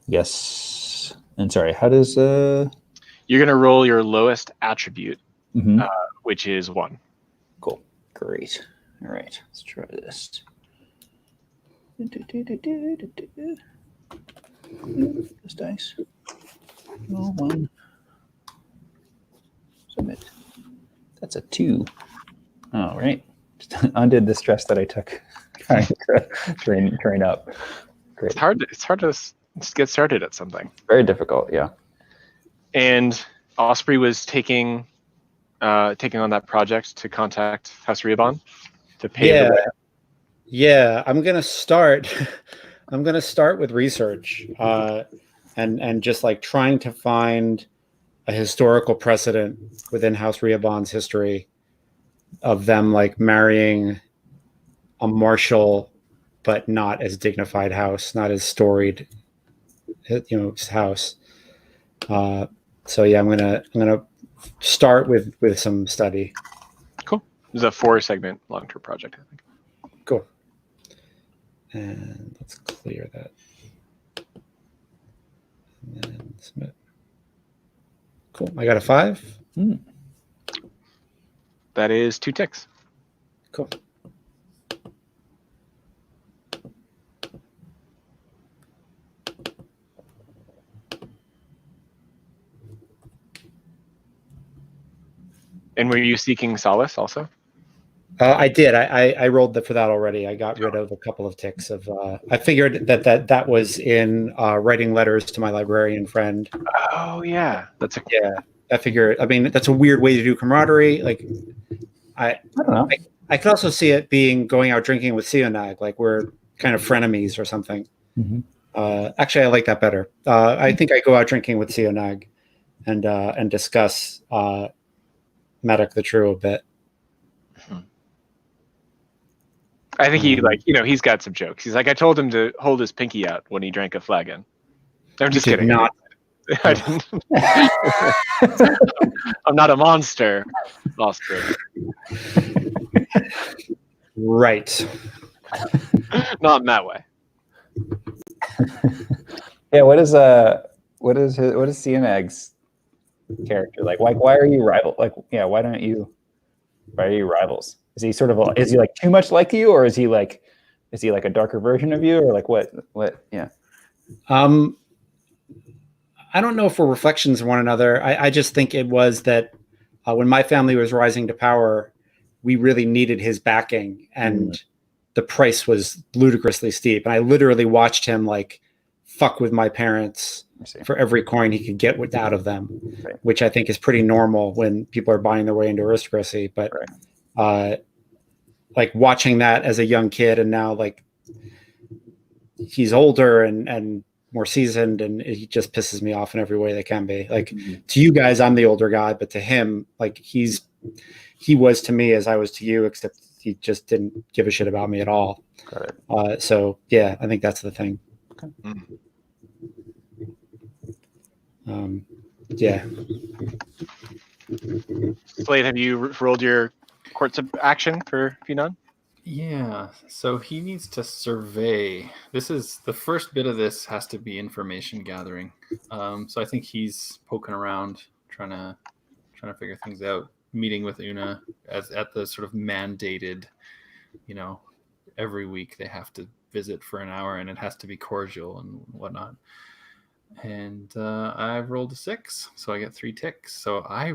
Yes. And sorry, how does... You're going to roll your lowest attribute, which is 1. Cool. Great. All right. Let's try this. This dice. Roll 1. Submit. That's a 2. All right. Just undid the stress that I took trying to train up. Great. It's hard to get started at something. Very difficult, yeah. And Osprey was taking on that project to contact House Rehoboam to pay the way. Yeah, I'm gonna start with research and just like trying to find a historical precedent within House Rehoboam's history of them like marrying a martial but not as dignified house, not as storied, house. So yeah, I'm gonna start with some study. Cool. This is a 4-segment long-term project, I think. Cool. And let's clear that. And then submit. Cool. I got a 5. That is 2 ticks. Cool. And were you seeking solace also? I did. I rolled for that already. I got rid of a couple of ticks of. I figured that was in writing letters to my librarian friend. Oh yeah, yeah. I figure. I mean, that's a weird way to do camaraderie. Like, I don't know. I could also see it being going out drinking with Sionag, like we're kind of frenemies or something. Actually, I like that better. I think I go out drinking with Sionag, and discuss Maddock the True a bit. I think he he's got some jokes. He's like, I told him to hold his pinky out when he drank a flagon. I'm just kidding. Not. I didn't. I'm not a monster. Monster. Right. Not in that way. Yeah. What is Sionag's character like? Why are you rival? Like, yeah. Why are you rivals? Is he sort of is he like too much like you, or is he like a darker version of you, or like what? Yeah. I don't know if we're reflections of one another. I just think it was that when my family was rising to power, we really needed his backing, and the price was ludicrously steep. And I literally watched him like fuck with my parents for every coin he could get out of them, which I think is pretty normal when people are buying their way into aristocracy. But like watching that as a young kid, and now like he's older and more seasoned, and he just pisses me off in every way that can be. Like to you guys, I'm the older guy, but to him, like he was to me as I was to you, except he just didn't give a shit about me at all. So yeah, I think that's the thing. Okay. Yeah. Slade, have you rolled your courts of action for Finon? Yeah, so he needs to survey. This is the first bit of this has to be information gathering. So I think he's poking around, trying to figure things out. Meeting with Una as at the sort of mandated, every week they have to visit for an hour, and it has to be cordial and whatnot. And I've rolled a 6, so I get 3 ticks. So I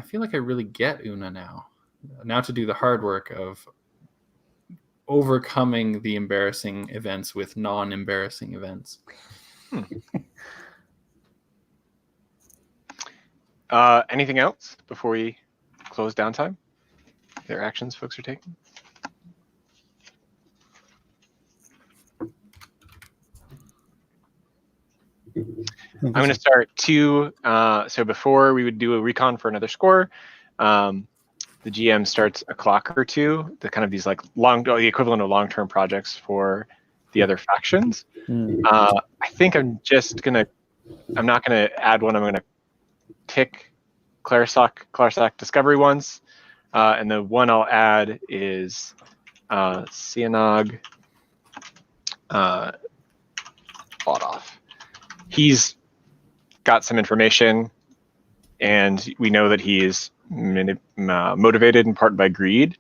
feel like I really get Una now. Now to do the hard work of overcoming the embarrassing events with non-embarrassing events. Anything else before we close downtime? Their actions folks are taking? I'm going to start 2. So before we would do a recon for another score, the GM starts a clock or 2, the kind of these like the equivalent of long-term projects for the other factions. I think I'm not going to add one. I'm going to tick Clarsac Discovery once. And the one I'll add is Sionag bought off. He's got some information, and we know that he is motivated in part by greed.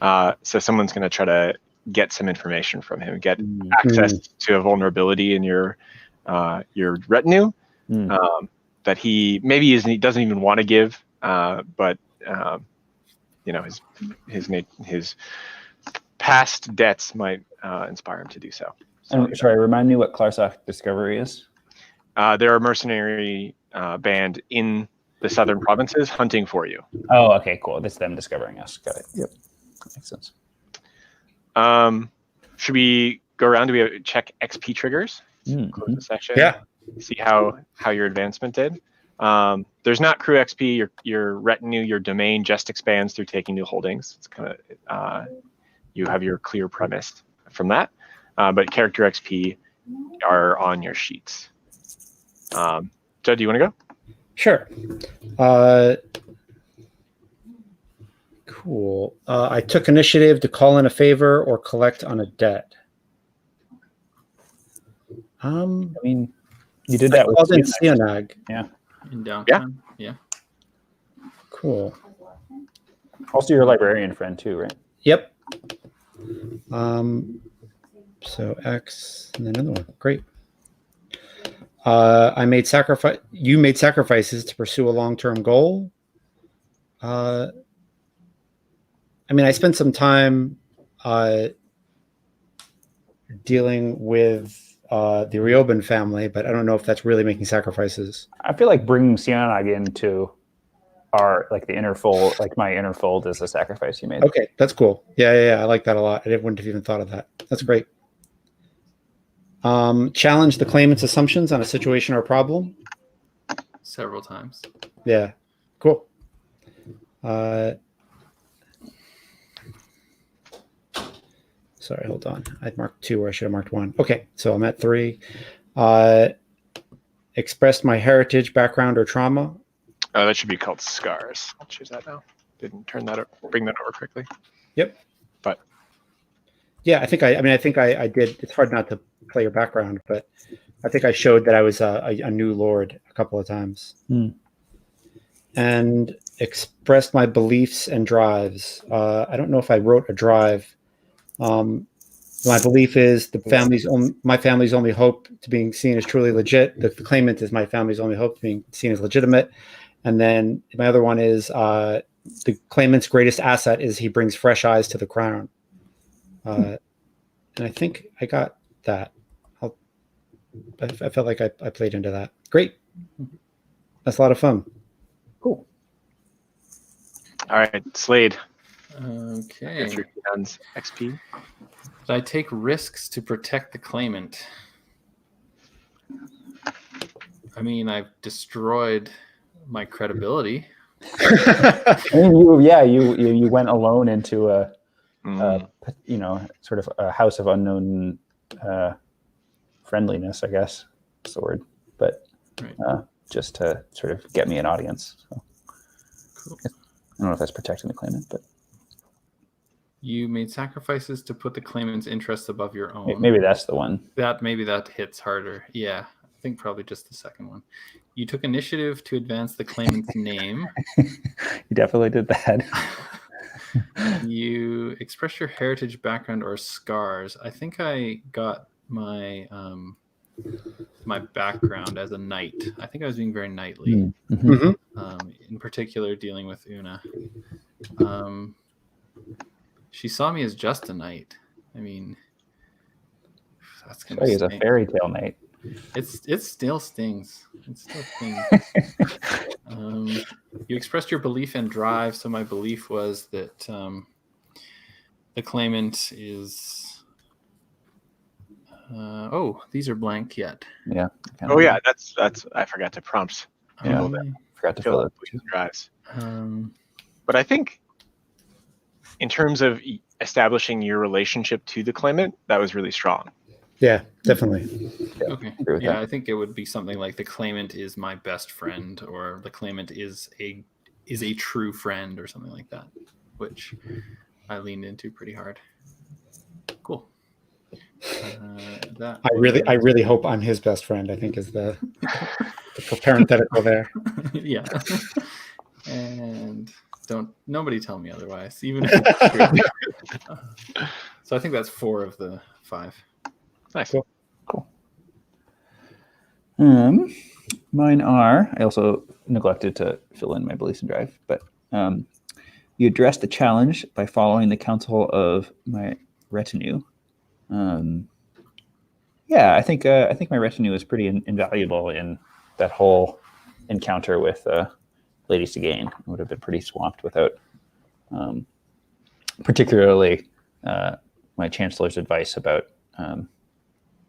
So someone's going to try to get some information from him, get access to a vulnerability in your retinue that he doesn't even want to give, but his past debts might inspire him to do so. And sorry, remind me what Clarsac Discovery is. They're a mercenary band in the southern provinces hunting for you. Oh, okay, cool. That's them discovering us. Got it. Yep, that makes sense. Should we go around? Do we check XP triggers? Close the session. Yeah. See how your advancement did. There's not crew XP. Your retinue, your domain just expands through taking new holdings. It's kind of you have your clear premise from that, but character XP are on your sheets. Judd, do you want to go? Sure. Cool. I took initiative to call in a favor or collect on a debt. I mean, you did that with called in Sionag. Sionag. Yeah. In downtime. Yeah. Cool. Also, your librarian friend too, right? Yep. So X and then another one. Great. I made sacrifice. You made sacrifices to pursue a long-term goal. I mean, I spent some time dealing with the Ryobin family, but I don't know if that's really making sacrifices. I feel like bringing Sionag into our the inner fold, like my inner fold, is a sacrifice you made. Okay, that's cool. Yeah. I like that a lot. I wouldn't have even thought of that. That's great. Challenge the claimant's assumptions on a situation or problem. Several times. Yeah, cool. Sorry, hold on. I'd marked 2 where I should have marked 1. Okay, so I'm at 3. Expressed my heritage, background, or trauma. Oh, that should be called scars. I'll choose that now. Didn't bring that over quickly. Yep. But yeah, I think I did. It's hard not to play your background, but I think I showed that I was a new lord a couple of times. And expressed my beliefs and drives. I don't know if I wrote a drive. My belief is my family's only hope to being seen as truly legit. The claimant is my family's only hope to being seen as legitimate. And then my other one is the claimant's greatest asset is he brings fresh eyes to the crown. And I think I got that. I felt like I played into that. Great. That's a lot of fun. Cool. all right, Slade. Okay. That's your XP. Did I take risks to protect the claimant? I mean, I've destroyed my credibility. You went alone into a sort of a house of unknown friendliness, I guess is the word, but Right. just to sort of get me an audience. So Cool. I don't know if that's protecting the claimant, but You made sacrifices to put the claimant's interests above your own. maybe that's the one. Maybe that hits harder. Yeah, I think probably just the second one. You took initiative to advance the claimant's name. You definitely did that. You express your heritage, background, or scars. I think I got my my background as a knight. I think I was being very knightly. In particular, dealing with Una. She saw me as just a knight. I mean, that's gonna He's a fairy tale knight. It still stings. It still stings. You expressed your belief and drive. So my belief was that the claimant is. These are blank yet. Yeah. Oh yeah, that's I forgot to prompt. Yeah. Forgot to fill it. Drives. Um, But I think in terms of establishing your relationship to the claimant, that was really strong. Yeah, definitely. okay. agree with Yeah, that. I think it would be something like the claimant is my best friend, or the claimant is a true friend, or something like that, which I leaned into pretty hard. Cool. I really hope I'm his best friend, I think is the parenthetical there. Yeah. And nobody tell me otherwise, even if it's true. So I think that's 4 of the 5. Nice. Cool. Mine are. I also neglected to fill in my beliefs and drive, but you address the challenge by following the counsel of my retinue. I think my retinue is pretty invaluable in that whole encounter with Lady Segain. I would have been pretty swamped without, particularly my chancellor's advice about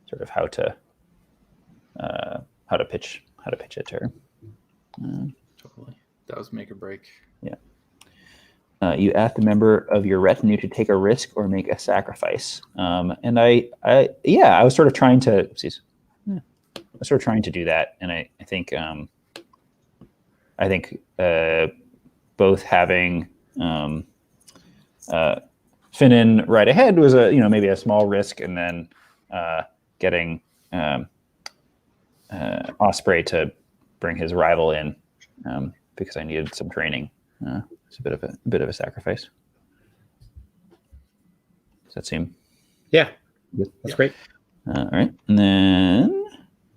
sort of how to pitch it to her. Totally. That was make or break. Yeah. you ask a member of your retinue to take a risk or make a sacrifice. And I was sort of trying to, do that. And I think both having Finnan right ahead was maybe a small risk, and then getting Osprey to bring his rival in because I needed some training. It's a bit of a sacrifice. Does that seem? Yeah, that's great. All right, and then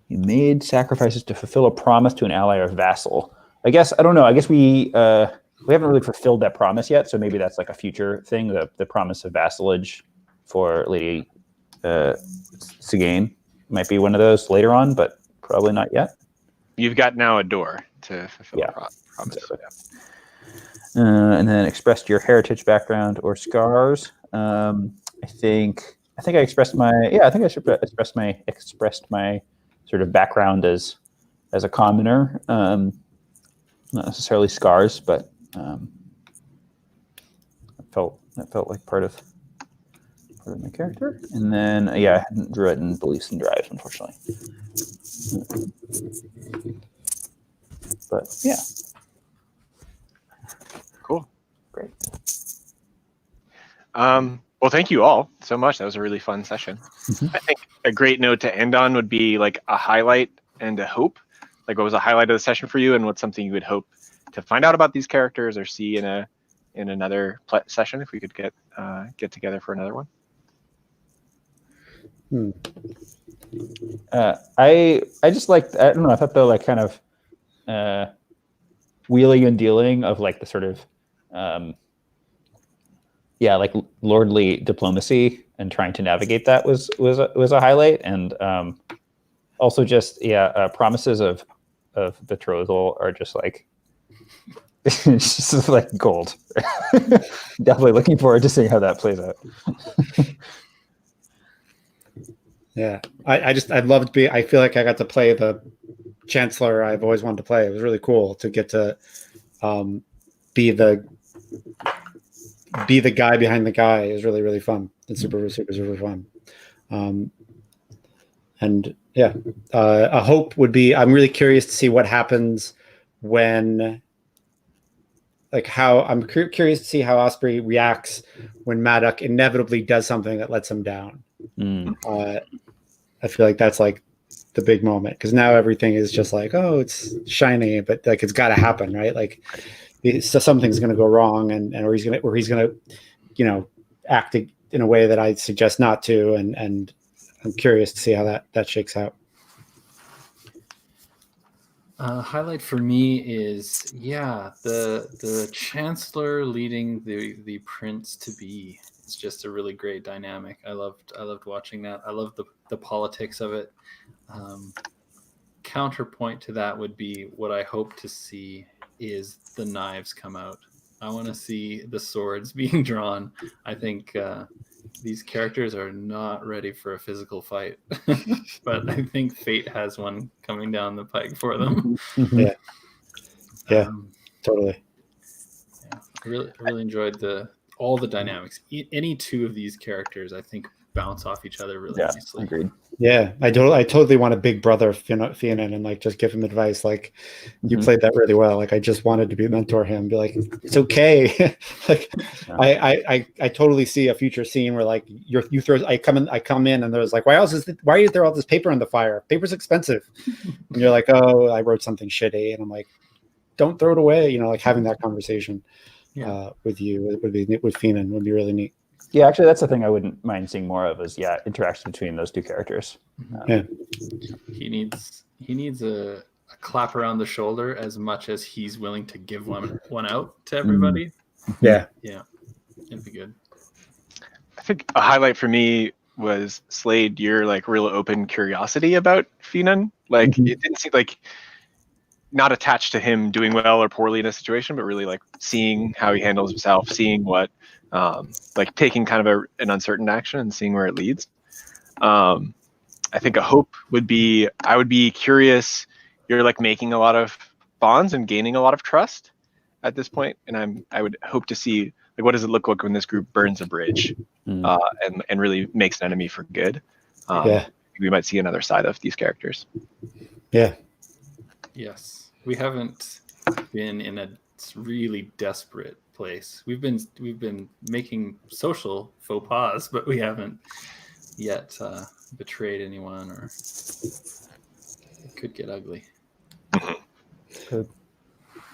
you made sacrifices to fulfill a promise to an ally or vassal. I guess I don't know. I guess we haven't really fulfilled that promise yet, so maybe that's like a future thing. The promise of vassalage for Lady Sigane might be one of those later on, but probably not yet. You've got now a door to fulfill a promise. Exactly. And then expressed your heritage, background, or scars. I think I expressed my expressed my sort of background as a commoner. Not necessarily scars, but that felt like part of my character. And then I hadn't written beliefs and drives, unfortunately. But yeah. Cool. Great. Well, thank you all so much. That was a really fun session. Mm-hmm. I think a great note to end on would be like a highlight and a hope. Like, what was a highlight of the session for you, and what's something you would hope to find out about these characters or see in another session if we could get together for another one. I just liked, I don't know, I thought the like kind of wheeling and dealing of like the sort of like lordly diplomacy and trying to navigate that was a highlight. And also just promises of betrothal are just like it's just like gold. Definitely looking forward to seeing how that plays out. Yeah, I'd love to be. I feel like I got to play the chancellor I've always wanted to play. It was really cool to get to be the guy behind the guy. It was really, really fun. It's super, super, super fun. And yeah, a hope would be, I'm really curious to see what happens when, like I'm curious to see how Osprey reacts when Maddock inevitably does something that lets him down. I feel like that's like the big moment, because now everything is just like, oh, it's shiny, but like it's got to happen, right? Like something's going to go wrong, or he's going to act in a way that I suggest not to, and I'm curious to see how that shakes out. Highlight for me is the chancellor leading the prince to be. It's just a really great dynamic. I loved watching that. I love the politics of it. Counterpoint to that would be what I hope to see is the knives come out. I want to see the swords being drawn. I think these characters are not ready for a physical fight, but I think fate has one coming down the pike for them. Yeah, totally. Yeah, I really enjoyed all the dynamics. Any two of these characters, I think, bounce off each other really nicely. Agreed. Yeah, I totally want a big brother Fiannan and like just give him advice. Like, you played that really well. Like, I just wanted to mentor him, be like, it's okay. Like, I totally see a future scene where like I come in and there's like, why is there all this paper in the fire? Paper's expensive. And you're like, oh, I wrote something shitty, and I'm like, don't throw it away. Like having that conversation with you with Fiannan would be really neat. Yeah, actually, that's the thing I wouldn't mind seeing more of is interaction between those two characters. He needs a clap around the shoulder as much as he's willing to give one out to everybody. Yeah, it'd be good. I think a highlight for me was Slade, your like real open curiosity about Fiannan. Like it didn't seem like not attached to him doing well or poorly in a situation, but really like seeing how he handles himself, seeing what. Like taking kind of an uncertain action and seeing where it leads. I think a hope would be, I would be curious, you're like making a lot of bonds and gaining a lot of trust. at this point, and I would hope to see like what does it look like when this group burns a bridge, and really makes an enemy for good. We might see another side of these characters. Yeah. Yes, we haven't been in a really desperate place. We've been making social faux pas, but we haven't yet betrayed anyone, or it could get ugly.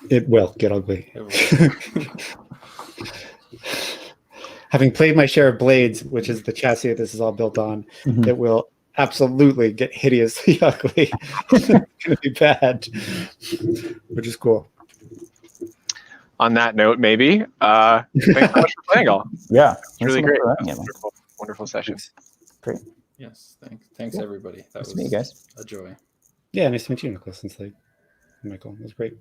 It will get ugly. It will. Having played my share of Blades, which is the chassis this is all built on, it will absolutely get hideously ugly. It's going to be bad, which is cool. On that note, maybe thanks so much for playing, all. Yeah, It's really great. Wonderful. Wonderful session. Great. Yes, thanks everybody. That Nice was to meet you guys. a joy. Yeah, nice to meet you, Nicholas and Slade. Michael, it was great.